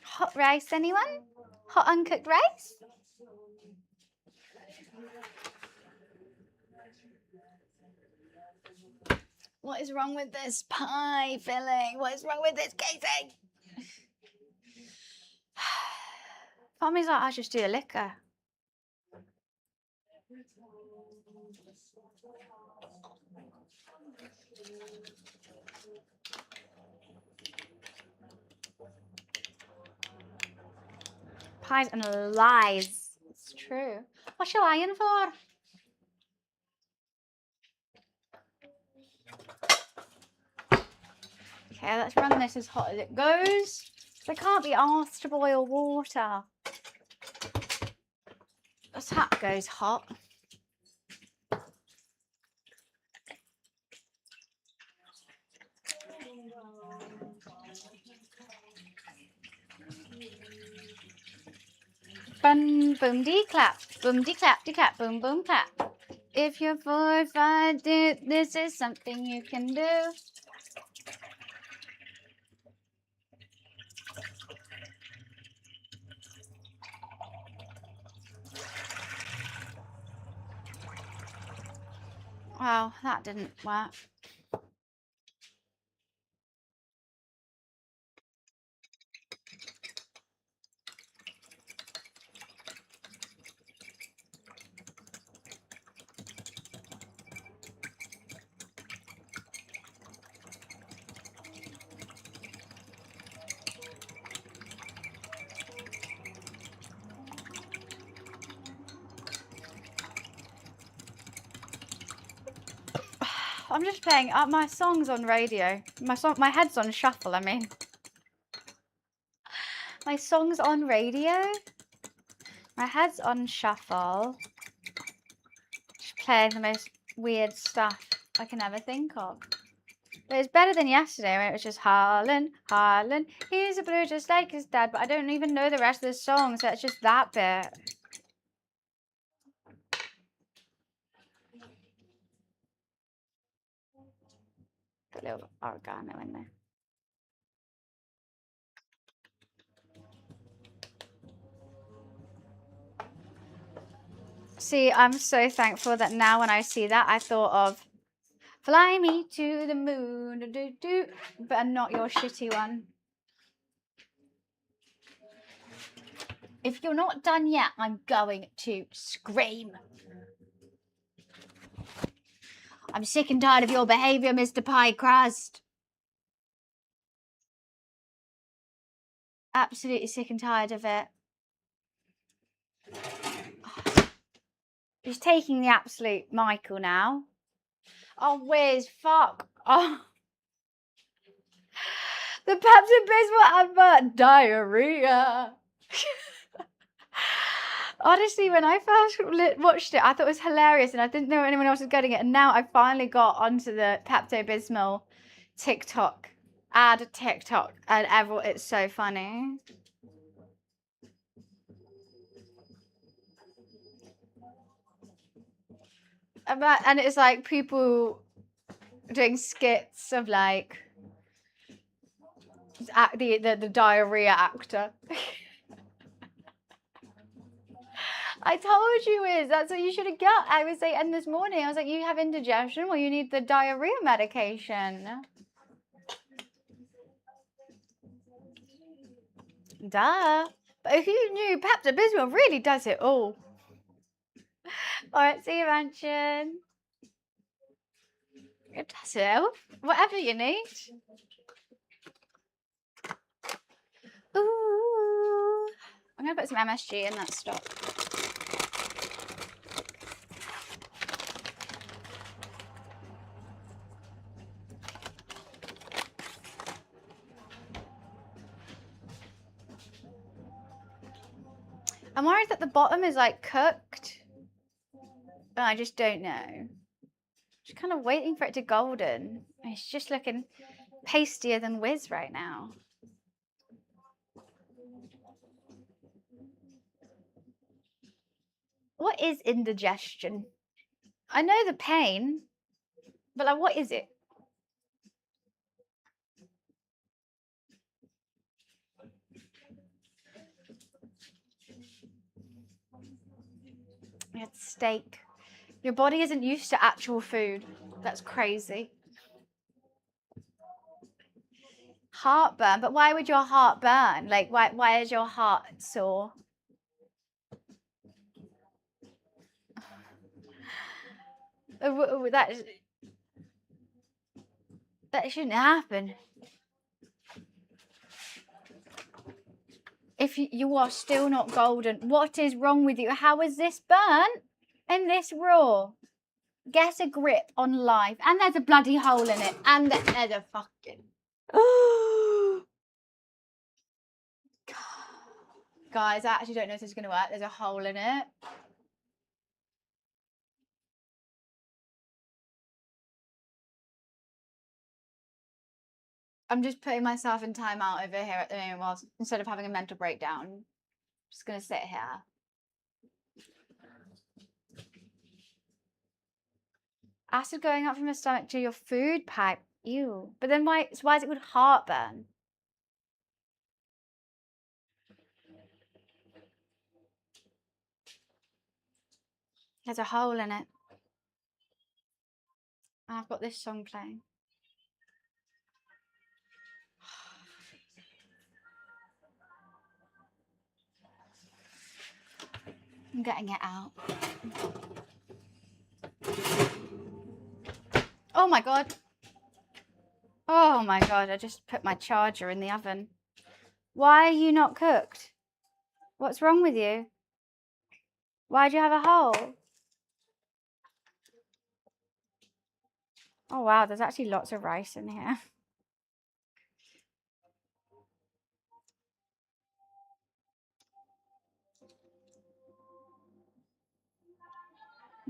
Hot rice, anyone? Hot uncooked rice? What is wrong with this pie filling? What is wrong with this casing? Part of me's like, I just do a liquor. Pies and lies. It's true. What's your iron for? Okay, let's run this as hot as it goes. I can't be asked to boil water. The tap goes hot. Boom, boom, dee clap, boom, dee clap, boom, boom, clap. If you're 4 or 5, this is something you can do. Wow, that didn't work. I'm just playing my songs on radio. My head's on shuffle, I mean. My songs on radio. My head's on shuffle. Just playing the most weird stuff I can ever think of. But it's better than yesterday when it was just Harlan, Harlan. He's a blue just like his dad, but I don't even know the rest of the song, so it's just that bit. Got a little oregano in there. See, I'm so thankful that now when I see that, I thought of Fly Me to the Moon, do, do, but not your shitty one. If you're not done yet, I'm going to scream. I'm sick and tired of your behaviour, Mr. Pie Crust. Absolutely sick and tired of it. He's taking the absolute Michael now. Oh, where's fuck? Oh. The Pepto-Bismol advert, diarrhea. Honestly, when I first watched it, I thought it was hilarious and I didn't know anyone else was getting it. And now I finally got onto the Pepto-Bismol TikTok, TikTok, and everyone, it's so funny. And it's like people doing skits of like the diarrhea actor. I told you, that's what you should have got. I was like, and this morning I was like, you have indigestion, well, you need the diarrhea medication. Duh. But who knew Pepto-Bismol really does it all? All right, see you, Mansion. It does it. Whatever you need. Ooh. I'm going to put some MSG in that stock. I'm worried that the bottom is like cooked. But I just don't know. Just kind of waiting for it to golden. It's just looking pastier than whiz right now. What is indigestion? I know the pain, but like, what is it? It's steak. Your body isn't used to actual food. That's crazy. Heartburn, but why would your heart burn? Like, why is your heart sore? That shouldn't happen. If you are still not golden, what is wrong with you? How is this burnt and this raw? Get a grip on life. And there's a bloody hole in it. And there's a fucking... Guys, I actually don't know if this is going to work. There's a hole in it. I'm just putting myself in timeout over here at the moment whilst, instead of having a mental breakdown. I'm just going to sit here. Acid going up from your stomach to your food pipe. Ew. But then why is it called heartburn? There's a hole in it. And I've got this song playing. I'm getting it out. Oh my god. Oh my god, I just put my charger in the oven. Why are you not cooked? What's wrong with you? Why do you have a hole? Oh wow, there's actually lots of rice in here.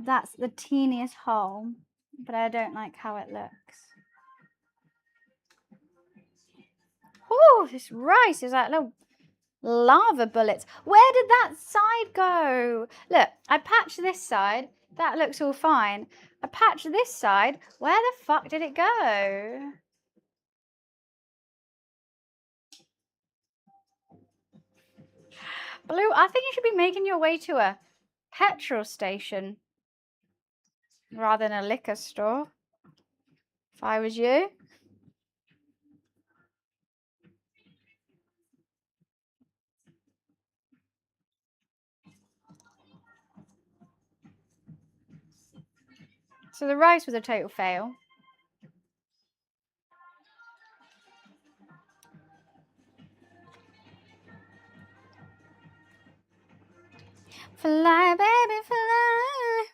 That's the teeniest hole, but I don't like how it looks. Oh, this rice is like little lava bullets. Where did that side go? Look, I patched this side. That looks all fine. I patched this side. Where the fuck did it go? Blue, I think you should be making your way to a petrol station rather than a liquor store, if I was you. So the rice was a total fail. Fly, baby, fly.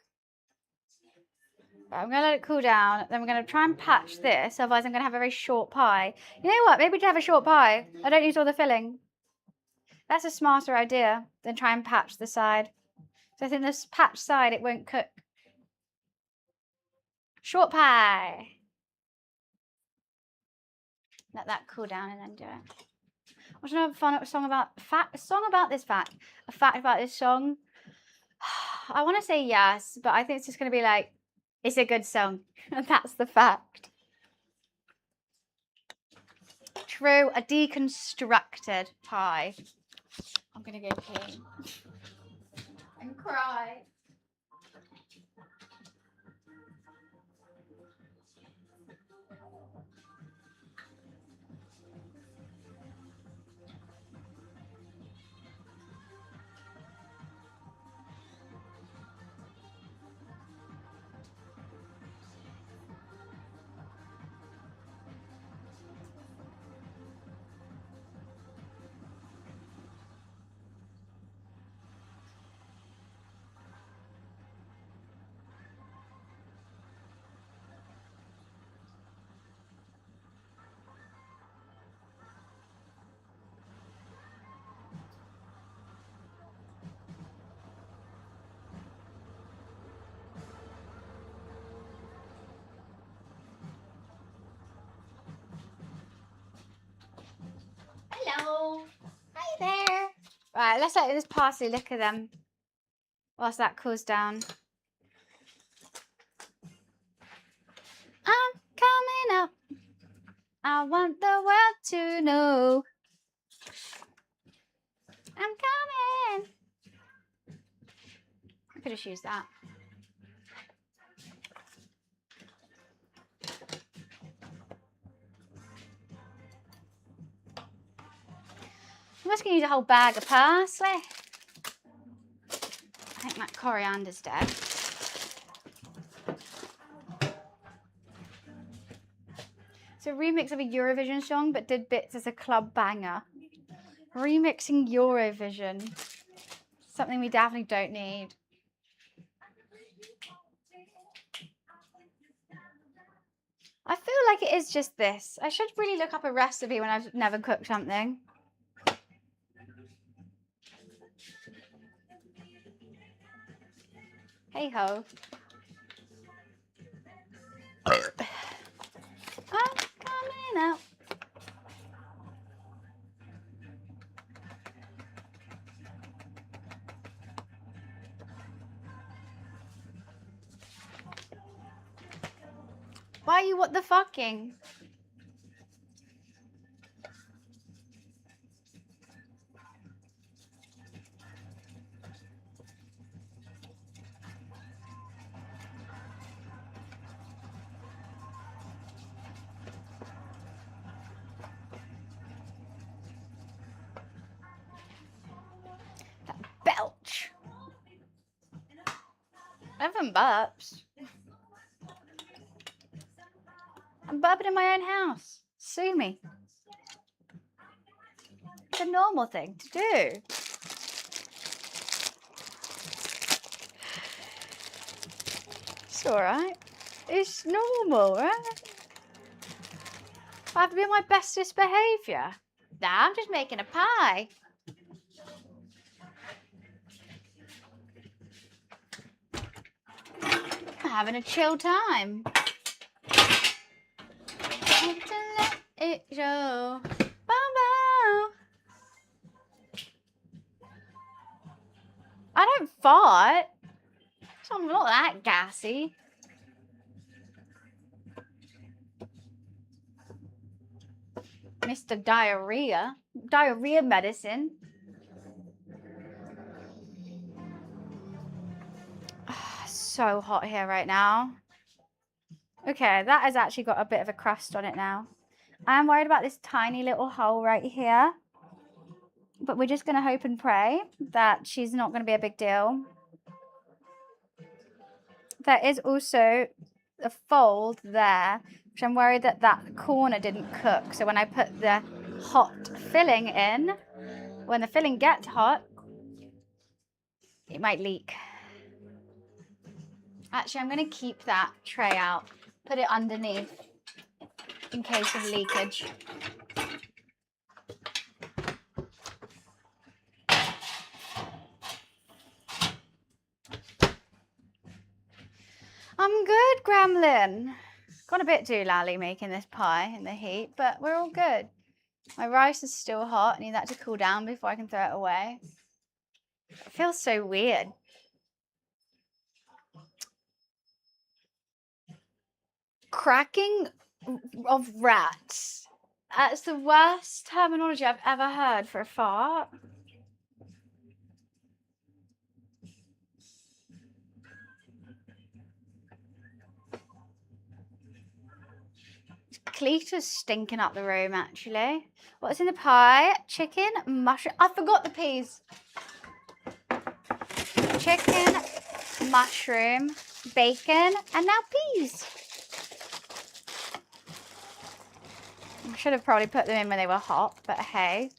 Right, I'm going to let it cool down. Then we're going to try and patch this. Otherwise, I'm going to have a very short pie. You know what? Maybe we can have a short pie. I don't use all the filling. That's a smarter idea than try and patch the side. So I think this patch side, it won't cook. Short pie. Let that cool down and then do it. What's another fun song about? A song about this fact. A fact about this song. I want to say yes, but I think it's just going to be like, it's a good song. And that's the fact. True, a deconstructed pie. I'm going to go pee. And cry. Hello. Hi there. Right, let's let this parsley liquor them whilst that cools down. I'm coming up. I want the world to know. I'm coming. I could just use that. I'm just going to use a whole bag of parsley. I think that coriander's dead. It's a remix of a Eurovision song, but did bits as a club banger. Remixing Eurovision. Something we definitely don't need. I feel like it is just this. I should really look up a recipe when I've never cooked something. Hey ho. I'm coming up. Why are you what the fucking? That belch. Everyone burps. I'm burping in my own house. Sue me. It's a normal thing to do. It's alright. It's normal, right? I have to be on my bestest behaviour. Nah, I'm just making a pie. I'm having a chill time. To let it show. Bow. I don't fart. So I'm not that gassy. Mr. Diarrhea. Diarrhea medicine. So hot here right now. Okay, that has actually got a bit of a crust on it now. I'm worried about this tiny little hole right here. But we're just going to hope and pray that she's not going to be a big deal. There is also a fold there, which I'm worried that that corner didn't cook. So when I put the hot filling in, when the filling gets hot, It might leak. Actually, I'm going to keep that tray out, put it underneath in case of leakage. I'm good, Gremlin. Got a bit doolally making this pie in the heat, but we're all good. My rice is still hot. I need that to cool down before I can throw it away. It feels so weird. Cracking of rats. That's the worst terminology I've ever heard for a fart. Cletus stinking up the room, actually. What's in the pie? Chicken, mushroom. I forgot the peas. Chicken, mushroom, bacon, and now peas. I should have probably put them in when they were hot, but hey.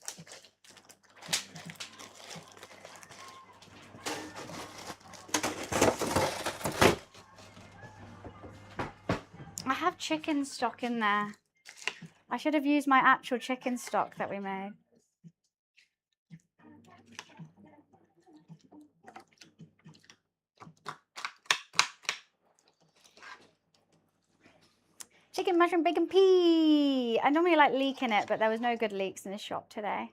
I have chicken stock in there. I should have used my actual chicken stock that we made. Chicken, mushroom, bacon, pea. I normally like leeking it, but there was no good leeks in the shop today.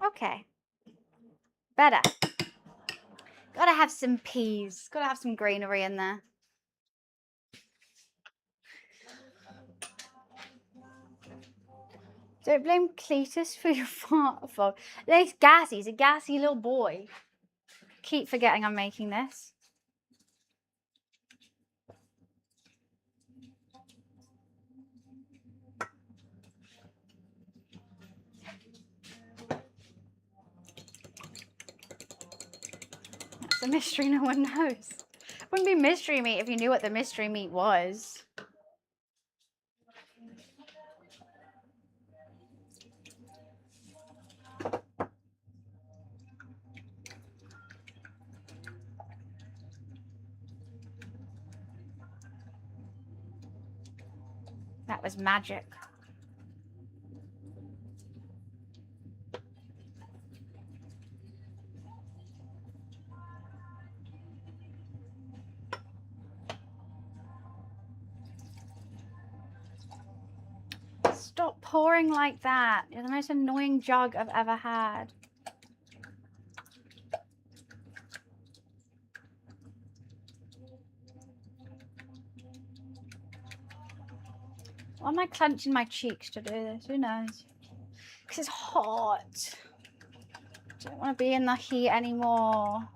Okay. Better. Gotta have some peas. Gotta have some greenery in there. Don't blame Cletus for your fart fault. He's gassy. He's a gassy little boy. Keep forgetting I'm making this. That's a mystery no one knows. It wouldn't be mystery meat if you knew what the mystery meat was. That was magic. Stop pouring like that. You're the most annoying jug I've ever had. Why am I clenching my cheeks to do this? Who knows? Because it's hot. I don't want to be in the heat anymore.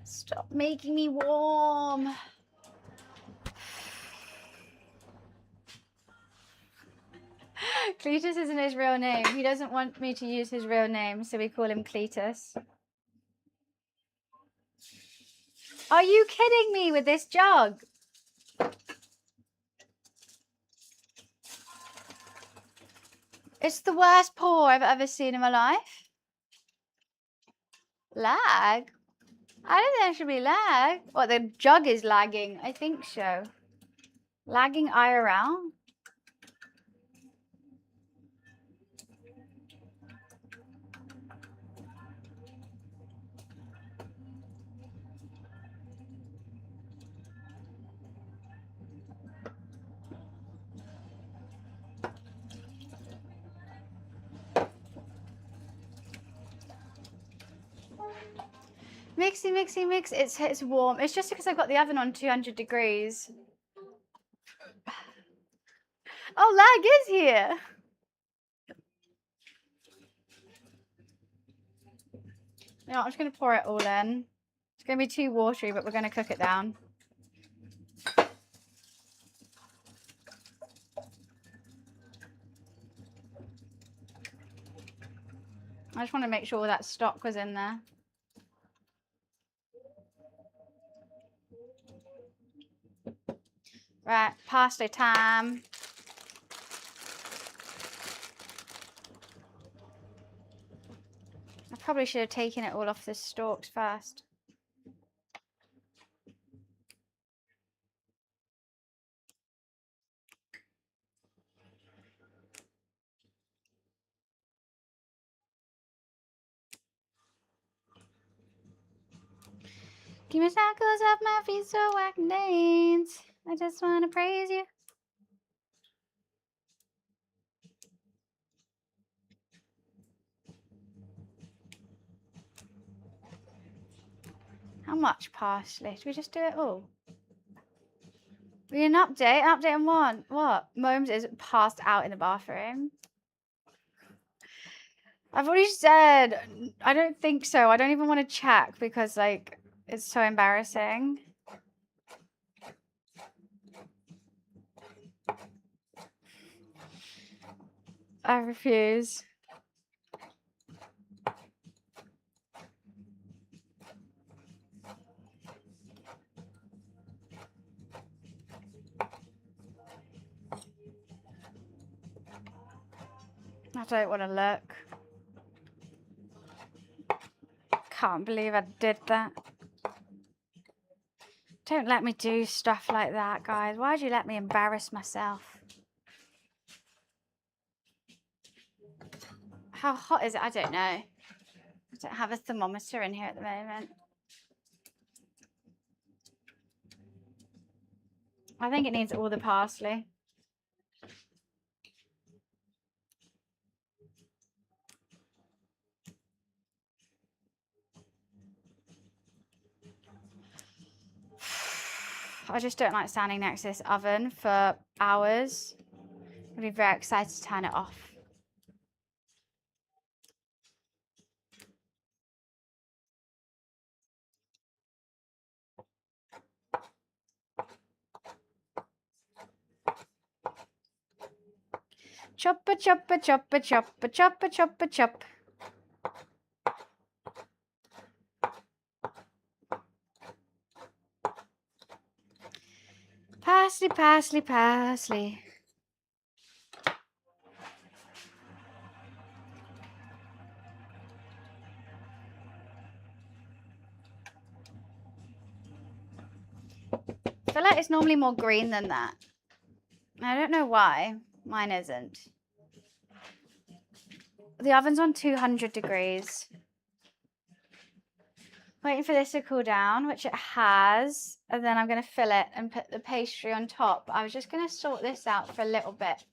Stop making me warm. Cletus isn't his real name. He doesn't want me to use his real name, so we call him Cletus. Are you kidding me with this jug? It's the worst pour I've ever seen in my life. Lag? I don't think there should be lag. What, the jug is lagging? I think so. Lagging IRL? Mixy, mixy, mix. It's warm. It's just because I've got the oven on 200 degrees. Oh, lag is here. No, I'm just going to pour it all in. It's going to be too watery, but we're going to cook it down. I just want to make sure all that stock was in there. Right, parsley time. I probably should have taken it all off the stalks first. Give me circles off my feet so I can dance. I just want to praise you. How much parsley? Should we just do it all? We need an update? An update on what? What? Momes is passed out in the bathroom. I've already said, I don't think so. I don't even want to check because, like, it's so embarrassing. I refuse. I don't want to look. Can't believe I did that. Don't let me do stuff like that, guys. Why'd you let me embarrass myself? How hot is it? I don't know. I don't have a thermometer in here at the moment. I think it needs all the parsley. I just don't like standing next to this oven for hours. I'd be very excited to turn it off. Chop a chop a chop a chop a chop a chop a chop. Parsley, parsley, parsley. I feel like it's normally more green than that. I don't know why. Mine isn't. The oven's on 200 degrees. Waiting for this to cool down, which it has. And then I'm going to fill it and put the pastry on top. I was just going to sort this out for a little bit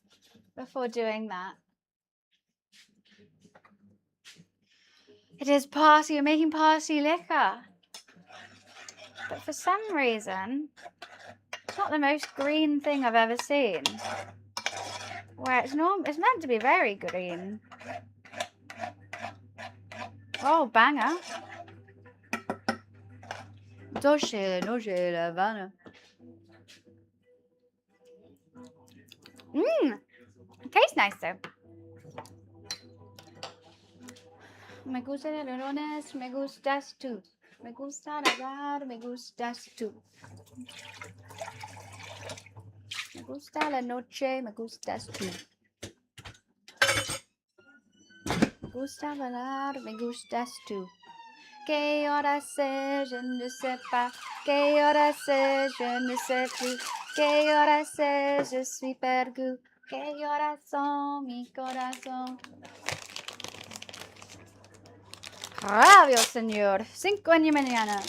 before doing that. It is parsley. You're making parsley liquor. But for some reason, it's not the most green thing I've ever seen. Where it's meant to be very green. Oh, banger. Dolce, noche, La Habana. Tastes nice though. Me gusta de leones, me gustas tú. Me gusta nadar, me gustas tú. Me gusta la noche, me gustas tú. Me gusta bailar, me gustas tú. ¿Qué hora c'est? Je ne sais pas. ¿Qué hora c'est? Je ne sais plus. ¿Qué hora c'est? Je suis perdu. ¿Qué horas son? Mi corazón. Radio, señor. 5 de la mañana.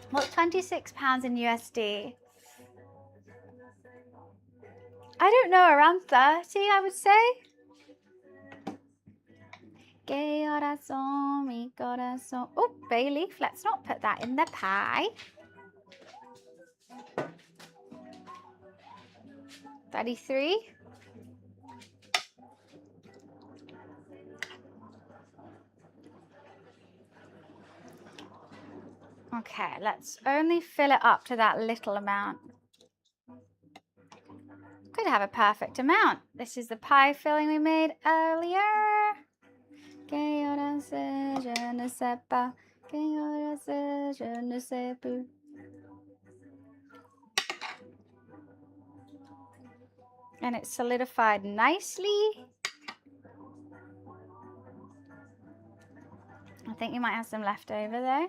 What's £26 in USD? I don't know, around 30, I would say. ¿Qué horas son? Mi corazón. Oh, bay leaf. Let's not put that in the pie. 33. Okay, let's only fill it up to that little amount. Could have a perfect amount. This is the pie filling we made earlier. Je ne sais pas. Je ne sais plus. And it's solidified nicely. I think you might have some left over though.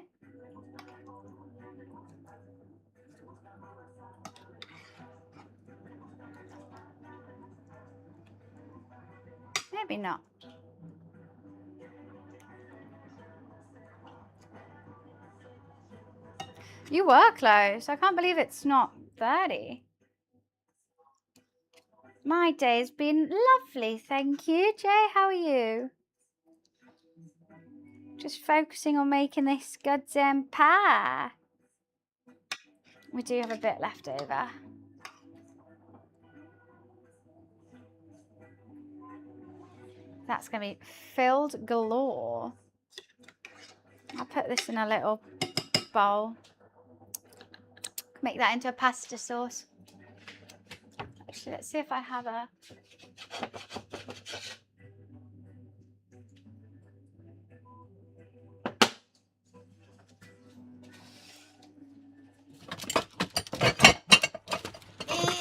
Maybe not. You were close. I can't believe it's not 30. My day's been lovely, thank you. Jay, how are you? Just focusing on making this goddamn pie. We do have a bit left over. That's going to be filled galore. I'll put this in a little bowl. Make that into a pasta sauce. Actually, let's see if I have a...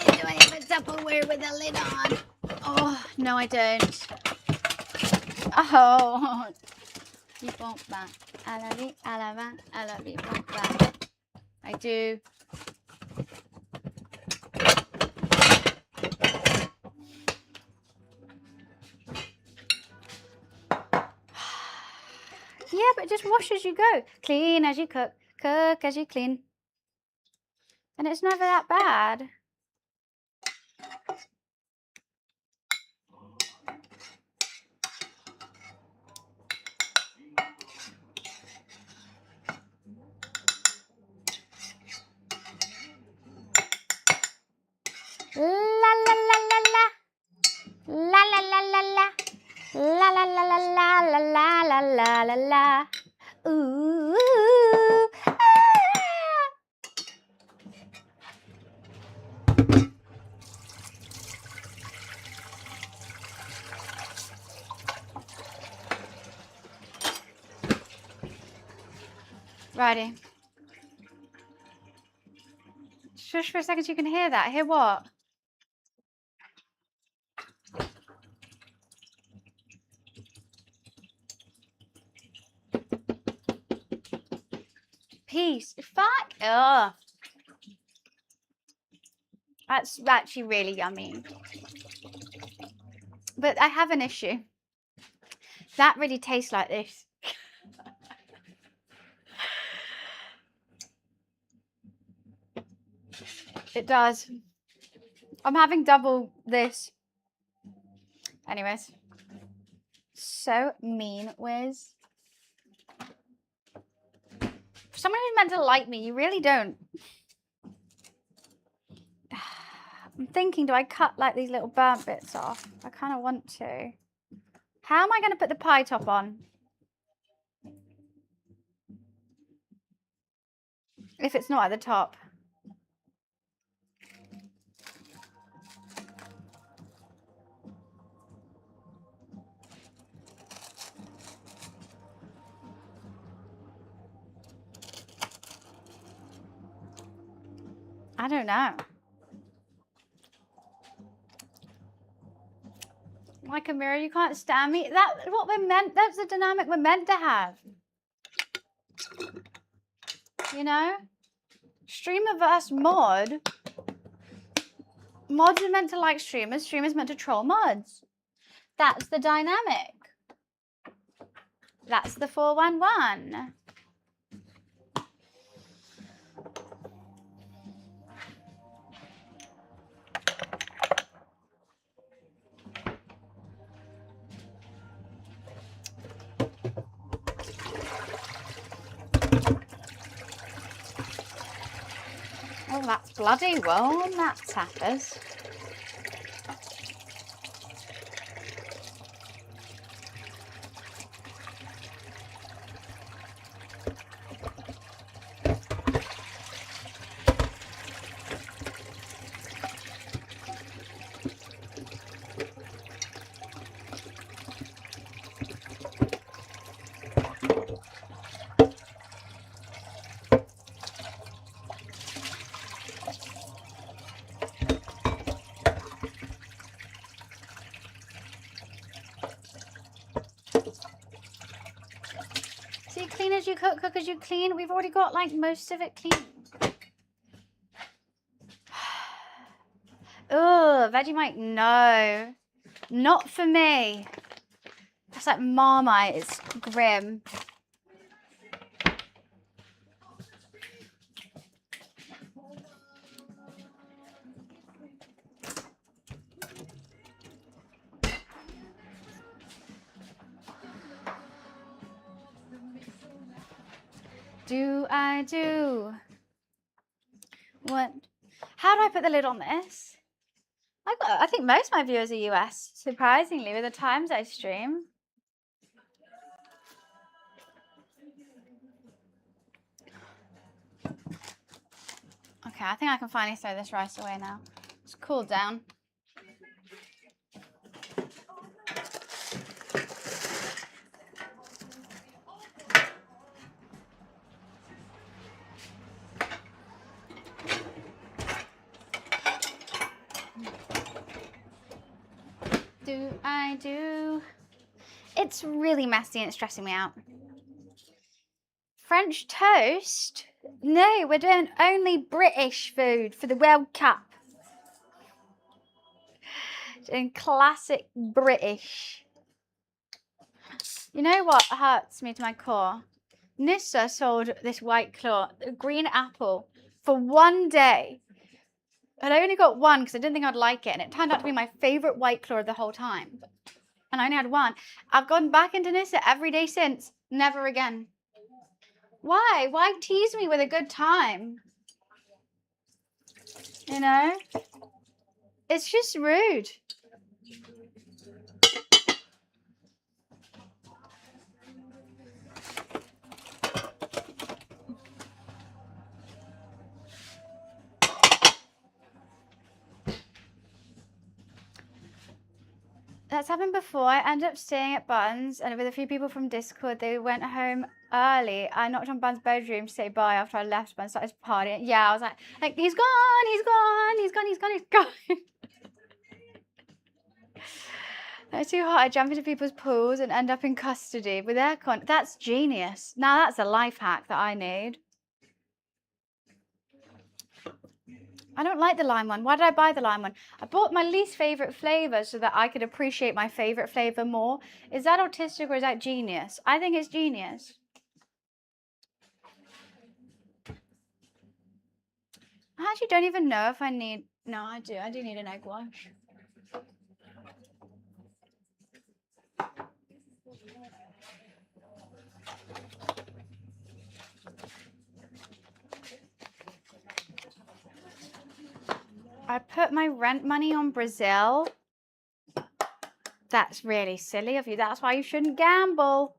Do I have a Tupperware with a lid on? Oh, no I don't. Oh. I do. Yeah, but just wash as you go. Clean as you cook. Cook as you clean. And it's never that bad. La la la la la. La la la la la. La la la la la la la la la la la. Ooh. Ah. Righty. Shush for a second so you can hear that. Hear what? Peace. Fuck. Ugh. That's actually really yummy. But I have an issue. That really tastes like this. It does. I'm having double this. Anyways. So mean, Wiz. For someone who's meant to like me, you really don't. I'm thinking, do I cut like these little burnt bits off? I kind of want to. How am I going to put the pie top on? If it's not at the top. I don't know. Like a mirror, you can't stand me. That's what we're meant, that's the dynamic we're meant to have. You know? Streamer versus mod. Mods are meant to like streamers. Streamers meant to troll mods. That's the dynamic. That's the 411. Oh, that's bloody warm, that tappers. So you clean as you cook, cook as you clean. We've already got like most of it clean. Oh, Vegemite, no. Not for me. That's like Marmite, it's grim. Do I do? What? How do I put the lid on this? I think most of my viewers are US, surprisingly, with the times I stream. Okay, I think I can finally throw this rice away now. It's cooled down. Do I do? It's really messy and it's stressing me out. French toast? No, we're doing only British food for the World Cup. Doing classic British. You know what hurts me to my core? Nissa sold this White Claw, a green apple, for one day. And I only got one because I didn't think I'd like it. And it turned out to be my favourite White Claw of the whole time. And I only had one. I've gone back into Nissa every day since. Never again. Why? Why tease me with a good time? You know? It's just rude. That's happened before. I ended up staying at Buns and with a few people from Discord. They went home early. I knocked on Buns' bedroom to say bye after I left Buns, started partying. Yeah, I was like, he's gone, he's gone, he's gone, he's gone, he's gone. It's too hot. I jump into people's pools and end up in custody with aircon. That's genius. Now that's a life hack that I need. I don't like the lime one. Why did I buy the lime one? I bought my least favourite flavour so that I could appreciate my favourite flavour more. Is that autistic or is that genius? I think it's genius. I actually don't even know if I need... No, I do. I do need an egg wash. I put my rent money on Brazil. That's really silly of you. That's why you shouldn't gamble.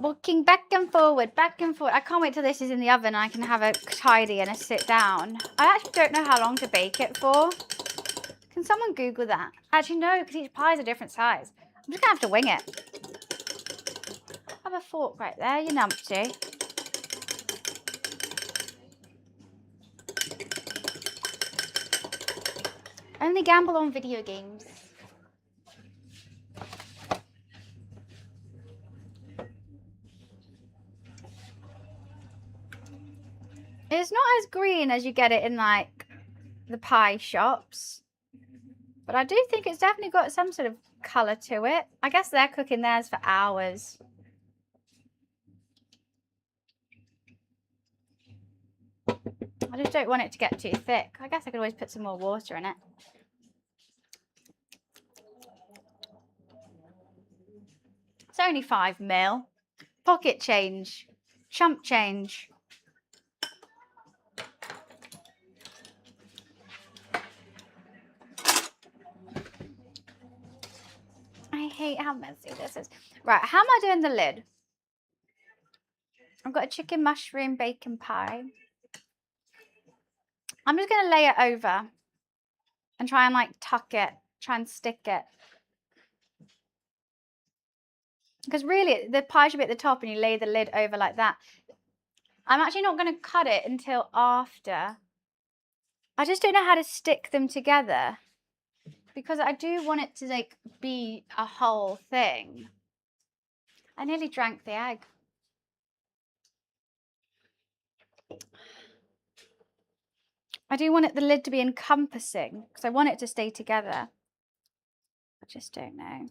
Walking back and forward, back and forward. I can't wait till this is in the oven and I can have a tidy and a sit down. I actually don't know how long to bake it for. Can someone Google that? Actually, no, because each pie is a different size. I'm just going to have to wing it. Have a fork right there, you numpty. Only gamble on video games. It's not as green as you get it in like the pie shops. But I do think it's definitely got some sort of colour to it. I guess they're cooking theirs for hours. I just don't want it to get too thick. I guess I could always put some more water in it. It's only 5 mil. Pocket change. Chump change. I hate how messy this is. Right, how am I doing the lid? I've got a chicken mushroom bacon pie. I'm just going to lay it over and try and like tuck it, try and stick it. Because really, the pie should be at the top and you lay the lid over like that. I'm actually not going to cut it until after. I just don't know how to stick them together. Because I do want it to like be a whole thing. I nearly drank the egg. I do want the lid to be encompassing because I want it to stay together. I just don't know.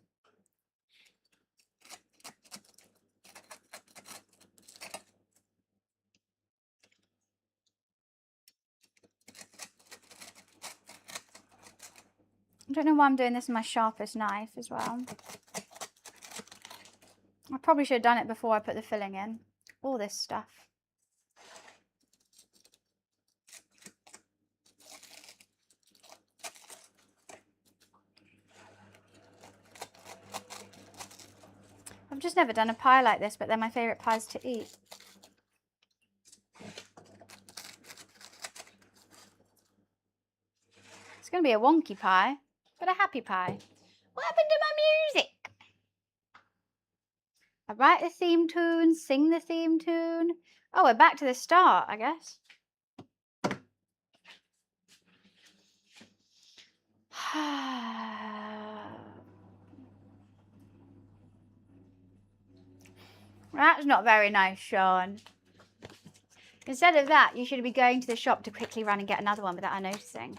I don't know why I'm doing this with my sharpest knife as well. I probably should have done it before I put the filling in. All this stuff. I've just never done a pie like this, but they're my favourite pies to eat. It's going to be a wonky pie, but a happy pie. What happened to my music? I write the theme tune, sing the theme tune. Oh, we're back to the start, I guess. That's not very nice, Sean. Instead of that, you should be going to the shop to quickly run and get another one without noticing.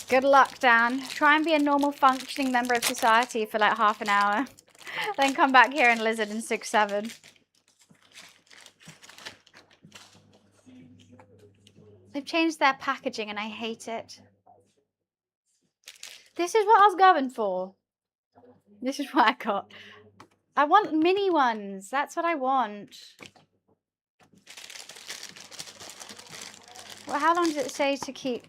Good luck, Dan. Try and be a normal functioning member of society for like half an hour. Then come back here and lizard in 6-7. They've changed their packaging and I hate it. This is what I was going for. This is what I got. I want mini ones. That's what I want. Well, how long does it say to keep?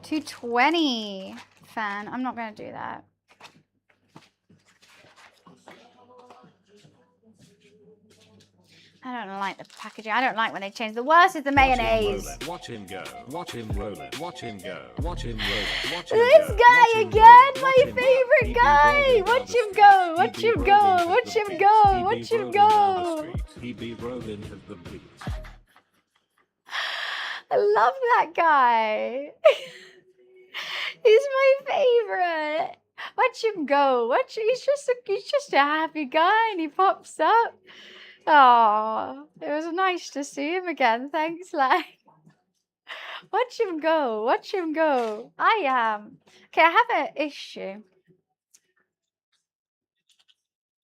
$2.20. Fan. I'm not going to do that. I don't like the packaging. I don't like when they change. The worst is the mayonnaise. Watch him go. Watch him roll it. Watch him go. Watch him roll it. Watch him this go. guy again, my favorite guy. Watch him go. Watch him go. Watch him go. Watch him go. He be rolling at the beat. I love that guy. He's my favorite. Watch him go. Watch. He's just a happy guy, and he pops up. Oh, it was nice to see him again. Thanks, like. Watch him go. Watch him go. I am. Okay, I have an issue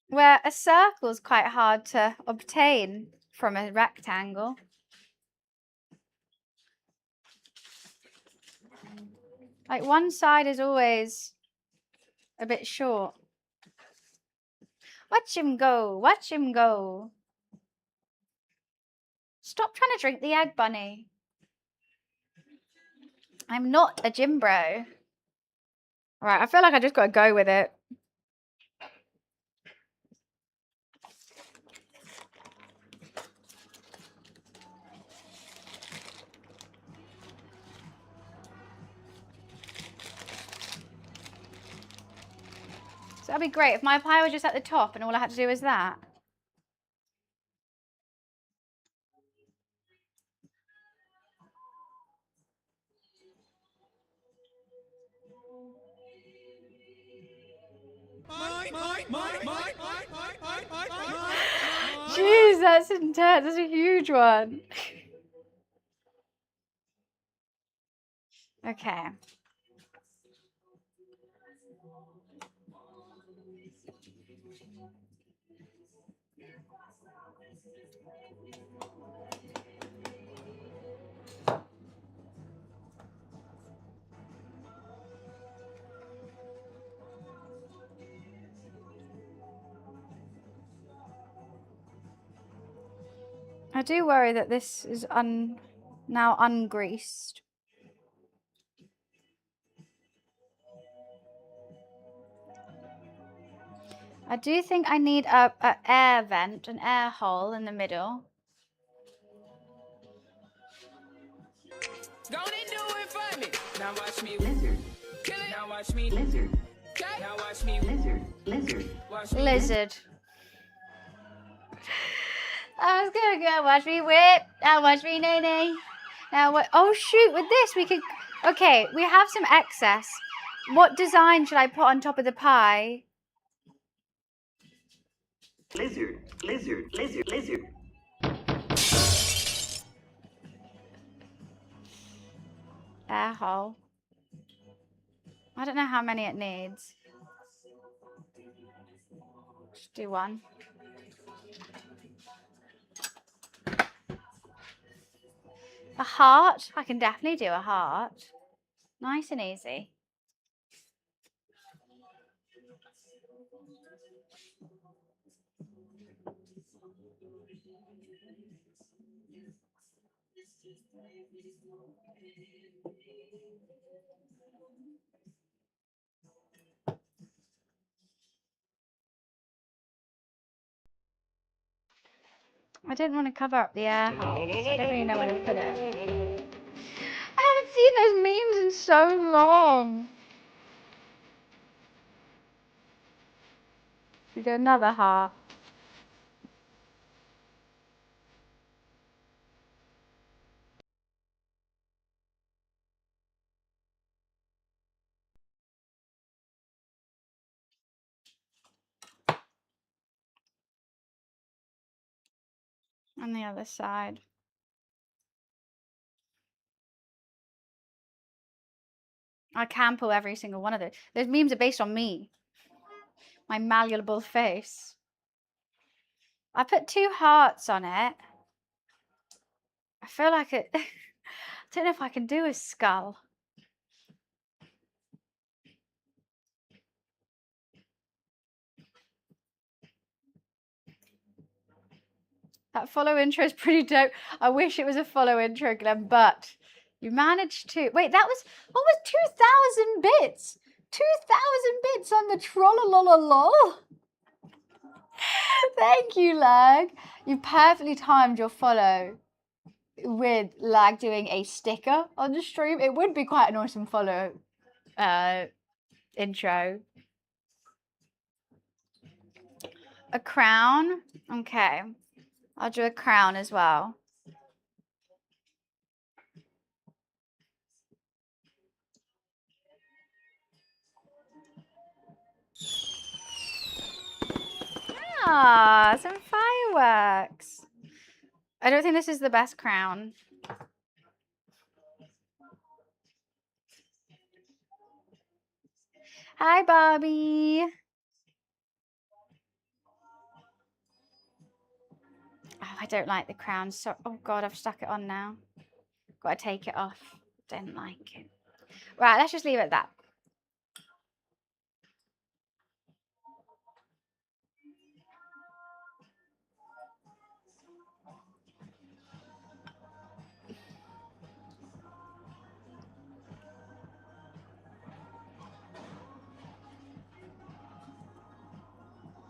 where a circle is quite hard to obtain from a rectangle. Like one side is always a bit short. Watch him go. Watch him go. Stop trying to drink the egg, bunny. I'm not a gym bro. Right, I feel like I just got to go with it. So that'd be great if my pie was just at the top and all I had to do was that. Jeez, that's intense. That's a huge one. Okay. I do worry that this is now ungreased. I do think I need a air vent, an air hole in the middle. Don't do it for Now watch me lizard. Now watch me lizard. Now watch me lizard. Watch me Lizard. I was gonna go watch me whip. Now watch me nay nay. Now what? Oh shoot! With this we could. Okay, we have some excess. What design should I put on top of the pie? lizard. Air hole. I don't know how many it needs. Just do one. A heart? I can definitely do a heart. Nice and easy. I didn't want to cover up the air hole, so I don't really know where to put it. I haven't seen those memes in so long. We do another heart. On the other side. I can pull every single one of those. Those memes are based on me. My malleable face. I put 2 hearts on it. I feel like it... I don't know if I can do a skull. That follow intro is pretty dope. I wish it was a follow intro, Glenn, but you managed to... Wait, that was... What was 2,000 bits? 2,000 bits on the trollolololol. Thank you, Lag. You perfectly timed your follow with Lag doing a sticker on the stream. It would be quite an awesome follow intro. A crown? Okay. I'll do a crown as well. Ah, some fireworks. I don't think this is the best crown. Hi, Bobby. Oh, I don't like the crown. So, oh God, I've stuck it on now. Got to take it off. Don't like it. Right, let's just leave it at that.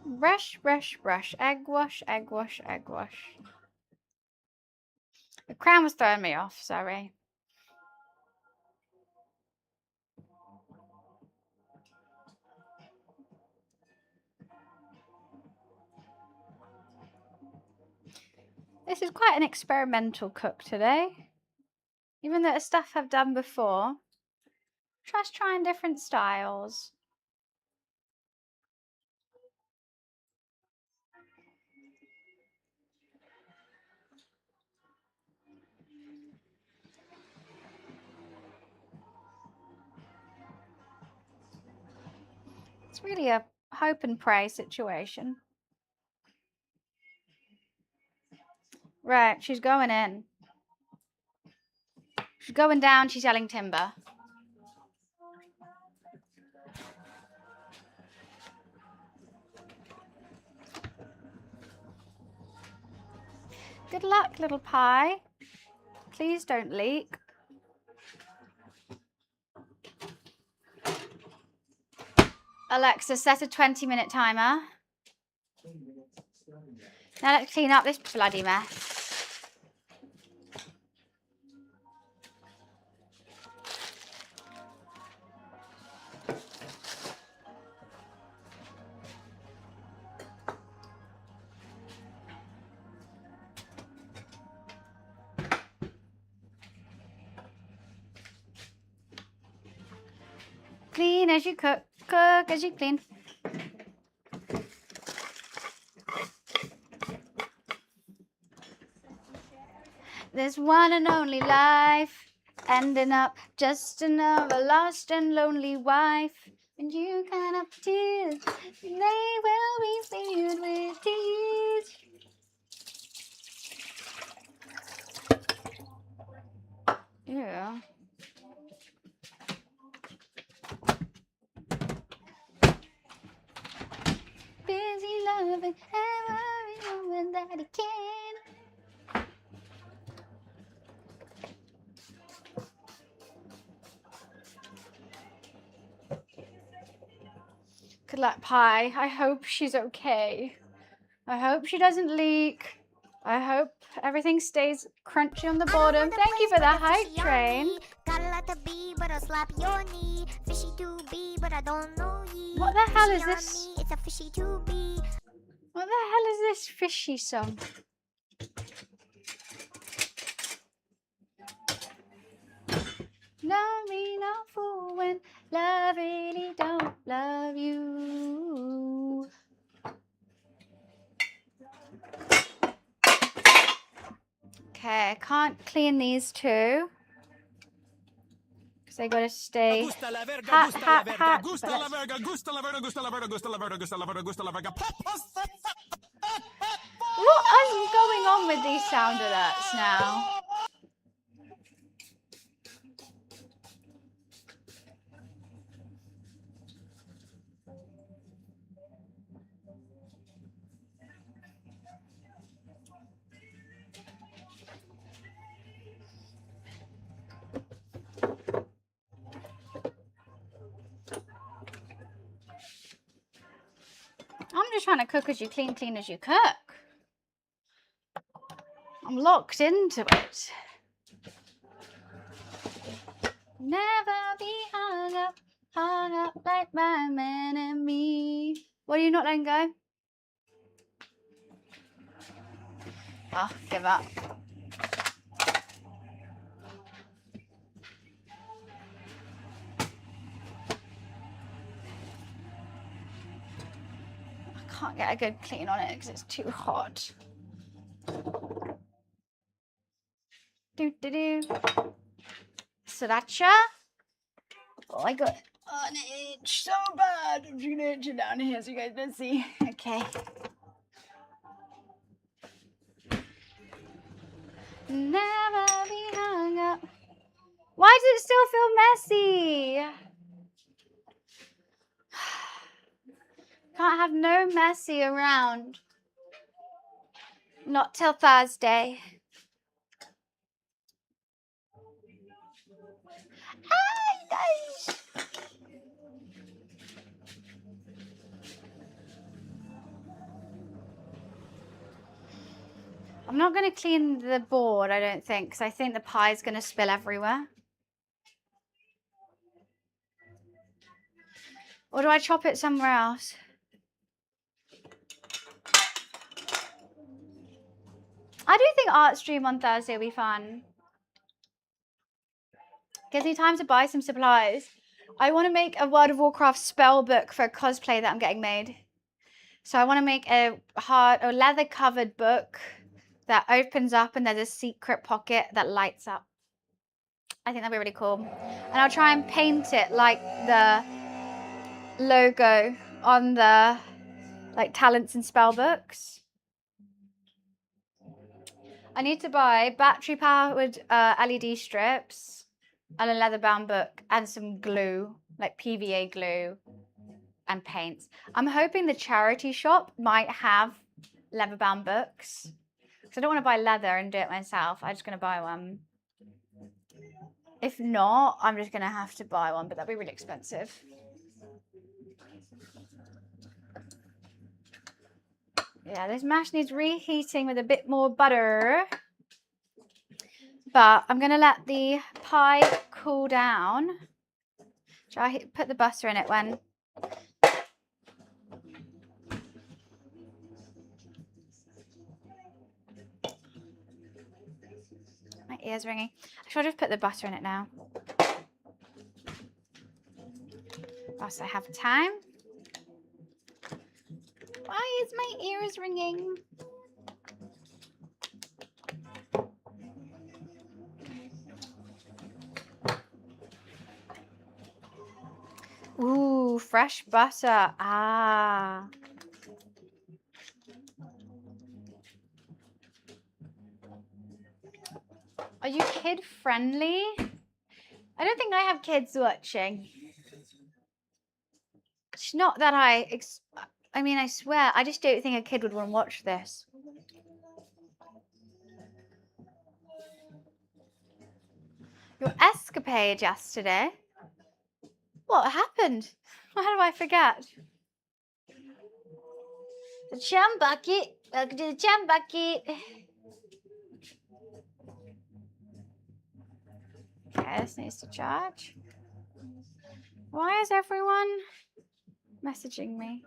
Brush, brush, brush. Egg wash, egg wash, egg wash. The crown was throwing me off, sorry. This is quite an experimental cook today. Even though it's stuff I've done before. Just trying different styles. It's really a hope and pray situation. Right, she's going in. She's going down, she's yelling timber. Good luck, little pie. Please don't leak. Alexa, set a 20-minute timer. Now let's clean up this bloody mess. Clean as you cook, cook as you clean. This one and only life, ending up just another lost and lonely wife. When you count up tears, they will be filled with tears. Yeah. Busy loving every woman that he can. Good luck, Pie. I hope she's okay. I hope she doesn't leak. I hope everything stays crunchy on the bottom. Thank you for the hype train. Got a lot to be, but I'll slap your knee. Fishy to be, but I don't know ye. What the hell is Fishy on this? me, it's a fishy to be. What the hell is this fishy song? Love me not fool when love really don't love you. Okay, I can't clean these two because they gotta stay hot. What is going on with these sound alerts now? I'm just trying to cook as you clean, clean as you cook. I'm locked into it. Never be hung up like my man and me. What are you not letting go? Oh, give up. I can't get a good clean on it because it's too hot. Do. Sriracha. Oh, I got an itch so bad. I'm just gonna itch it down here so you guys don't see. Okay. Never be hung up. Why does it still feel messy? Can't have no messy around. Not till Thursday. Hi guys. I'm not going to clean the board, I don't think, because I think the pie's going to spill everywhere. Or do I chop it somewhere else? I do think art stream on Thursday will be fun. Gives me time to buy some supplies. I want to make a World of Warcraft spell book for a cosplay that I'm getting made. So I want to make a leather covered book that opens up and there's a secret pocket that lights up. I think that'd be really cool. And I'll try and paint it like the logo on the talents and spell books. I need to buy battery powered LED strips and a leather bound book and some glue, like PVA glue and paints. I'm hoping the charity shop might have leather bound books because I don't want to buy leather and do it myself. I'm just going to buy one. If not, I'm just going to have to buy one, but that'd be really expensive. Yeah, this mash needs reheating with a bit more butter. But I'm going to let the pie cool down. Shall I put the butter in it when? My ear's ringing. Shall I just put the butter in it now? whilst I have time. Why is my ears ringing? Ooh, fresh butter. Ah. Are you kid friendly? I don't think I have kids watching. It's not that I mean, I swear, I just don't think a kid would want to watch this. Your escapade yesterday? What happened? How do I forget? The jam bucket. Welcome to the jam bucket. Okay, this needs to charge. Why is everyone messaging me?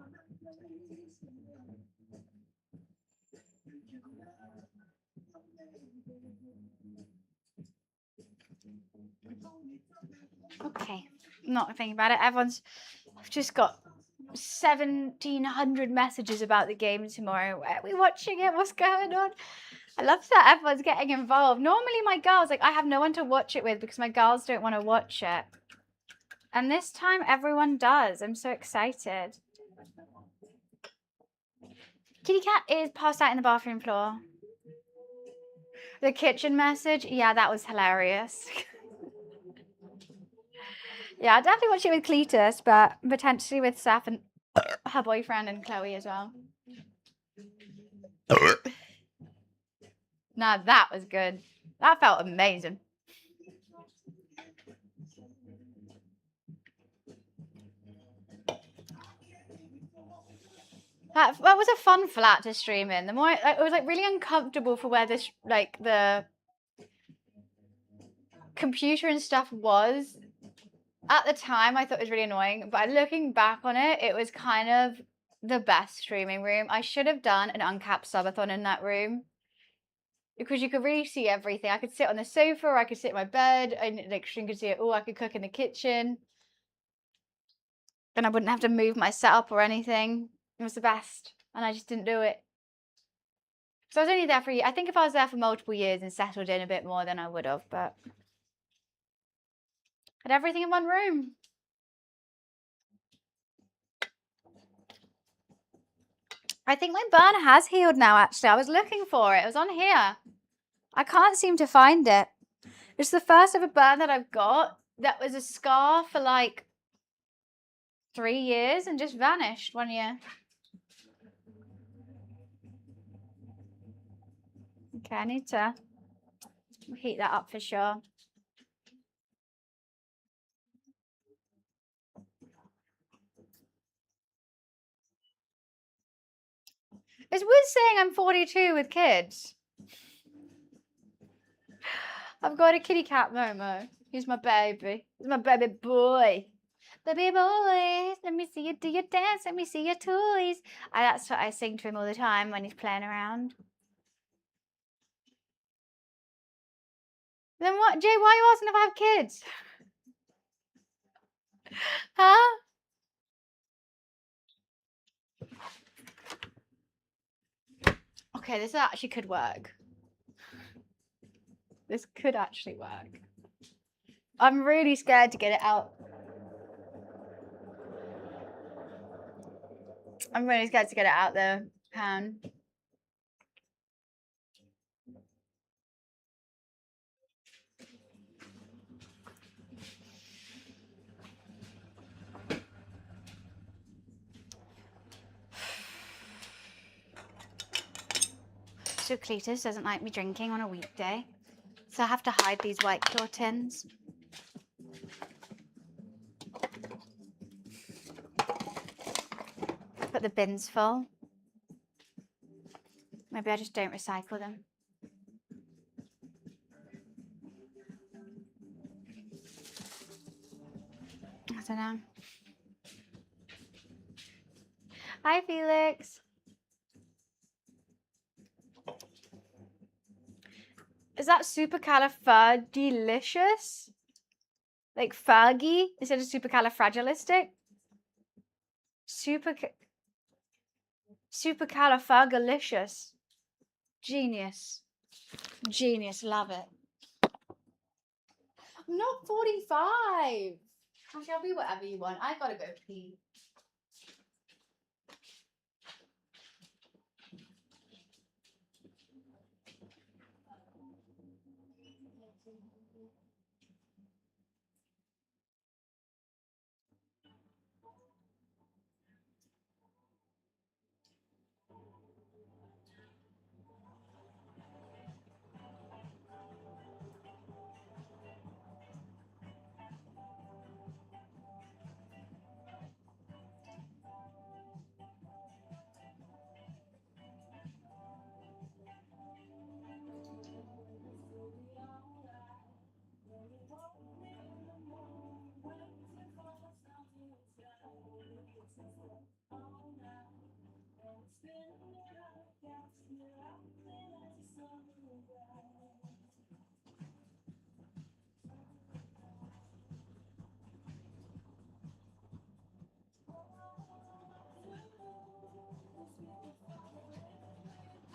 Okay, I'm not thinking about it. I've just got 1,700 messages about the game tomorrow. Why are we watching it? What's going on? I love that everyone's getting involved. Normally my girls, like I have no one to watch it with because my girls don't want to watch it. And this time everyone does. I'm so excited. Kitty cat is passed out in the bathroom floor. The kitchen message, yeah, that was hilarious. Yeah, I'd definitely watch it with Cletus, but potentially with Saf and her boyfriend and Chloe as well. Nah, that was good. That felt amazing. That was a fun flat to stream in. The more it was like really uncomfortable for where this like the computer and stuff was. At the time, I thought it was really annoying, but looking back on it, it was kind of the best streaming room. I should have done an uncapped subathon in that room because you could really see everything. I could sit on the sofa, or I could sit in my bed, and like Shrin could see it all. I could cook in the kitchen, and I wouldn't have to move my setup or anything. It was the best, and I just didn't do it. So I was only there for a year. I think if I was there for multiple years and settled in a bit more, then I would have, but had everything in one room. I think my burn has healed now, actually. I was looking for it. It was on here. I can't seem to find it. It's the first ever burn that I've got that was a scar for like 3 years and just vanished 1 year. Okay, I need to heat that up for sure. It's weird saying I'm 42 with kids. I've got a kitty cat, Momo. He's my baby. He's my baby boy. Baby boys, let me see you do your dance. Let me see your toys. That's what I sing to him all the time when he's playing around. Then what, Jay, why are you asking if I have kids? Huh? Okay, this actually could work. This could actually work. I'm really scared to get it out. I'm really scared to get it out the pan. So Cletus doesn't like me drinking on a weekday. So I have to hide these White Claw tins. But the bin's full. Maybe I just don't recycle them. I don't know. Hi, Felix. Is that supercalifragilistic? Like Fergie instead of supercalifragilistic? Supercalifragalicious. Genius. Genius, love it. I'm not 45. Actually, I'll be whatever you want. I gotta go pee.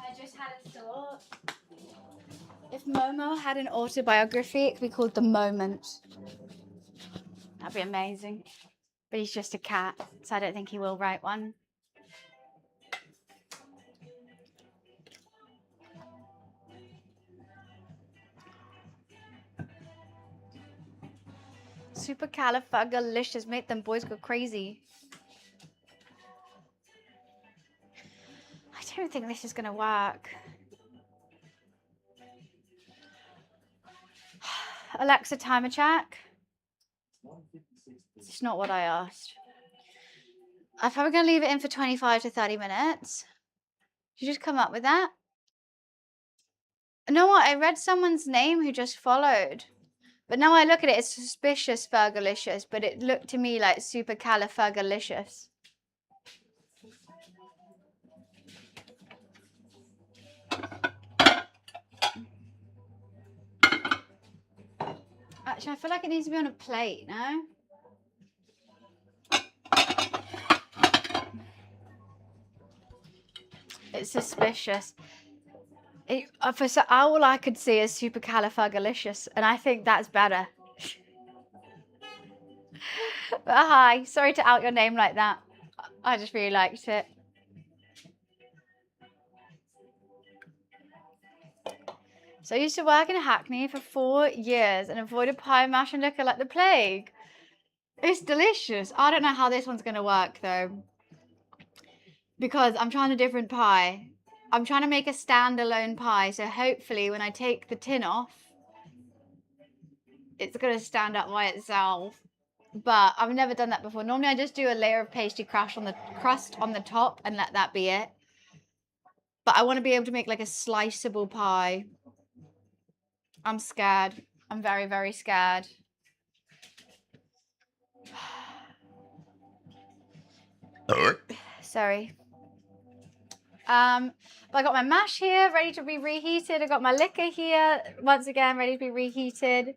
I just had a thought. If Momo had an autobiography, it could be called The Moment. That'd be amazing. But he's just a cat, so I don't think he will write one. Supercalifragalicious, make them boys go crazy. I don't think this is gonna work. Alexa, timer check. It's not what I asked. I'm probably gonna leave it in for 25 to 30 minutes. Did you just come up with that? You know what? I read someone's name who just followed. But now I look at it, it's suspicious fergalicious, but it looked to me like supercalifragalicious. Actually, I feel like it needs to be on a plate, no? It's suspicious. For all I could see is supercalifragalicious, and I think that's better. But hi, sorry to out your name like that. I just really liked it. So I used to work in Hackney for 4 years and avoided pie, mash and liquor like the plague. It's delicious. I don't know how this one's going to work though, because I'm trying a different pie. I'm trying to make a standalone pie, so hopefully when I take the tin off, it's going to stand up by itself. But I've never done that before. Normally I just do a layer of pastry crust on the top and let that be it. But I want to be able to make like a sliceable pie. I'm scared. I'm very, very scared. Sorry. But I got my mash here, ready to be reheated. I got my liquor here, once again, ready to be reheated.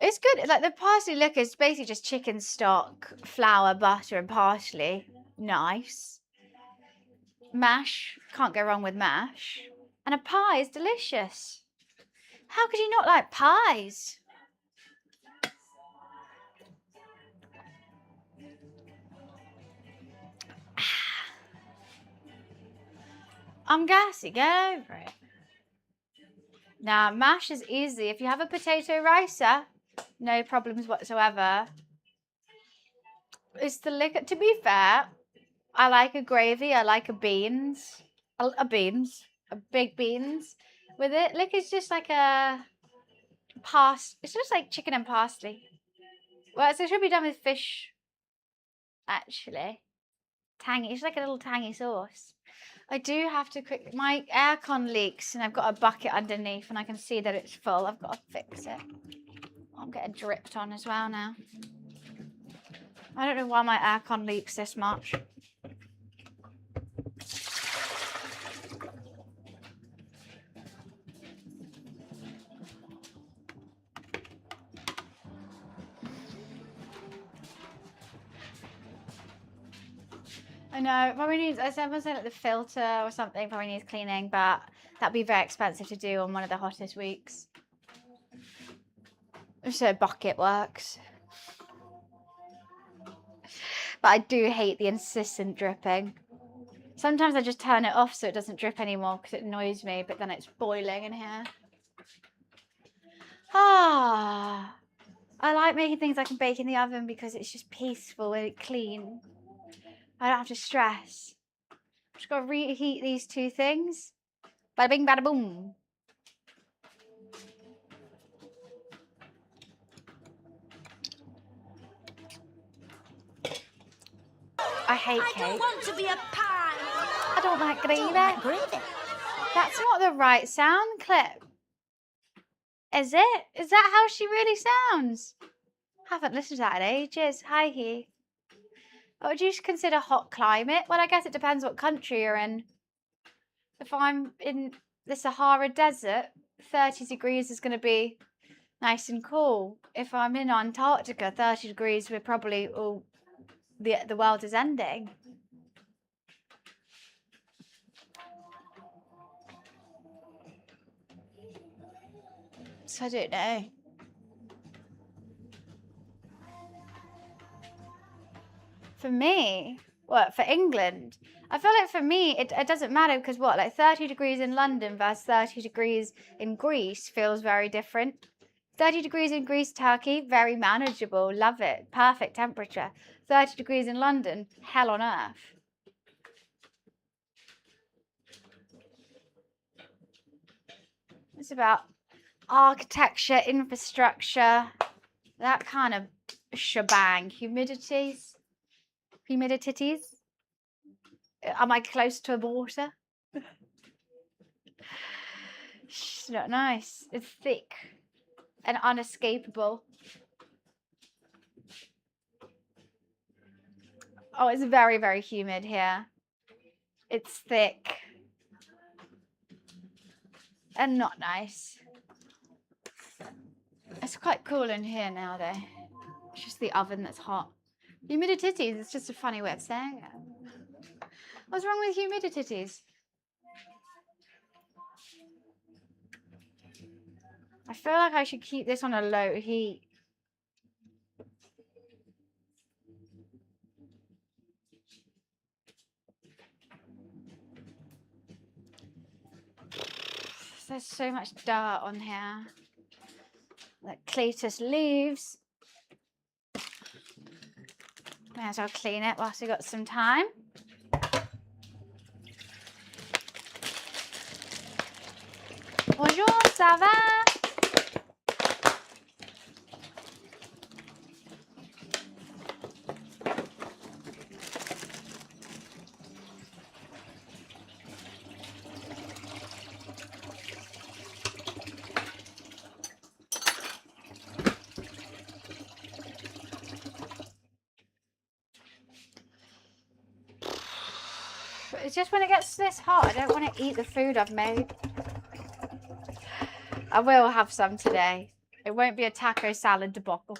It's good. Like the parsley liquor is basically just chicken stock, flour, butter, and parsley. Nice. Mash. Can't go wrong with mash. And a pie is delicious. How could you not like pies? I'm gassy. Get over it. Now, mash is easy. If you have a potato ricer, no problems whatsoever. It's the liquor. To be fair, I like a gravy. I like a beans. A big beans with it. Liquor's just like a it's just like chicken and parsley. Well, so it should be done with fish, actually. Tangy. It's like a little tangy sauce. I do have to my aircon leaks and I've got a bucket underneath and I can see that it's full. I've got to fix it. I'm getting dripped on as well now. I don't know why my aircon leaks this much. I know. Probably needs. Someone said like the filter or something probably needs cleaning, but that'd be very expensive to do on one of the hottest weeks. So bucket works. But I do hate the insistent dripping. Sometimes I just turn it off so it doesn't drip anymore because it annoys me, but then it's boiling in here. Ah, I like making things I can bake in the oven because it's just peaceful and clean. I don't have to stress. Just got to reheat these two things. Bada bing, bada boom. I hate cake. I don't want to be a pie. I don't like gravy. Gravy. That's not the right sound clip. Is it? Is that how she really sounds? I haven't listened to that in ages. Hi, he. What would you consider hot climate? Well, I guess it depends what country you're in. If I'm in the Sahara Desert, 30 degrees is going to be nice and cool. If I'm in Antarctica, 30 degrees, we're probably all the world is ending. So I don't know. For me, what, for England? I feel like for me, it doesn't matter because what, like 30 degrees in London versus 30 degrees in Greece feels very different. 30 degrees in Greece, Turkey, very manageable, love it, perfect temperature. 30 degrees in London, hell on earth. It's about architecture, infrastructure, that kind of shebang. Humidities. Am I close to water? It's not nice. It's thick and unescapable. Oh, it's very, very humid here. It's thick and not nice. It's quite cool in here now, though. It's just the oven that's hot. Humidities is just a funny way of saying it. What's wrong with humidities? I feel like I should keep this on a low heat. There's so much dirt on here that Cletus leaves. May as well clean it whilst we got some time. Bonjour, ça va? It's just when it gets this hot, I don't want to eat the food I've made. I will have some today. It won't be a taco salad debacle.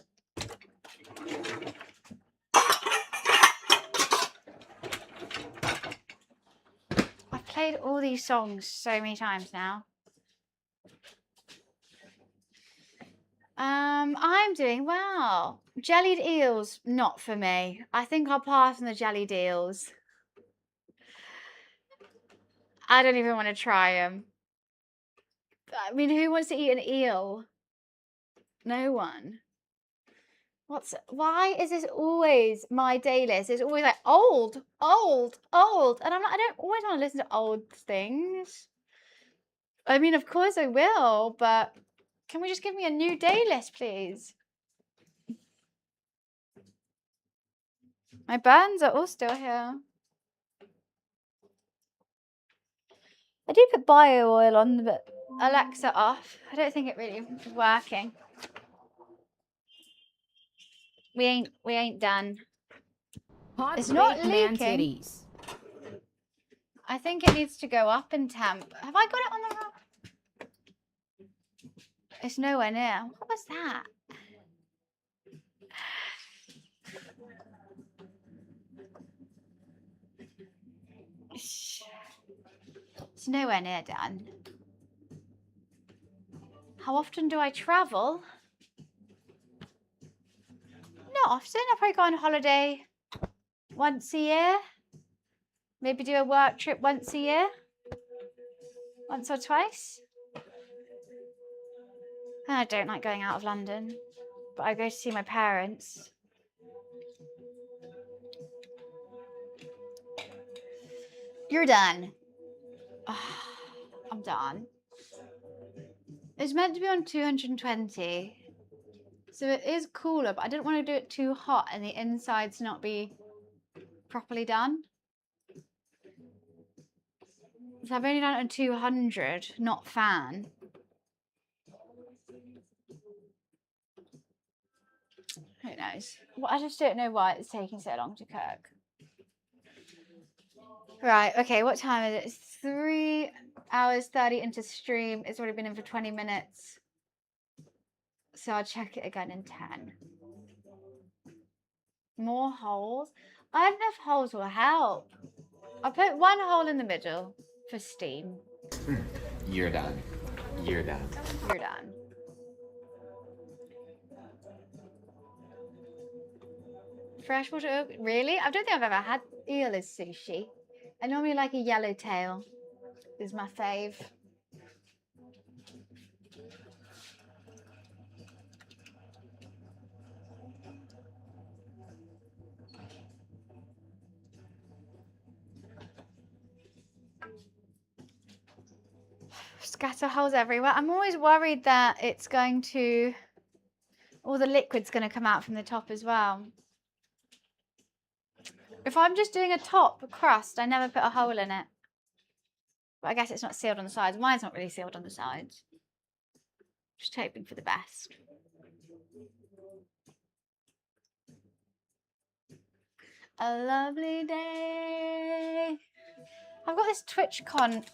I've played all these songs so many times now. I'm doing well. Jellied eels, not for me. I think I'll pass on the jellied eels. I don't even want to try them. I mean, who wants to eat an eel? No one. Why is this always my day list? It's always like old, old, old. And I'm like, I don't always want to listen to old things. I mean, of course I will, but can we just give me a new day list, please? My burns are all still here. I do put bio oil on, but Alexa off. I don't think it really is working. We ain't done. It's not leaking. I think it needs to go up in temp. Have I got it on the wrong? It's nowhere near. What was that? It's nowhere near done. How often do I travel? Not often. I probably go on holiday once a year. Maybe do a work trip once a year. Once or twice. I don't like going out of London, but I go to see my parents. You're done. I'm done. It's meant to be on 220. So it is cooler, but I didn't want to do it too hot and the insides not be properly done. So I've only done it on 200, not fan. Who knows? Well, I just don't know why it's taking so long to cook. Right, okay, what time is it? It's 3 hours 30 into stream. It's already been in for 20 minutes. So I'll check it again in 10. More holes? I don't know if holes will help. I'll put one hole in the middle for steam. You're done. You're done. You're done. Freshwater eel? Really? I don't think I've ever had eel as sushi. I normally like a yellowtail. Is my fave. Scatter holes everywhere. I'm always worried that it's going to, all the liquid's going to come out from the top as well. If I'm just doing a top crust, I never put a hole in it. But I guess it's not sealed on the sides. Mine's not really sealed on the sides. Just hoping for the best. A lovely day. I've got this TwitchCon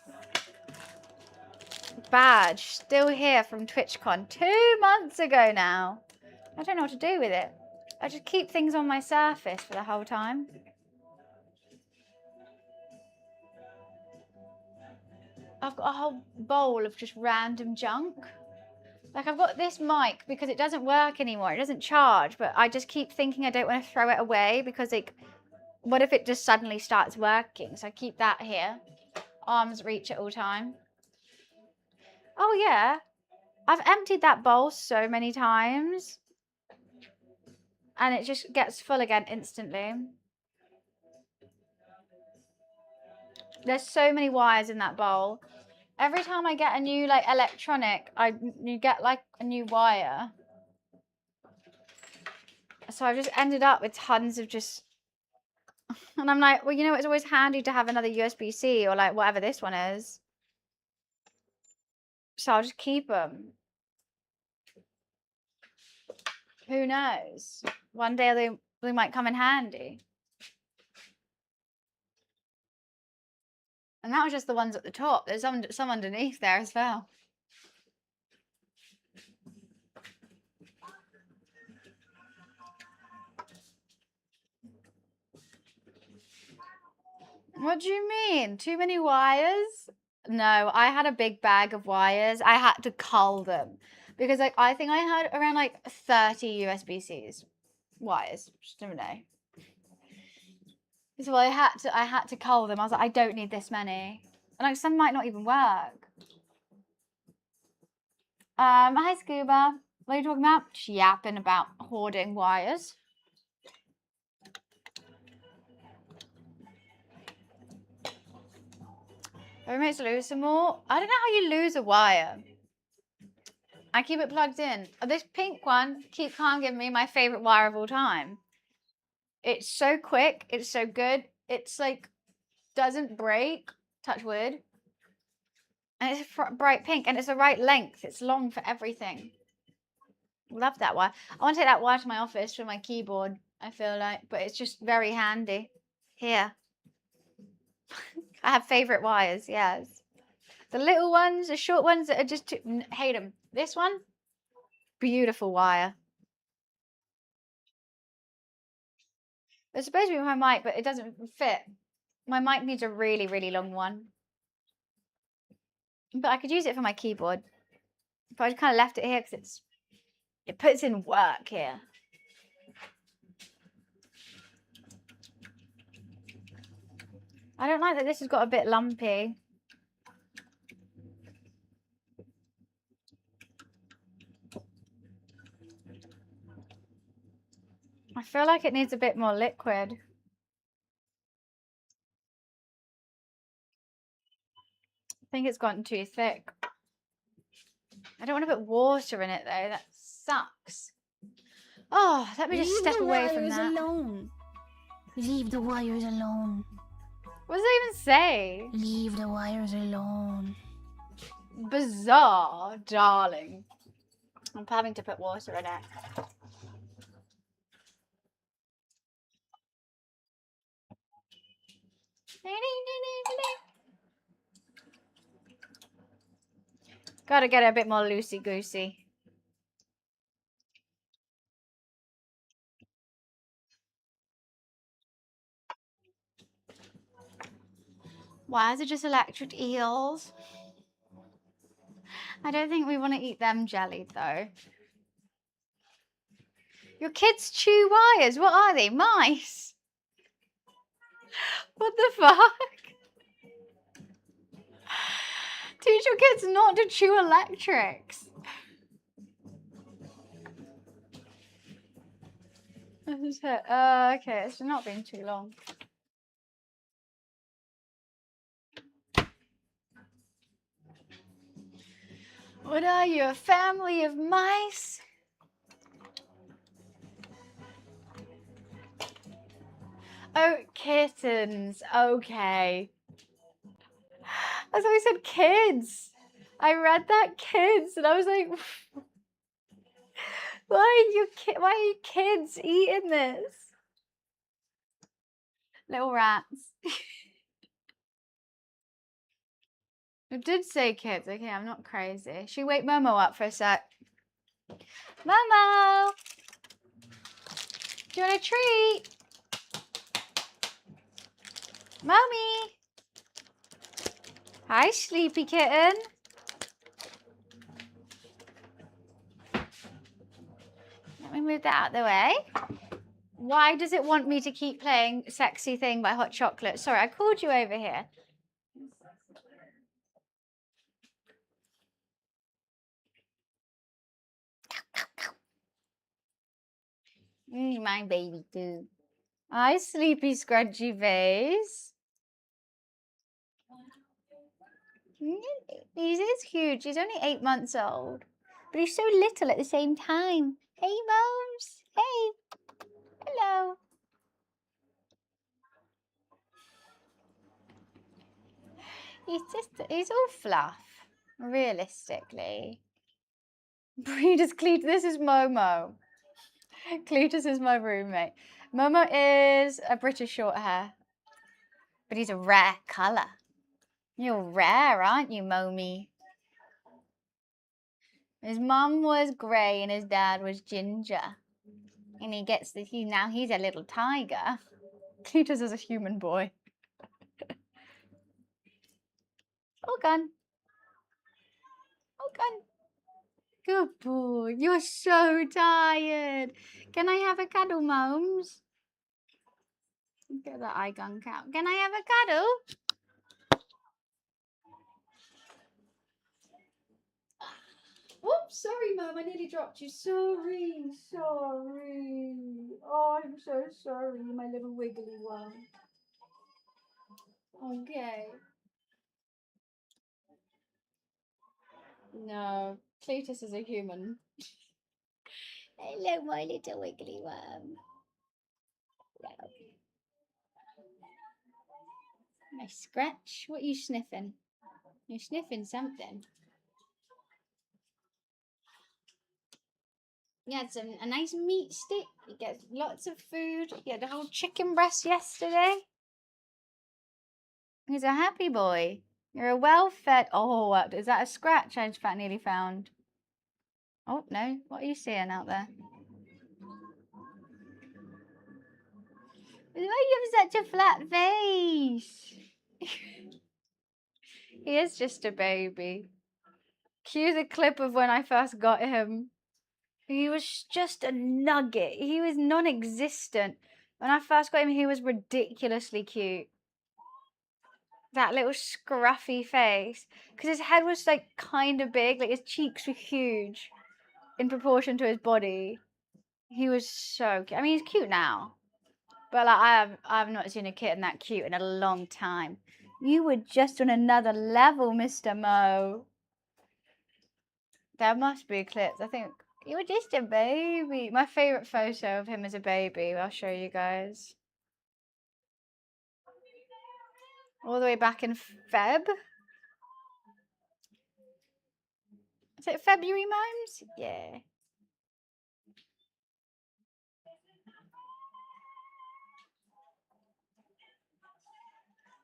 badge still here from TwitchCon 2 months ago now. I don't know what to do with it. I just keep things on my surface for the whole time. I've got a whole bowl of just random junk. Like I've got this mic because it doesn't work anymore. It doesn't charge, but I just keep thinking I don't want to throw it away because like, what if it just suddenly starts working? So I keep that here. Arm's reach at all time. Oh yeah. I've emptied that bowl so many times. And it just gets full again instantly. There's so many wires in that bowl. Every time I get a new like electronic, you get like a new wire. So I've just ended up with tons of just, and I'm like, well, you know, it's always handy to have another USB-C or like whatever this one is. So I'll just keep them. Who knows? One day they might come in handy. And that was just the ones at the top. There's some underneath there as well. What do you mean? Too many wires? No, I had a big bag of wires. I had to cull them because like I think I had around like 30 USB-Cs wires. Just never know. So I had to cull them. I was like, I don't need this many. And like some might not even work. Hi Scuba. What are you talking about? Just yapping about hoarding wires. Roommates lose some more. I don't know how you lose a wire. I keep it plugged in. This pink one can't give me my favorite wire of all time. It's so quick. It's so good. It's like, doesn't break. Touch wood. And it's bright pink. And it's the right length. It's long for everything. Love that wire. I want to take that wire to my office for my keyboard, I feel like. But it's just very handy. Here. I have favorite wires, yes. The little ones, the short ones that are just too, hate them. This one, beautiful wire. It's supposed to be my mic, but it doesn't fit. My mic needs a really, really long one. But I could use it for my keyboard. But I just kind of left it here because it puts in work here. I don't like that this has got a bit lumpy. I feel like it needs a bit more liquid. I think it's gotten too thick. I don't want to put water in it though, that sucks. Oh, let me just step away from that. Alone. Leave the wires alone. What does it even say? Leave the wires alone. Bizarre, darling. I'm having to put water in it. Gotta get it a bit more loosey-goosey. Why is it just electric eels? I don't think we want to eat them jellied though. Your kids chew wires. What are they? Mice? What the fuck? Teach your kids not to chew electrics. This is it. Okay, it's not been too long. What are you, a family of mice? Oh, kittens. Okay. I thought you said kids. I read that kids, and I was like, why are you kids eating this? Little rats. It did say kids. Okay, I'm not crazy. Should we wake Momo up for a sec? Momo! Do you want a treat? Mommy! Hi, sleepy kitten. Let me move that out of the way. Why does it want me to keep playing Sexy Thing by Hot Chocolate? Sorry, I called you over here. My baby too. Hi, sleepy scrunchie face. He is huge. He's only 8 months old. But he's so little at the same time. Hey, Moms. Hey. Hello. He's all fluff, realistically. Breeders Cletus. This is Momo. Cletus is my roommate. Momo is a British short hair. But he's a rare colour. You're rare, aren't you, Momi? His mum was grey and his dad was ginger. And now he's a little tiger. Cletus is a human boy. Ogun. Ogun. Good boy. You're so tired. Can I have a cuddle, Moms? Get that eye gunk out. Can I have a cuddle? Oops, sorry, Mum. I nearly dropped you. Sorry. Oh, I'm so sorry, my little wiggly one. Okay. No, Cletus is a human. Hello, my little wiggly one. Hello. Nice scratch. What are you sniffing? You're sniffing something. You had a nice meat stick. You get lots of food. You had a whole chicken breast yesterday. He's a happy boy. You're a well-fed... Oh, what? Is that a scratch I just nearly found? Oh, no. What are you seeing out there? Why do you have such a flat face? He is just a baby. Cue the clip of when I first got him. He was just a nugget. He was non-existent. When I first got him, he was ridiculously cute. That little scruffy face. Because his head was like kind of big. Like his cheeks were huge in proportion to his body. He was so cute. I mean, he's cute now. But like, I've not seen a kitten that cute in a long time. You were just on another level, Mr. Mo. There must be clips. I think you were just a baby. My favourite photo of him as a baby. I'll show you guys. All the way back in Feb. Is it February, Momes? Yeah.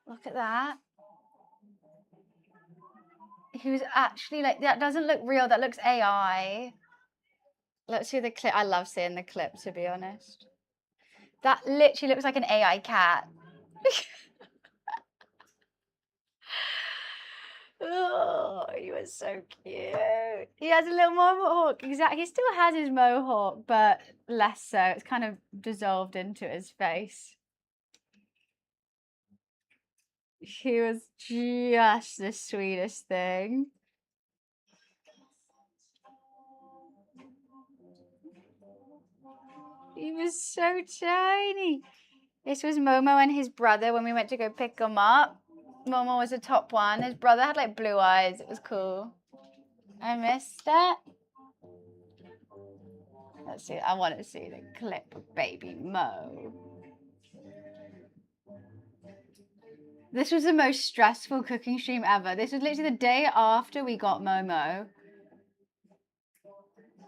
Look at that. He was actually like, that doesn't look real. That looks AI. Let's see the clip. I love seeing the clip, to be honest. That literally looks like an AI cat. Oh, he was so cute. He has a little mohawk. Exactly. He still has his mohawk, but less so. It's kind of dissolved into his face. He was just the sweetest thing. He was so tiny. This was Momo and his brother when we went to go pick him up. Momo was the top one. His brother had like blue eyes. It was cool. I missed that. Let's see. I want to see the clip of baby Mo. This was the most stressful cooking stream ever. This was literally the day after we got Momo.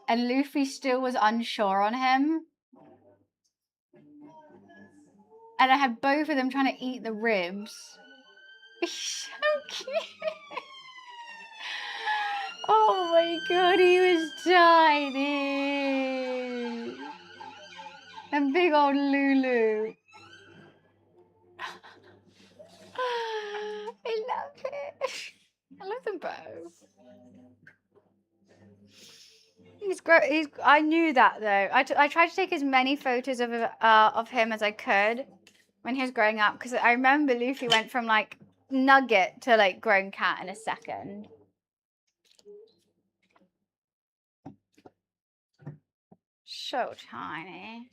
And Luffy still was unsure on him. And I had both of them trying to eat the ribs. He's so cute. Oh my god, he was tiny. And big old Lulu. I love it. I love them both. He's great. I knew that though. I tried to take as many photos of him as I could when he was growing up, because I remember Luffy went from like nugget to like grown cat in a second. So tiny.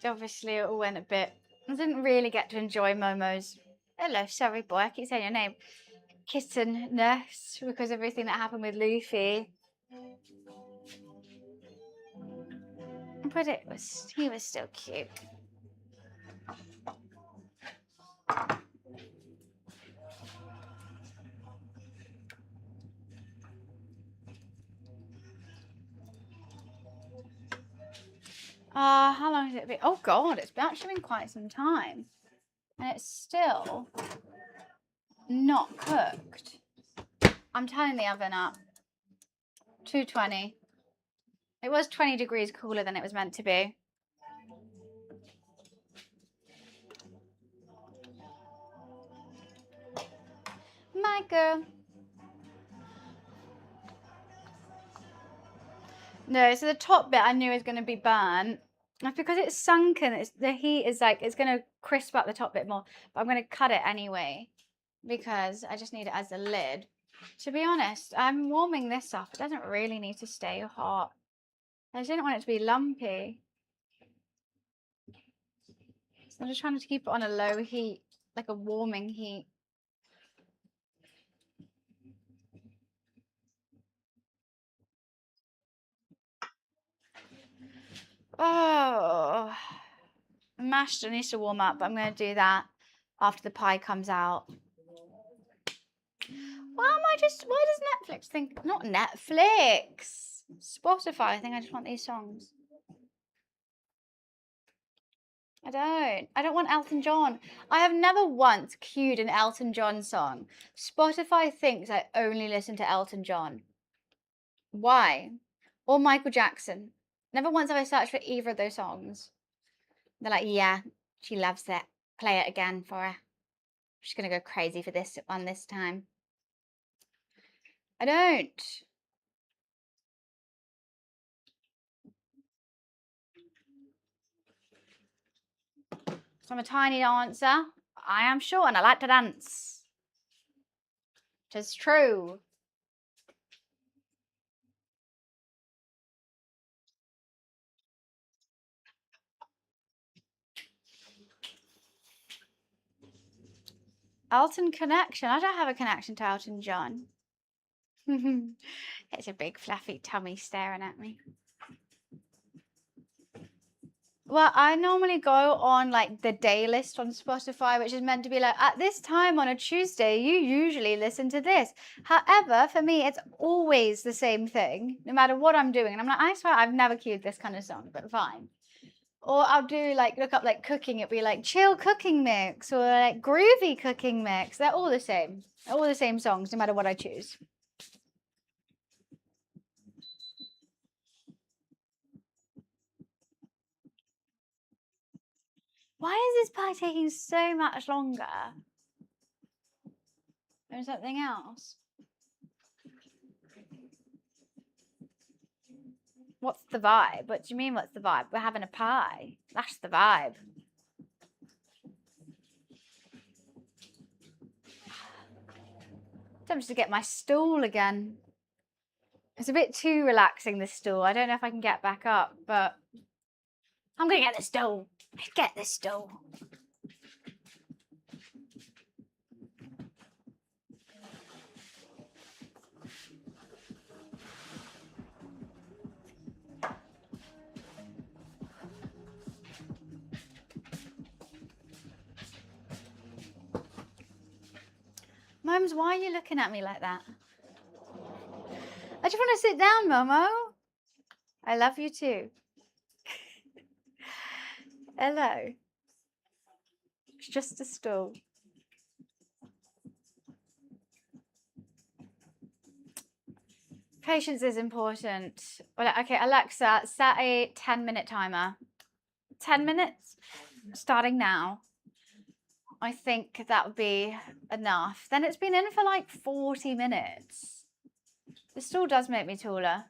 Obviously, it all went a bit. I didn't really get to enjoy Momo's. Hello, sorry boy, I keep saying your name. Kittenness because of everything that happened with Luffy. But he was still cute. How long has it been? Oh god, it's actually been quite some time. And it's still not cooked. I'm turning the oven up. 220. It was 20 degrees cooler than it was meant to be. My girl. No, so the top bit I knew was going to be burnt. That's because it's sunken. The heat is like, it's going to crisp up the top bit more. But I'm going to cut it anyway because I just need it as a lid. To be honest, I'm warming this up. It doesn't really need to stay hot. I just didn't want it to be lumpy. So I'm just trying to keep it on a low heat, like a warming heat. Oh, mashed needs to warm up, but I'm going to do that after the pie comes out. Why does Netflix think, not Netflix, Spotify, I think I just want these songs. I don't want Elton John. I have never once queued an Elton John song. Spotify thinks I only listen to Elton John. Why? Or Michael Jackson. Never once have I searched for either of those songs. They're like, yeah, she loves it. play it again for her. I'm just going to go crazy for this one this time. I don't. So I'm a tiny dancer. I am sure, and I like to dance. Tis true. Elton connection. I don't have a connection to Elton John. It's a big fluffy tummy staring at me. Well, I normally go on like the day list on Spotify, which is meant to be like, at this time on a Tuesday, you usually listen to this. However, for me, it's always the same thing, no matter what I'm doing. And I'm like, I swear I've never queued this kind of song, but fine. Or I'll do like, look up like cooking, it'd be like chill cooking mix or like groovy cooking mix. They're all the same. All the same songs, no matter what I choose. Why is this pie taking so much longer than something else? What's the vibe? What do you mean, what's the vibe? We're having a pie. That's the vibe. Tempted to get my stool again. It's a bit too relaxing, this stool. I don't know if I can get back up, but I'm going to get the stool. Get the stool. Mums, why are you looking at me like that? I just want to sit down, Momo. I love you too. Hello. It's just a stool. Patience is important. Well, okay, Alexa, set a 10-minute timer. 10 minutes? Starting now. I think that would be enough. Then it's been in for like 40 minutes. The stool does make me taller.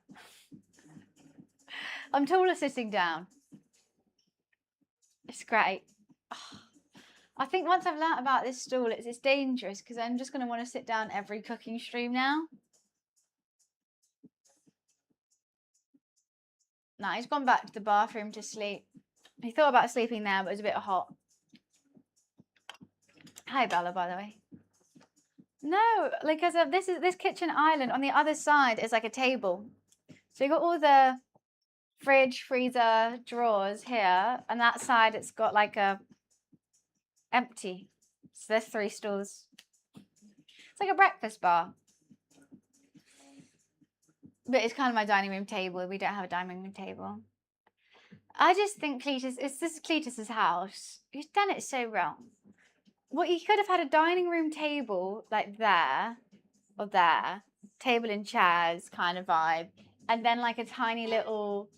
I'm taller sitting down. It's great. I think once I've learnt about this stool, it's dangerous because I'm just going to want to sit down every cooking stream now. No, he's gone back to the bathroom to sleep. He thought about sleeping there, but it was a bit hot. Hi, Bella, by the way. No, because this kitchen island on the other side is like a table. So you got all the fridge, freezer, drawers here, and that side it's got like a empty. So there's 3 stools. It's like a breakfast bar. But it's kind of my dining room table. We don't have a dining room table. I just think Cletus, this is Cletus's house. He's done it so wrong. Well, he could have had a dining room table like there or there, table and chairs kind of vibe, and then like a tiny little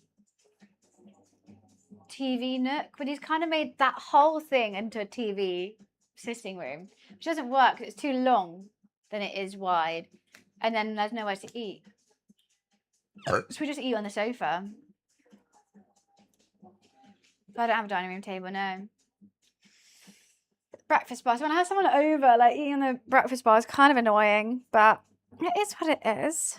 TV nook. But he's kind of made that whole thing into a TV sitting room, which doesn't work because it's too long than it is wide, and then there's nowhere to eat. So we just eat on the sofa. But I don't have a dining room table, no. Breakfast bar. So when I have someone over, like eating on the breakfast bar is kind of annoying, but it is what it is.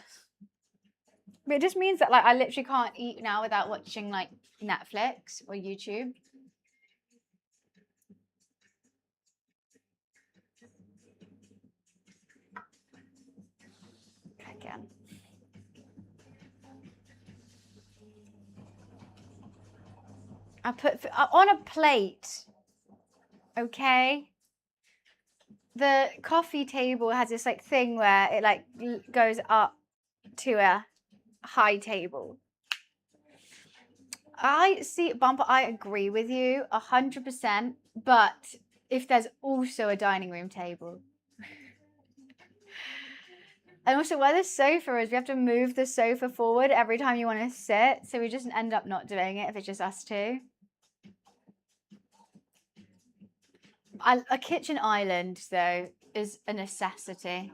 But it just means that like I literally can't eat now without watching like Netflix or YouTube. Again. I put on a plate. Okay. The coffee table has this like thing where it like goes up to a high table. I see, Bumper, I agree with you 100%, but if there's also a dining room table. And also where the sofa is, we have to move the sofa forward every time you want to sit, so we just end up not doing it if it's just us two. A kitchen island, though, is a necessity.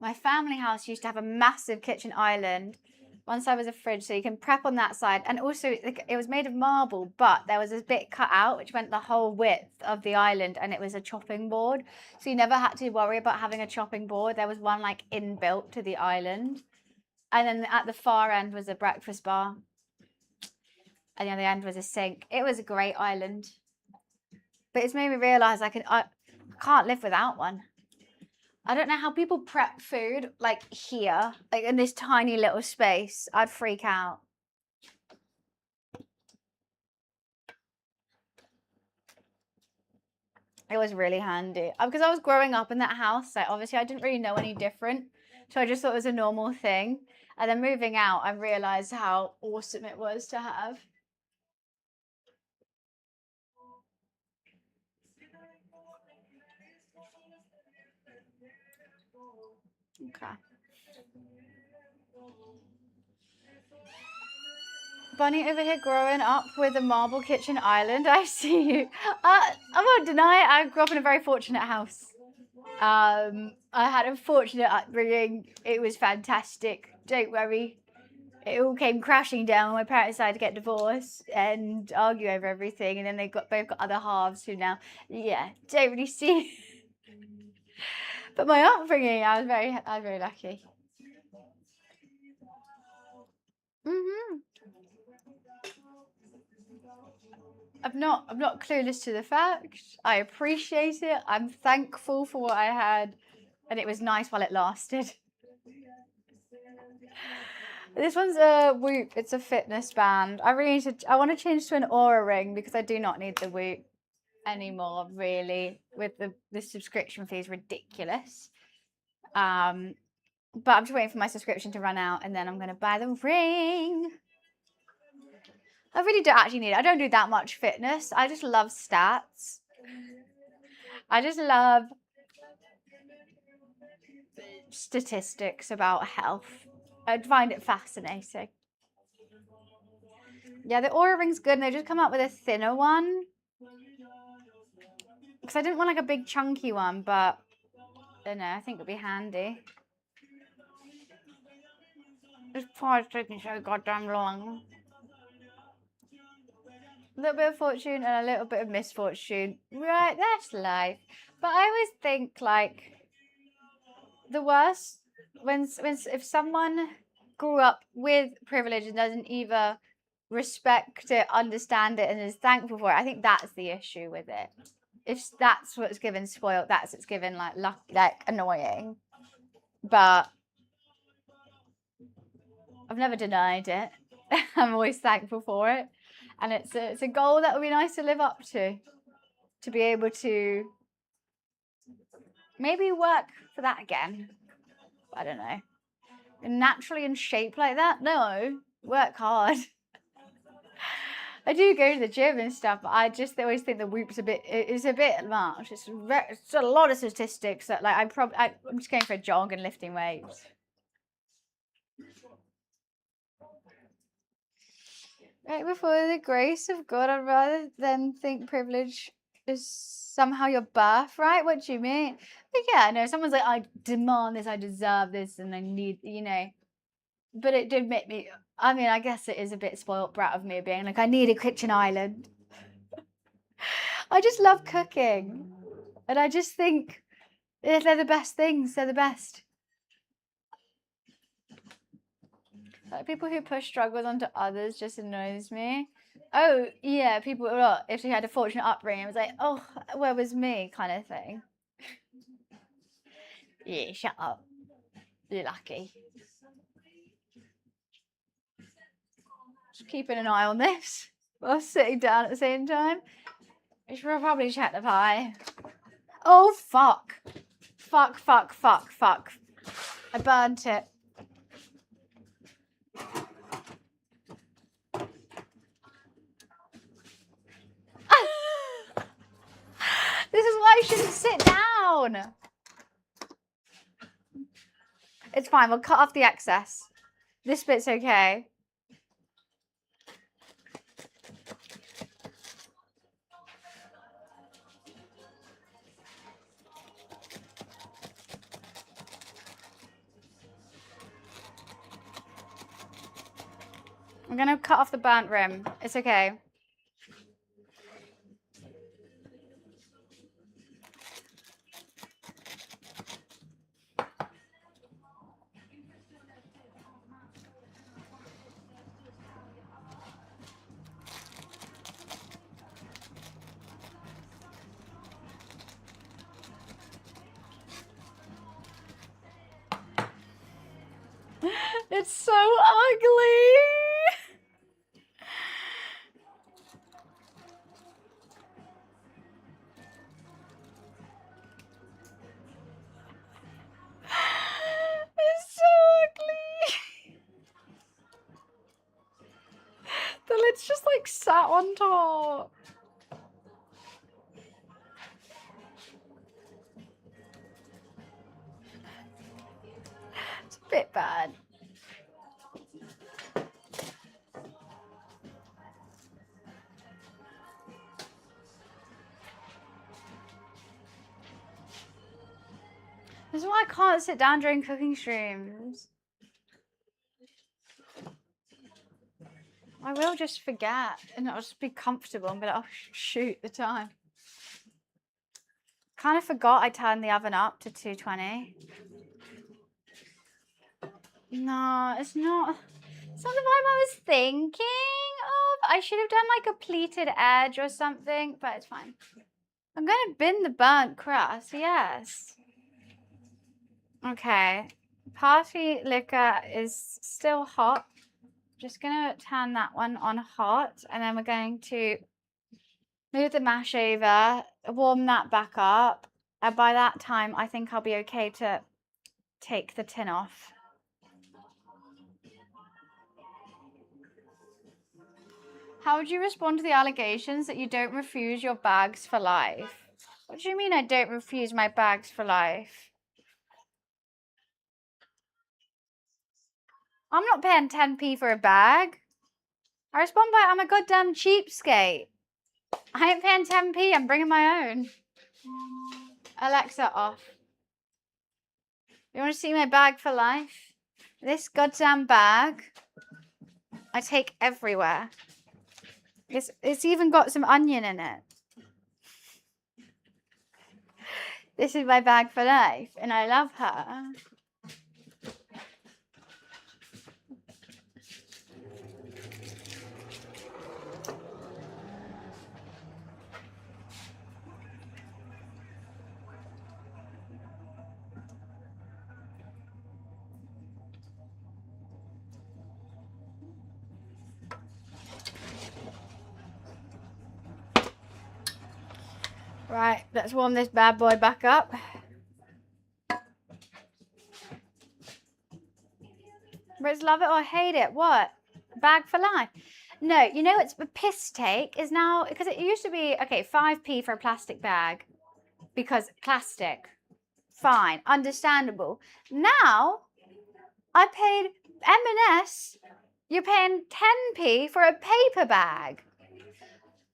My family house used to have a massive kitchen island. One side was a fridge, so you can prep on that side. And also, it was made of marble, but there was a bit cut out, which went the whole width of the island, and it was a chopping board. So you never had to worry about having a chopping board. There was one, like, inbuilt to the island. And then at the far end was a breakfast bar. And the other end was a sink. It was a great island. But it's made me realise I can't live without one. I don't know how people prep food, like here, like in this tiny little space. I'd freak out. It was really handy. Because I was growing up in that house, so obviously I didn't really know any different. So I just thought it was a normal thing. And then moving out, I realised how awesome it was to have. Okay. Bunny over here growing up with a marble kitchen island. I see you. I won't deny it. I grew up in a very fortunate house. I had a fortunate upbringing. It was fantastic. Don't worry. It all came crashing down when my parents decided to get divorced and argue over everything. And then they both got other halves who now, yeah, don't really see. But my upbringing, I was very lucky. I'm not clueless to the fact. I appreciate it. I'm thankful for what I had, and it was nice while it lasted. This one's a Whoop. It's a fitness band. I want to change to an Aura ring because I do not need the Whoop anymore. Really, with the subscription fee is ridiculous. But I'm just waiting for my subscription to run out, and then I'm gonna buy the ring. I really don't actually need it. I don't do that much fitness. I just love stats. I just love statistics about health. I find it fascinating. Yeah, the Aura ring's good, and they just come out with a thinner one. Because I didn't want like a big chunky one, but I don't know, I think it'd be handy. This part's taking so goddamn long. A little bit of fortune and a little bit of misfortune. Right, that's life. But I always think like the worst when if someone grew up with privilege and doesn't either respect it, understand it, and is thankful for it, I think that's the issue with it. If that's what's given spoiled, that's what's given like annoying. But I've never denied it. I'm always thankful for it. And it's a goal that would be nice to live up to be able to maybe work for that again. I don't know. Naturally in shape like that? No. Work hard. I do go to the gym and stuff, but I just always think the Whoop's a bit much. It's a lot of statistics that like I'm just going for a jog and lifting weights. Right before the grace of God, I'd rather than think privilege is somehow your birthright. What do you mean? But yeah, no, someone's like, I demand this, I deserve this, and I need, you know. But it did make me, I mean, I guess it is a bit spoiled brat of me being like, I need a kitchen island. I just love cooking. And I just think they're the best things. They're the best. Like people who push struggles onto others just annoys me. Oh, yeah, people, if they had a fortunate upbringing, it was like, oh, where was me kind of thing. Yeah, shut up. You're lucky. Just keeping an eye on this while sitting down at the same time. I should probably check the pie. Oh, fuck. Fuck. I burnt it. This is why I shouldn't sit down. It's fine. We'll cut off the excess. This bit's okay. I'm gonna cut off the burnt rim. It's okay. It's so ugly. It's so ugly. The lid's just like sat on top. It's a bit bad. This is why I can't sit down during cooking streams. I will just forget and I'll just be comfortable and be like, oh shoot, the time. Kind of forgot I turned the oven up to 220. No, it's not the vibe I was thinking of. I should have done like a pleated edge or something, but it's fine. I'm gonna bin the burnt crust, yes. Okay, party liquor is still hot. Just gonna turn that one on hot, and then we're going to move the mash over, warm that back up, and by that time I think I'll be okay to take the tin off. How would you respond to the allegations that you don't refuse your bags for life? What do you mean I don't refuse my bags for life? I'm not paying 10p for a bag. I respond by, I'm a goddamn cheapskate. I ain't paying 10p, I'm bringing my own. Alexa off. You want to see my bag for life? This goddamn bag, I take everywhere. It's even got some onion in it. This is my bag for life, and I love her. Right, let's warm this bad boy back up. Riz, love it or hate it? What? Bag for life? No, you know what's a piss take is now, because it used to be, okay, 5p for a plastic bag. Because plastic. Fine, understandable. Now, I paid M&S, you're paying 10p for a paper bag.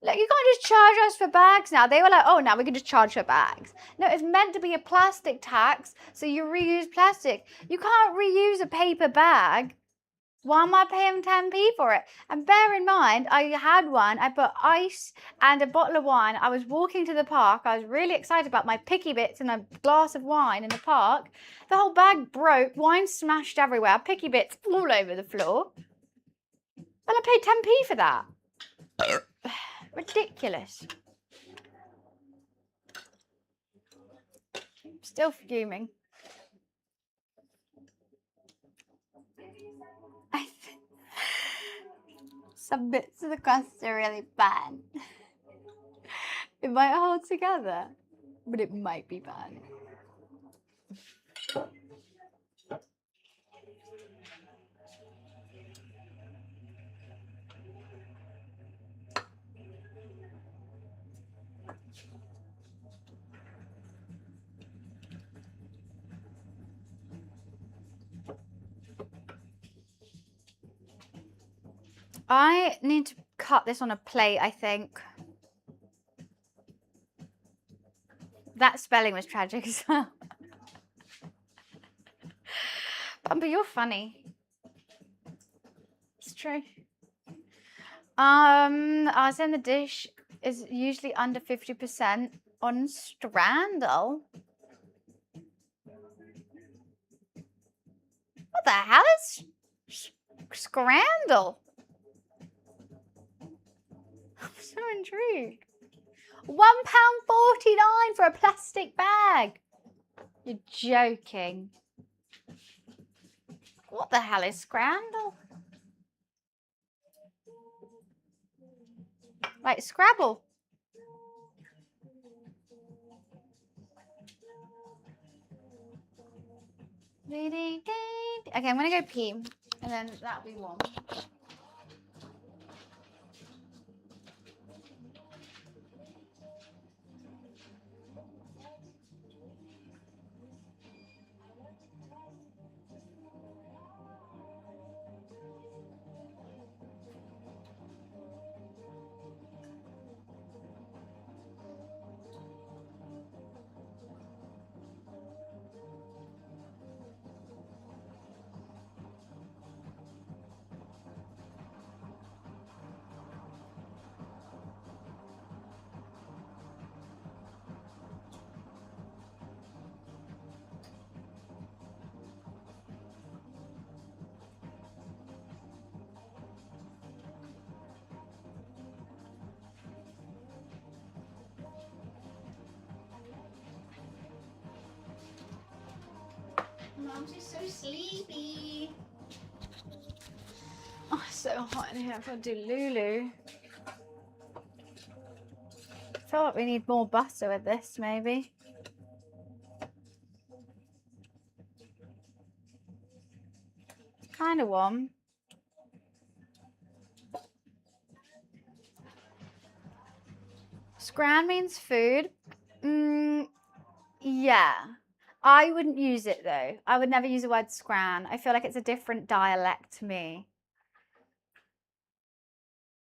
Like, you can't just charge us for bags now. They were like, oh, now we can just charge for bags. No, it's meant to be a plastic tax, so you reuse plastic. You can't reuse a paper bag. Why am I paying 10p for it? And bear in mind, I had one. I put ice and a bottle of wine. I was walking to the park. I was really excited about my picky bits and a glass of wine in the park. The whole bag broke. Wine smashed everywhere. Picky bits all over the floor. And I paid 10p for that. Ridiculous. Still fuming. Some bits of the crust are really bad. It might hold together, but it might be bad. I need to cut this on a plate, I think. That spelling was tragic as well. Bumper, you're funny. It's true. I was saying the dish is usually under 50% on Strandle. What the hell is Scrandle? I'm so intrigued. £1.49 for a plastic bag. You're joking. What the hell is Scrandle? Like Scrabble. Okay, I'm gonna go pee, and then that'll be one. Mom's just so sleepy. Oh, it's so hot in here. I've got to do Lulu. I feel like we need more butter with this, maybe. Kind of warm. Scran means food. Yeah. I wouldn't use it though. I would never use the word scran. I feel like it's a different dialect to me.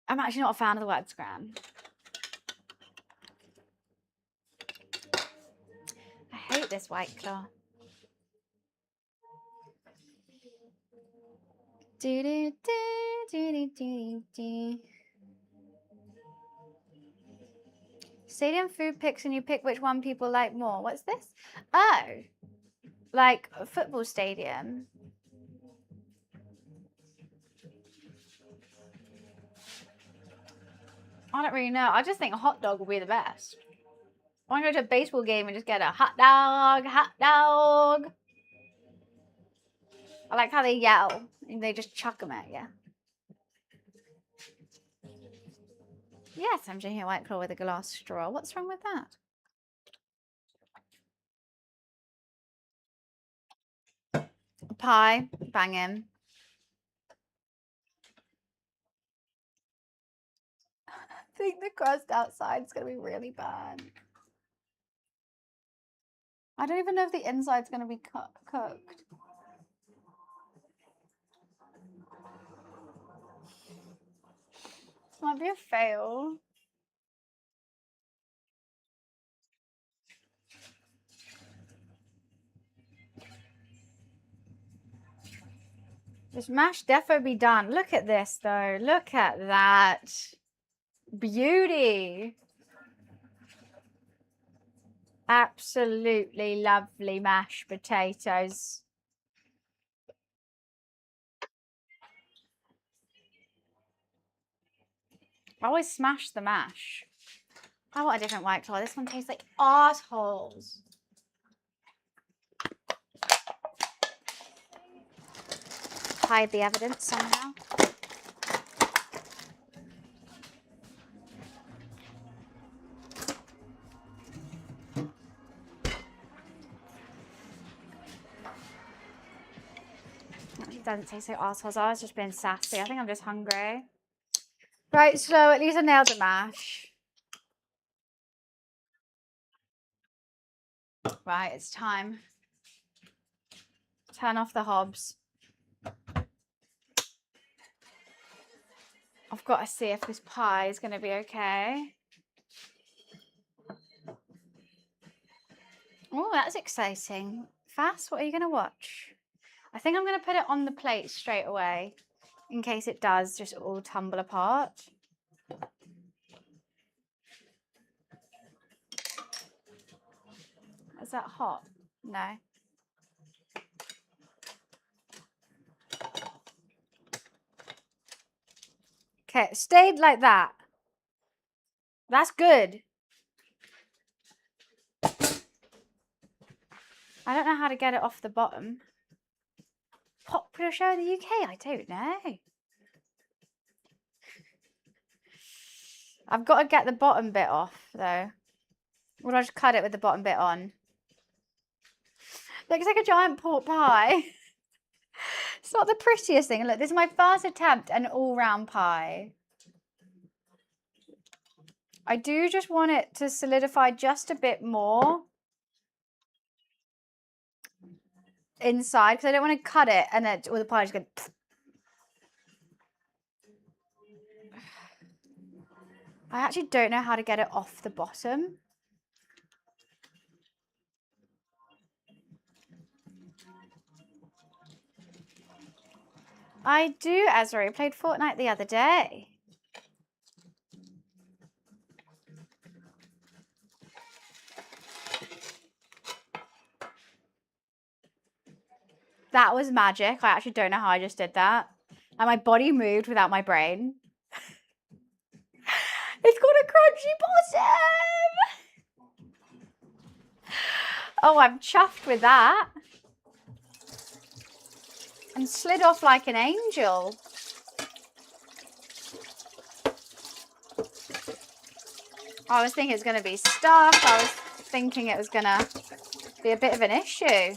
I'm actually not a fan of the word scran. I hate this White Claw. Do do do do do do. Stadium food picks and you pick which one people like more. What's this? Oh, like a football stadium. I don't really know. I just think a hot dog would be the best. I want to go to a baseball game and just get a hot dog, hot dog. I like how they yell and they just chuck them at you. Yes, I'm drinking a White Claw with a glass straw. What's wrong with that? Pie, banging. I think the crust outside is going to be really bad. I don't even know if the inside's going to be cooked. This might be a fail. This mash defo be done. Look at this though. Look at that. Beauty. Absolutely lovely mashed potatoes. I always smash the mash. I want a different White Claw. This one tastes like arseholes. Hide the evidence somehow. It doesn't taste like arseholes. I was just being sassy. I think I'm just hungry. Right, so at least I nailed the mash. Right, it's time. Turn off the hobs. I've got to see if this pie is going to be okay. Oh, that's exciting. Fast, what are you going to watch? I think I'm going to put it on the plate straight away in case it does just all tumble apart. Is that hot? No. Okay, it stayed like that. That's good. I don't know how to get it off the bottom. Popular show in the UK? I don't know. I've got to get the bottom bit off, though. Or I'll just cut it with the bottom bit on. Looks like a giant pork pie. It's not the prettiest thing. Look, this is my first attempt at an all-round pie. I do just want it to solidify just a bit more inside, because I don't want to cut it and then all the pie is going to... I actually don't know how to get it off the bottom. I do, Ezra. I played Fortnite the other day. That was magic. I actually don't know how I just did that. And my body moved without my brain. It's got a crunchy bottom! Oh, I'm chuffed with that. And slid off like an angel. I was thinking it was going to be stuck. I was thinking it was going to be a bit of an issue.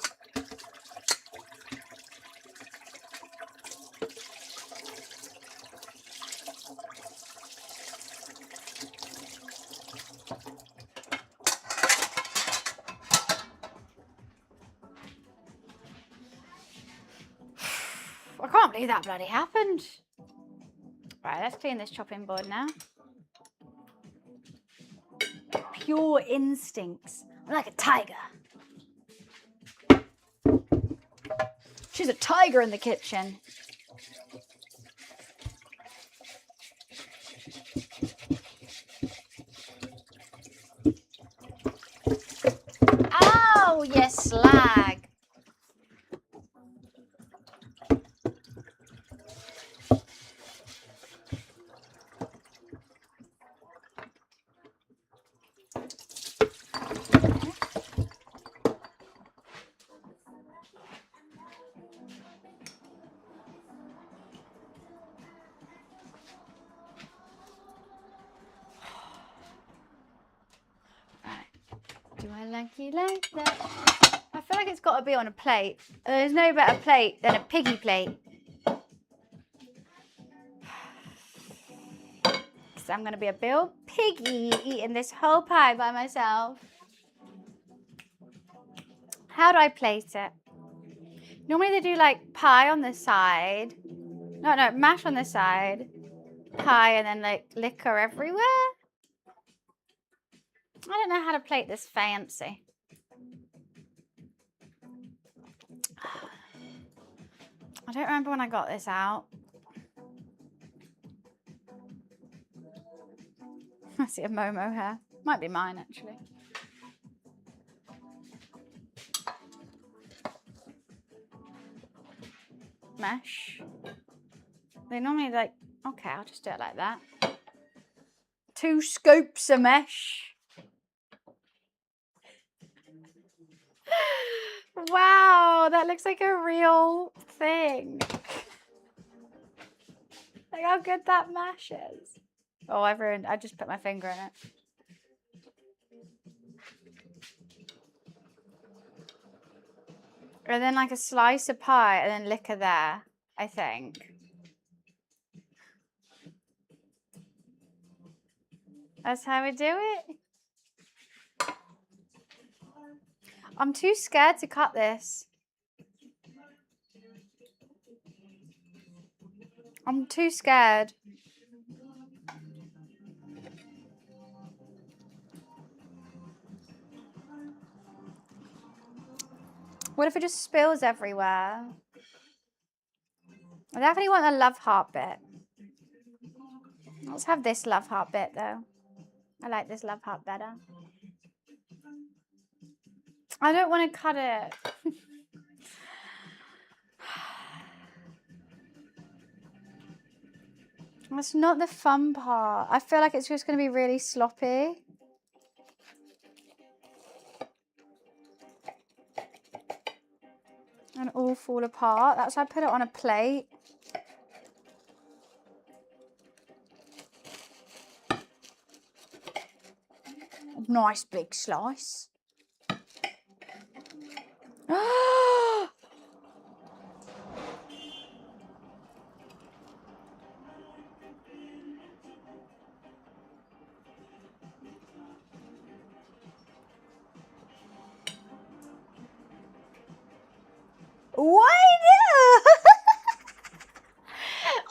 I can't believe that bloody happened. Right, let's clean this chopping board now. Pure instincts. I'm like a tiger. She's a tiger in the kitchen. Oh, you slag. Do I like you like that? I feel like it's got to be on a plate. There's no better plate than a piggy plate. Because I'm going to be a real piggy eating this whole pie by myself. How do I plate it? Normally they do like pie on the side. No, mash on the side. Pie and then like liquor everywhere. I don't know how to plate this fancy. I don't remember when I got this out. I see a Momo hair. Might be mine, actually. Mesh. They normally like... Okay, I'll just do it like that. 2 scoops of mesh. Wow, that looks like a real thing. Look how good that mash is. Oh, I just put my finger in it. And then like a slice of pie and then liquor there, I think. That's how we do it. I'm too scared to cut this. I'm too scared. What if it just spills everywhere? I definitely want the love heart bit. Let's have this love heart bit though. I like this love heart better. I don't want to cut it. That's not the fun part. I feel like it's just going to be really sloppy. And all fall apart. That's why I put it on a plate. Nice big slice. Why no?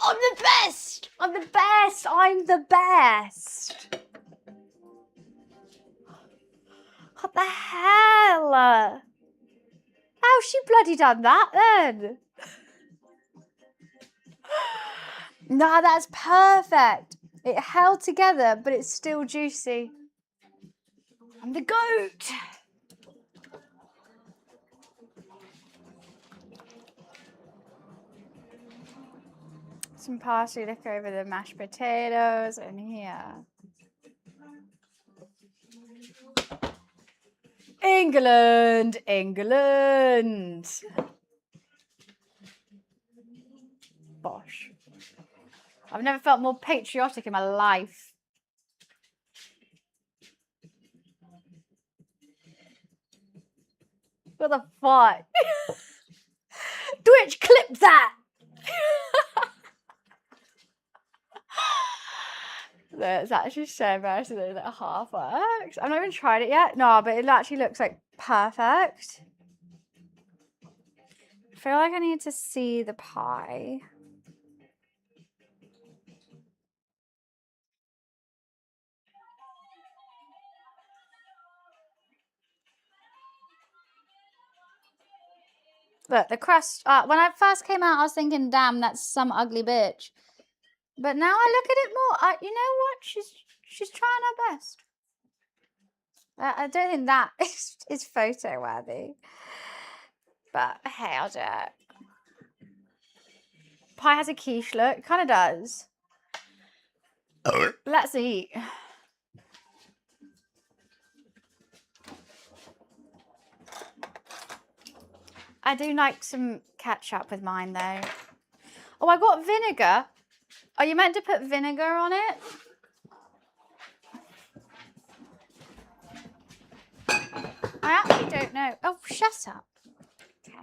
I'm the best. I'm the best. I'm the best. What the hell? How's she bloody done that then? Nah, that's perfect. It held together, but it's still juicy. I'm the goat. Some parsley look over the mashed potatoes in here. England, England. Bosh. I've never felt more patriotic in my life. What the fuck? Twitch, clip that! It's actually so embarrassing that it half works. I've not even tried it yet. No, but it actually looks like perfect. I feel like I need to see the pie. Look, the crust, when I first came out, I was thinking, damn, that's some ugly bitch. But now I look at it more, you know what? She's trying her best. I don't think that is photo worthy. But hey, I'll do it. Pie has a quiche look. It kind of does. Let's eat. I do like some ketchup with mine though. Oh, I got vinegar. Are you meant to put vinegar on it? I actually don't know. Oh, shut up. Okay.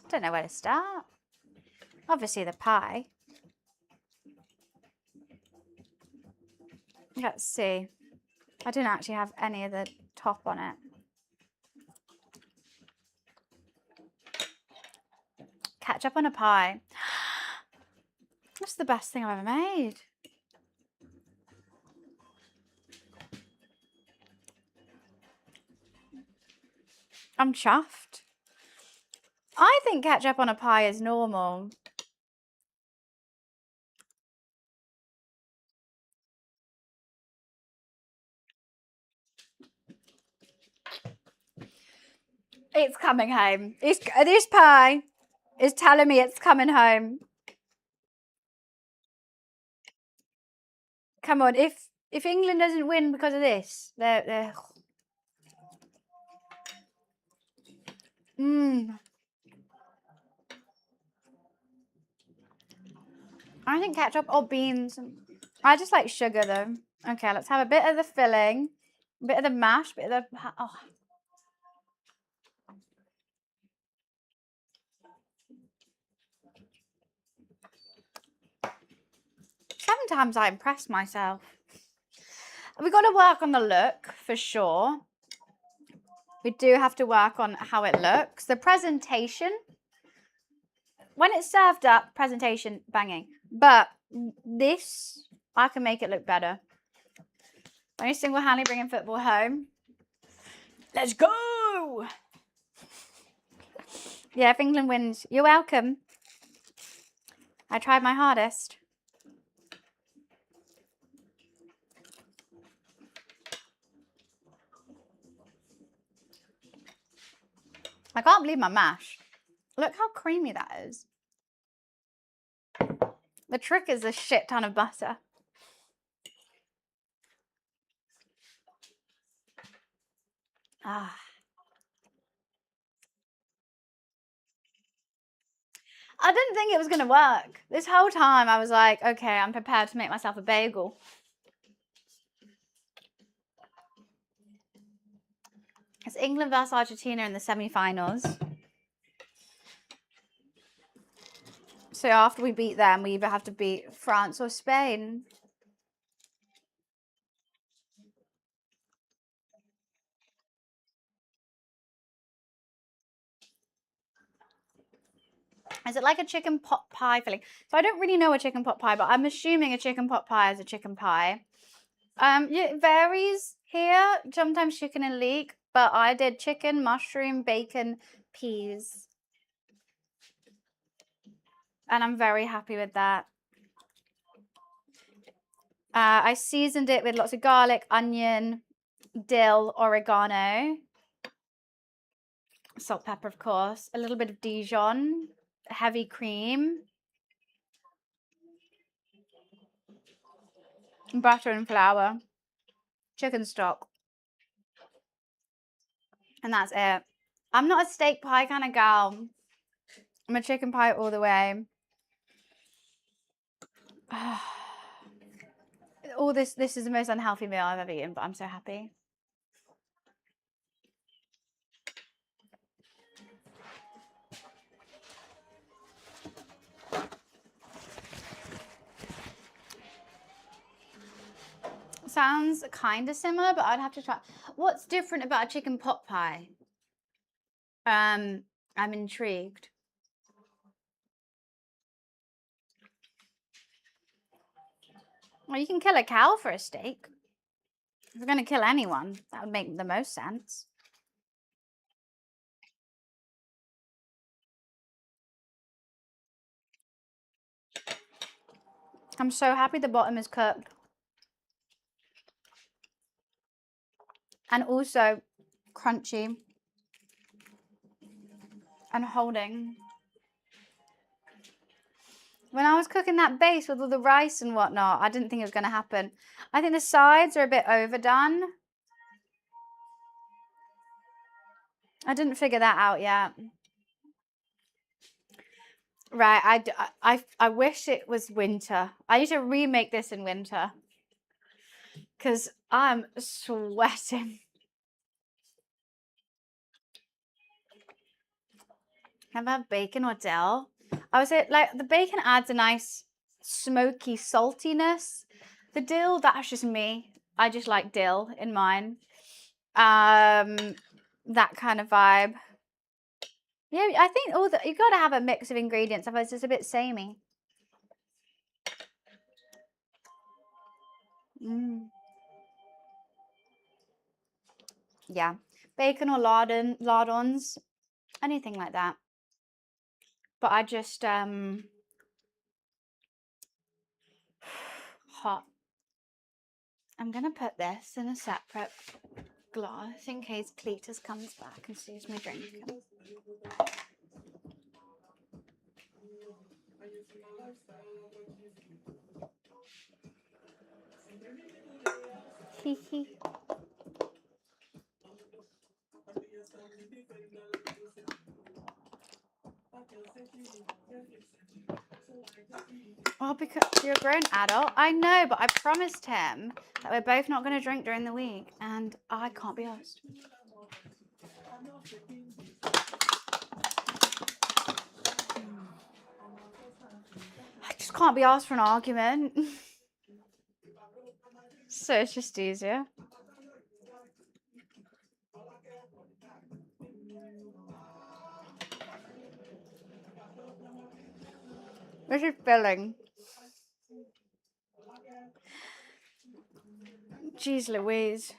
Don't know where to start. Obviously the pie. Let's see. I didn't actually have any of the top on it. Ketchup on a pie. That's the best thing I've ever made. I'm chuffed. I think ketchup on a pie is normal. It's coming home. This pie is telling me it's coming home. Come on, if England doesn't win because of this, they're I think ketchup or beans. I just like sugar though. Okay, let's have a bit of the filling, a bit of the mash, a bit of the Sometimes I impress myself. We've got to work on the look for sure. We do have to work on how it looks. The presentation, when it's served up, presentation, banging. But this, I can make it look better. Only single-handedly bringing football home. Let's go! Yeah, if England wins, you're welcome. I tried my hardest. I can't believe my mash. Look how creamy that is. The trick is a shit ton of butter. Ah. I didn't think it was going to work. This whole time I was like, okay, I'm prepared to make myself a bagel. It's England versus Argentina in the semi-finals. So after we beat them, we either have to beat France or Spain. Is it like a chicken pot pie filling? So I don't really know a chicken pot pie, but I'm assuming a chicken pot pie is a chicken pie. It varies here. Sometimes chicken and leek, but I did chicken, mushroom, bacon, peas. And I'm very happy with that. I seasoned it with lots of garlic, onion, dill, oregano, salt, pepper, of course, a little bit of Dijon, heavy cream, butter and flour, chicken stock. And that's it. I'm not a steak pie kind of gal. I'm a chicken pie all the way. All this is the most unhealthy meal I've ever eaten, but I'm so happy. Sounds kind of similar, but I'd have to try. What's different about a chicken pot pie? I'm intrigued. Well, you can kill a cow for a steak. If you're going to kill anyone, that would make the most sense. I'm so happy the bottom is cooked. And also crunchy. And holding. When I was cooking that base with all the rice and whatnot, I didn't think it was going to happen. I think the sides are a bit overdone. I didn't figure that out yet. Right, I wish it was winter. I need to remake this in winter. Because I'm sweating. Have I had bacon or dill? I would say, like, the bacon adds a nice smoky saltiness. The dill, that's just me. I just like dill in mine. That kind of vibe. Yeah, I think you got to have a mix of ingredients, otherwise it's a bit samey. Yeah, bacon or lardons, anything like that. But I just hot. I'm gonna put this in a separate glass in case Cletus comes back and sees me drinking. Hee. Oh, because you're a grown adult. I know, but I promised him that we're both not going to drink during the week, and I can't be asked. I just can't be asked for an argument. So it's just easier. This is filling. Jeez Louise.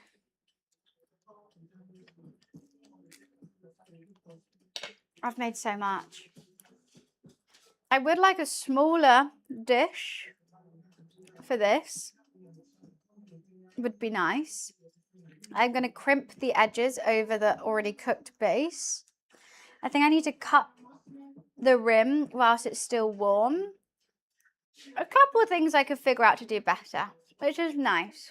I've made so much. I would like a smaller dish for this. Would be nice. I'm going to crimp the edges over the already cooked base. I think I need to cut the rim whilst it's still warm. A couple of things I could figure out to do better, which is nice.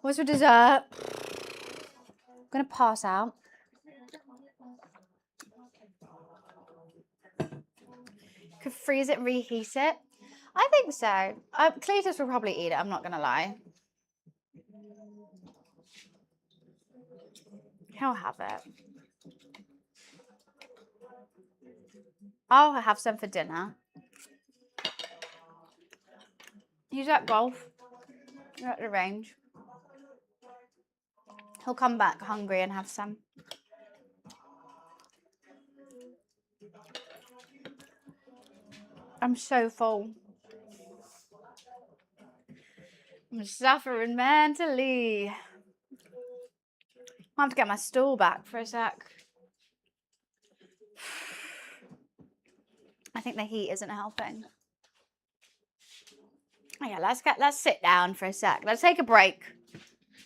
What's for dessert? I'm gonna pass out. Could freeze it and reheat it. I think so. Cletus will probably eat it, I'm not gonna lie. He'll have it. I'll have some for dinner. He's at golf. You're at the range. He'll come back hungry and have some. I'm so full. I'm suffering mentally. I have to get my stool back for a sec. I think the heat isn't helping. Oh yeah, let's sit down for a sec. Let's take a break.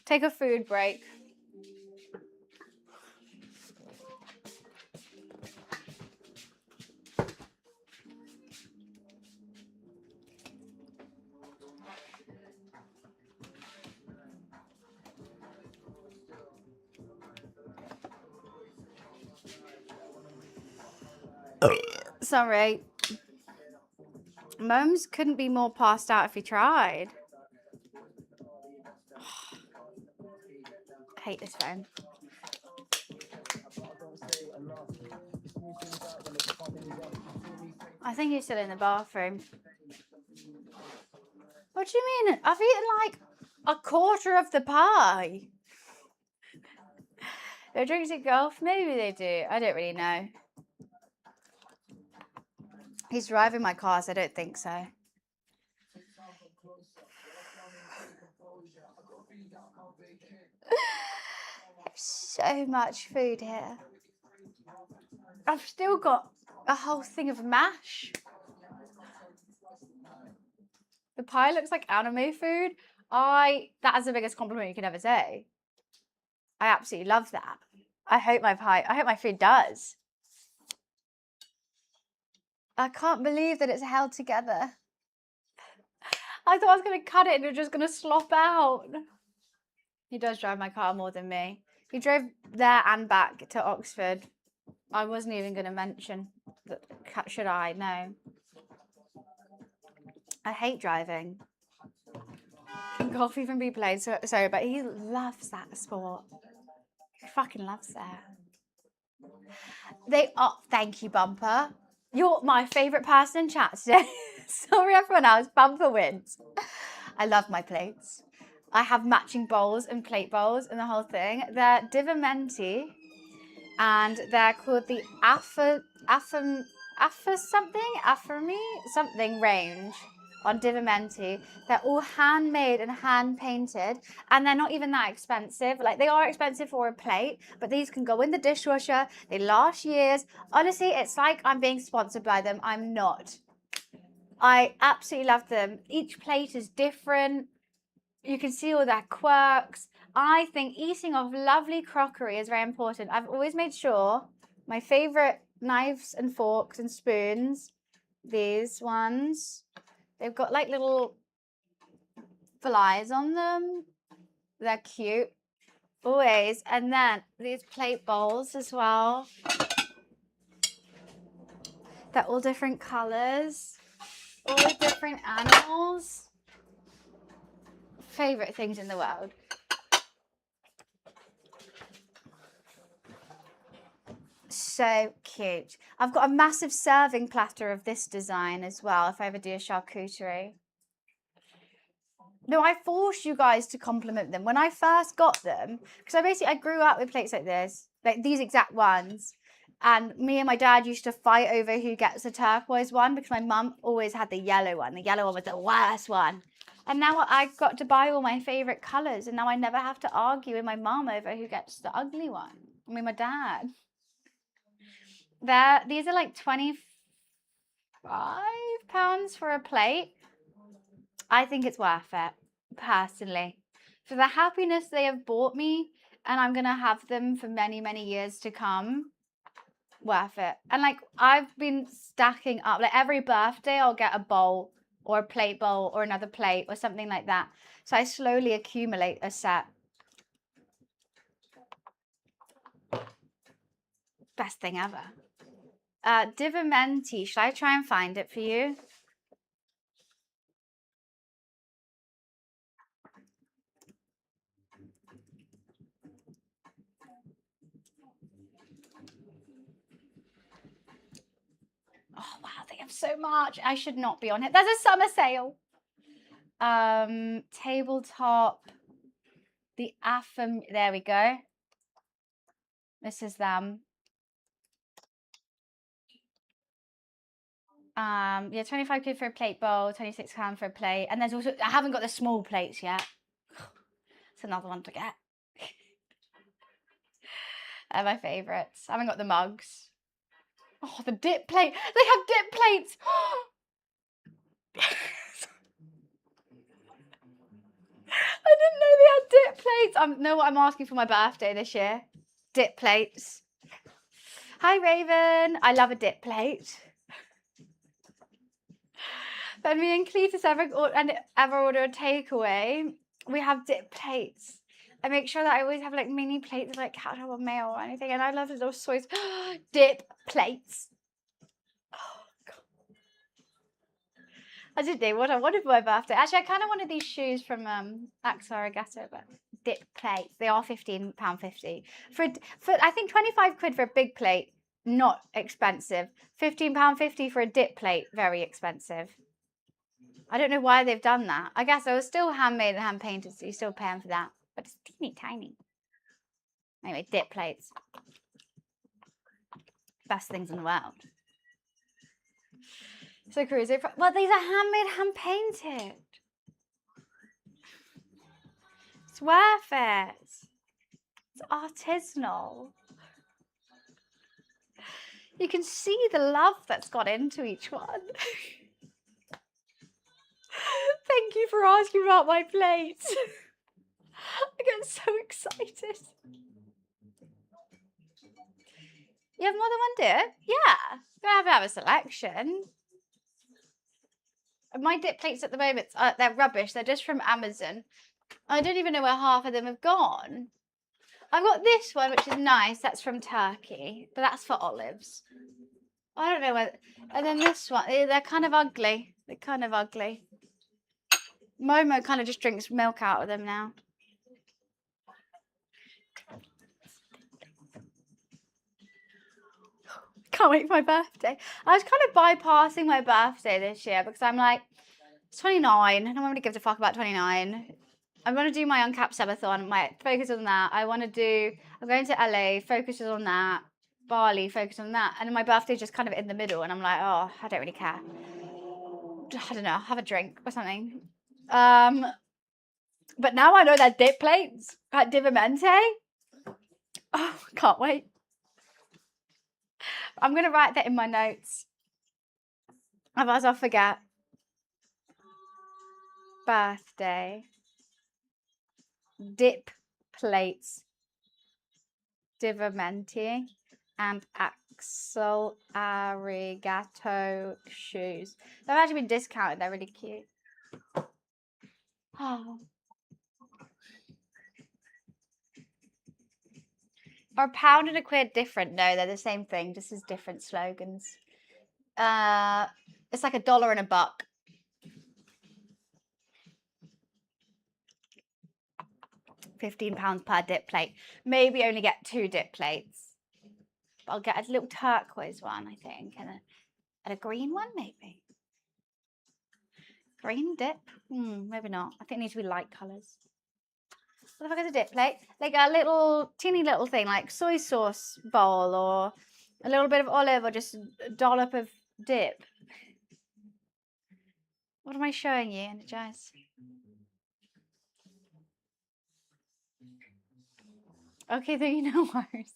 Take a food break. Sorry. Momes couldn't be more passed out if he tried. I hate this phone. I think he's still in the bathroom. What do you mean? I've eaten like a quarter of the pie. No drinks at golf? Maybe they do. I don't really know. He's driving my car, so I don't think so. So much food here. I've still got a whole thing of mash. The pie looks like anime food. That is the biggest compliment you can ever say. I absolutely love that. I hope my food does. I can't believe that it's held together. I thought I was going to cut it and it was just going to slop out. He does drive my car more than me. He drove there and back to Oxford. I wasn't even going to mention that. Should I? No. I hate driving. Can golf even be played? Sorry, but he loves that sport. He fucking loves that. Thank you, Bumper. You're my favourite person in chat today. Sorry, everyone else. Bumper wins. I love my plates. I have matching bowls and plate bowls and the whole thing. They're Divamenti, and they're called the something range on Divamenti. They're all handmade and hand painted, and they're not even that expensive. Like, they are expensive for a plate, but these can go in the dishwasher. They last years. Honestly, it's like I'm being sponsored by them. I'm not. I absolutely love them. Each plate is different. You can see all their quirks. I think eating off lovely crockery is very important. I've always made sure my favorite knives and forks and spoons, these ones, they've got like little flies on them. They're cute. Always. And then these plate bowls as well. They're all different colors. All with different animals. Favorite things in the world. So cute. I've got a massive serving platter of this design as well if I ever do a charcuterie. No, I forced you guys to compliment them. When I first got them, because I grew up with plates like this, like these exact ones. And me and my dad used to fight over who gets the turquoise one because my mum always had the yellow one. The yellow one was the worst one. And now I got to buy all my favourite colours, and now I never have to argue with my mum over who gets the ugly one. I mean, my dad. These are like £25 for a plate. I think it's worth it, personally. For the happiness they have brought me and I'm gonna have them for many, many years to come. Worth it. And like I've been stacking up, like every birthday I'll get a bowl or a plate bowl or another plate or something like that. So I slowly accumulate a set. Best thing ever. Divermenti, should I try and find it for you? Oh wow, they have so much. I should not be on it. There's a summer sale. Tabletop. The affirm. There we go. This is them. Yeah, 25 quid for a plate bowl, 26 pound for a plate, and there's also I haven't got the small plates yet. It's another one to get. They're my favourites. I haven't got the mugs. Oh, the dip plate. They have dip plates. I didn't know they had dip plates. I know what I'm asking for my birthday this year. Dip plates. Hi, Raven. I love a dip plate. When me and Cletus ever order a takeaway, we have dip plates. I make sure that I always have like mini plates of like ketchup or mayo or anything, and I love those soys. Dip plates. Oh, God. I did do what I wanted for my birthday. Actually, I kind of wanted these shoes from Axel Arigato, but dip plates. They are £15.50 for I think 25 quid for a big plate. Not expensive. £15.50 for a dip plate. Very expensive. I don't know why they've done that. I guess it was still handmade and hand painted, so you're still paying for that. But it's teeny tiny. Anyway, dip plates. Best things in the world. So cruisy. Well, these are handmade, hand painted. It's worth it. It's artisanal. You can see the love that's gone into each one. Thank you for asking about my plates. I get so excited. You have more than one dip? Yeah. You have a selection. My dip plates at the moment, they're rubbish. They're just from Amazon. I don't even know where half of them have gone. I've got this one, which is nice. That's from Turkey, but that's for olives. I don't know where. And then this one, they're kind of ugly. They're kind of ugly. Momo kind of just drinks milk out of them now. Can't wait for my birthday. I was kind of bypassing my birthday this year because I'm like, it's 29. I don't want to give a fuck about 29. I want to do my uncapped subathon. My focus on that. I'm going to LA. Focuses on that. Bali. Focus on that. And then my birthday's just kind of in the middle. And I'm like, oh, I don't really care. I don't know. Have a drink or something. But now I know that dip plates at Divermente. Oh, can't wait. I'm going to write that in my notes. Otherwise I'll forget. Birthday. Dip plates. Divermente. And Axel Arigato shoes. They've actually been discounted. They're really cute. Oh. Are £1 and £1 different? No, they're the same thing. Just as different slogans. It's like $1 and a buck. £15 per dip plate. Maybe only get 2 dip plates. But I'll get a little turquoise one, I think, and a green one, maybe. Green dip? Maybe not. I think it needs to be light colours. What the fuck is a dip plate? Like a little, teeny little thing, like soy sauce bowl or a little bit of olive or just a dollop of dip. What am I showing you, Energize? Okay, then you know worries.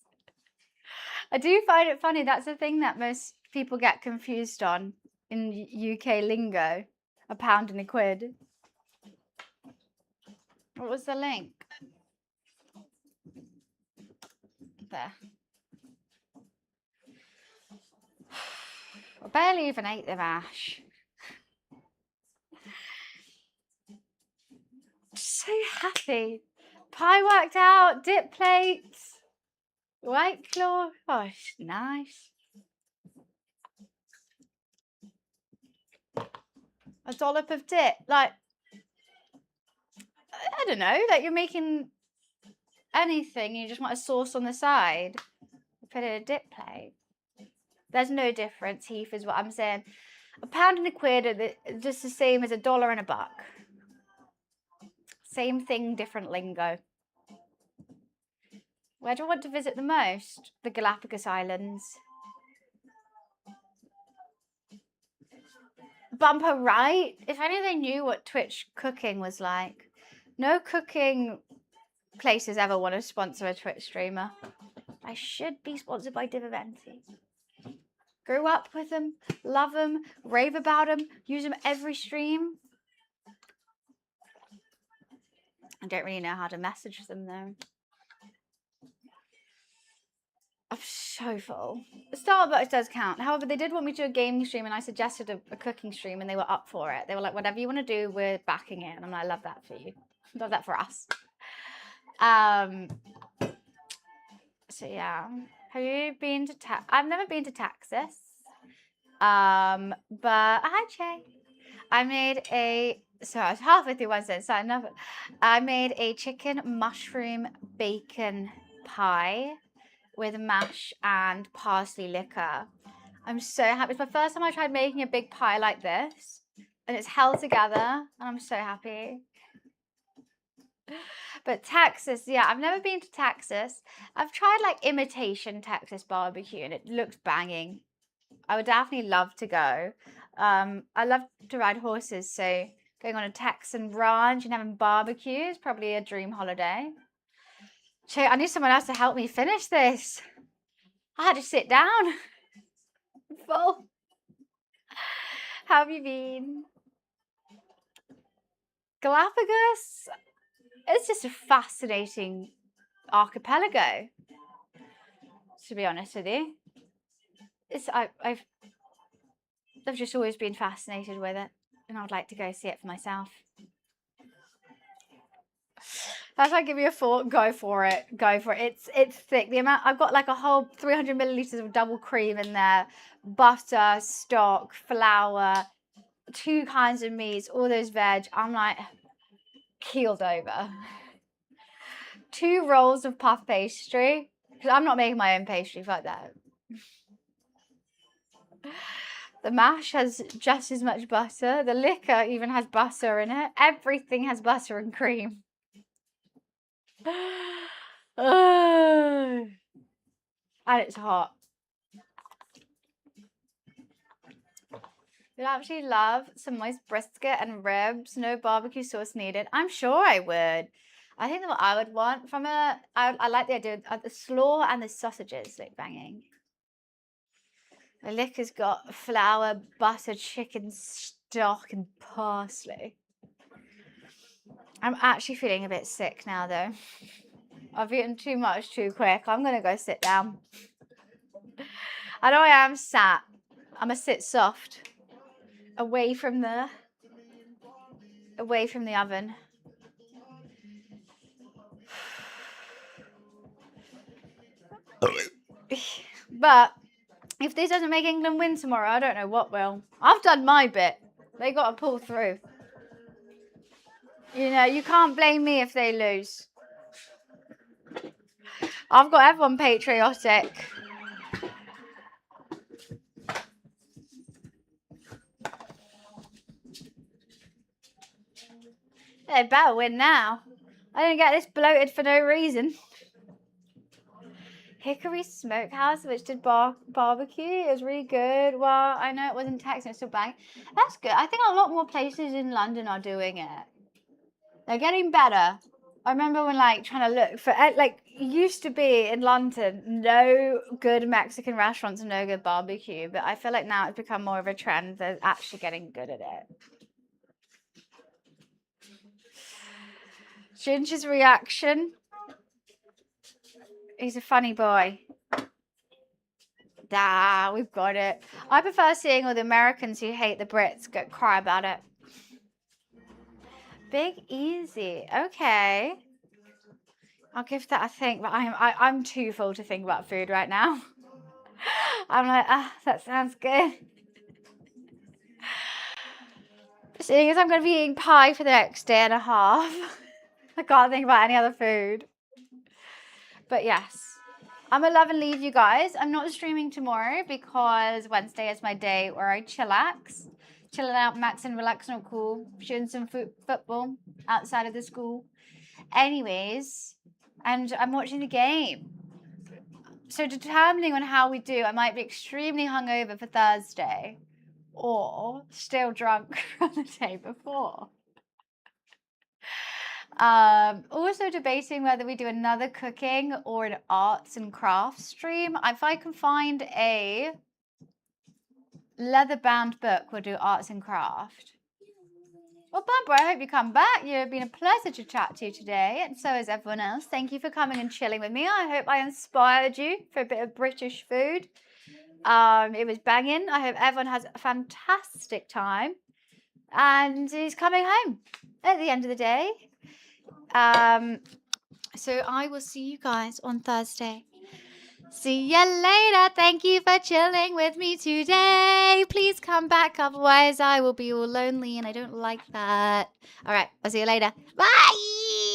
I do find it funny. That's the thing that most people get confused on in UK lingo. £1 and £1. What was the link? there. I barely even ate the mash. So happy. Pie worked out, dip plates, White Claw. Oh, it's nice. A dollop of dip. Like, I don't know, like you're making anything, you just want a sauce on the side. Put it in a dip plate. There's no difference, Heath, is what I'm saying. £1 and £1 are just the same as $1 and $1. Same thing, different lingo. Where do I want to visit the most? The Galapagos Islands. Bumper right? If only they knew what Twitch cooking was like. No cooking places ever want to sponsor a Twitch streamer. I should be sponsored by Diviventi. Grew up with them, love them, rave about them, use them every stream. I don't really know how to message them though. I'm so full. Starbucks does count. However, they did want me to do a gaming stream and I suggested a cooking stream and they were up for it. They were like, whatever you want to do, we're backing it. And I'm like, I love that for you. Love that for us. So yeah. Have you been to I've never been to Texas. But hi Che. I made a so I was halfway through one sentence, so enough. I made a chicken mushroom bacon pie with mash and parsley liquor. I'm so happy. It's my first time I tried making a big pie like this. And it's held together. And I'm so happy. But Texas, yeah, I've never been to Texas. I've tried like imitation Texas barbecue and it looks banging. I would definitely love to go. I love to ride horses, so going on a Texan ranch and having barbecue is probably a dream holiday. Che, I need someone else to help me finish this. I had to sit down. Full. How have you been? Galapagos? It's just a fascinating archipelago, to be honest with you. I've just always been fascinated with it, and I would like to go see it for myself. If I give you a fork, go for it. Go for it. It's thick. The amount I've got like a whole 300 milliliters of double cream in there, butter, stock, flour, 2 kinds of meats, all those veg. I'm like keeled over. 2 rolls of puff pastry because I'm not making my own pastry. Fuck that. The mash has just as much butter. The liquor even has butter in it. Everything has butter and cream. And it's hot. You'd actually love some moist brisket and ribs. No barbecue sauce needed. I'm sure I would. I think that what I would want from it, I like the idea of the slaw and the sausages like banging. The liquor's got flour, butter, chicken stock, and parsley. I'm actually feeling a bit sick now, though. I've eaten too much too quick. I'm going to go sit down. I know I am sat. I'm going to sit soft. Away from the oven. But if this doesn't make England win tomorrow, I don't know what will. I've done my bit. They got to pull through. You know, you can't blame me if they lose. I've got everyone patriotic. They better win now. I didn't get this bloated for no reason. Hickory Smokehouse, which did barbecue. It was really good. Well, I know it wasn't Texan, it's still bang. That's good. I think a lot more places in London are doing it. They're getting better. I remember when like trying to look for, like, used to be in London, no good Mexican restaurants and no good barbecue. But I feel like now it's become more of a trend. They're actually getting good at it. Ginger's reaction. He's a funny boy. We've got it. I prefer seeing all the Americans who hate the Brits cry about it. Big Easy. Okay. I'll give that a think, but I'm too full to think about food right now. I'm like, that sounds good. Seeing as I'm going to be eating pie for the next day and a half, I can't think about any other food. But yes, I'm going to love and leave you guys. I'm not streaming tomorrow because Wednesday is my day where I chillax. Chilling out, maxing, relaxing, cool, shooting some football outside of the school. Anyways, and I'm watching the game. So determining on how we do, I might be extremely hungover for Thursday or still drunk from the day before. Also debating whether we do another cooking or an arts and crafts stream. If I can find a leather-bound book, we'll do arts and craft. Well, Barbara, I hope you come back. You've been a pleasure to chat to today, and so is everyone else. Thank you for coming and chilling with me. I hope I inspired you for a bit of British food. It was banging. I hope everyone has a fantastic time and is coming home at the end of the day. So I will see you guys on Thursday. See ya later. Thank you for chilling with me today. Please come back, otherwise I will be all lonely and I don't like that. All right, I'll see you later. Bye.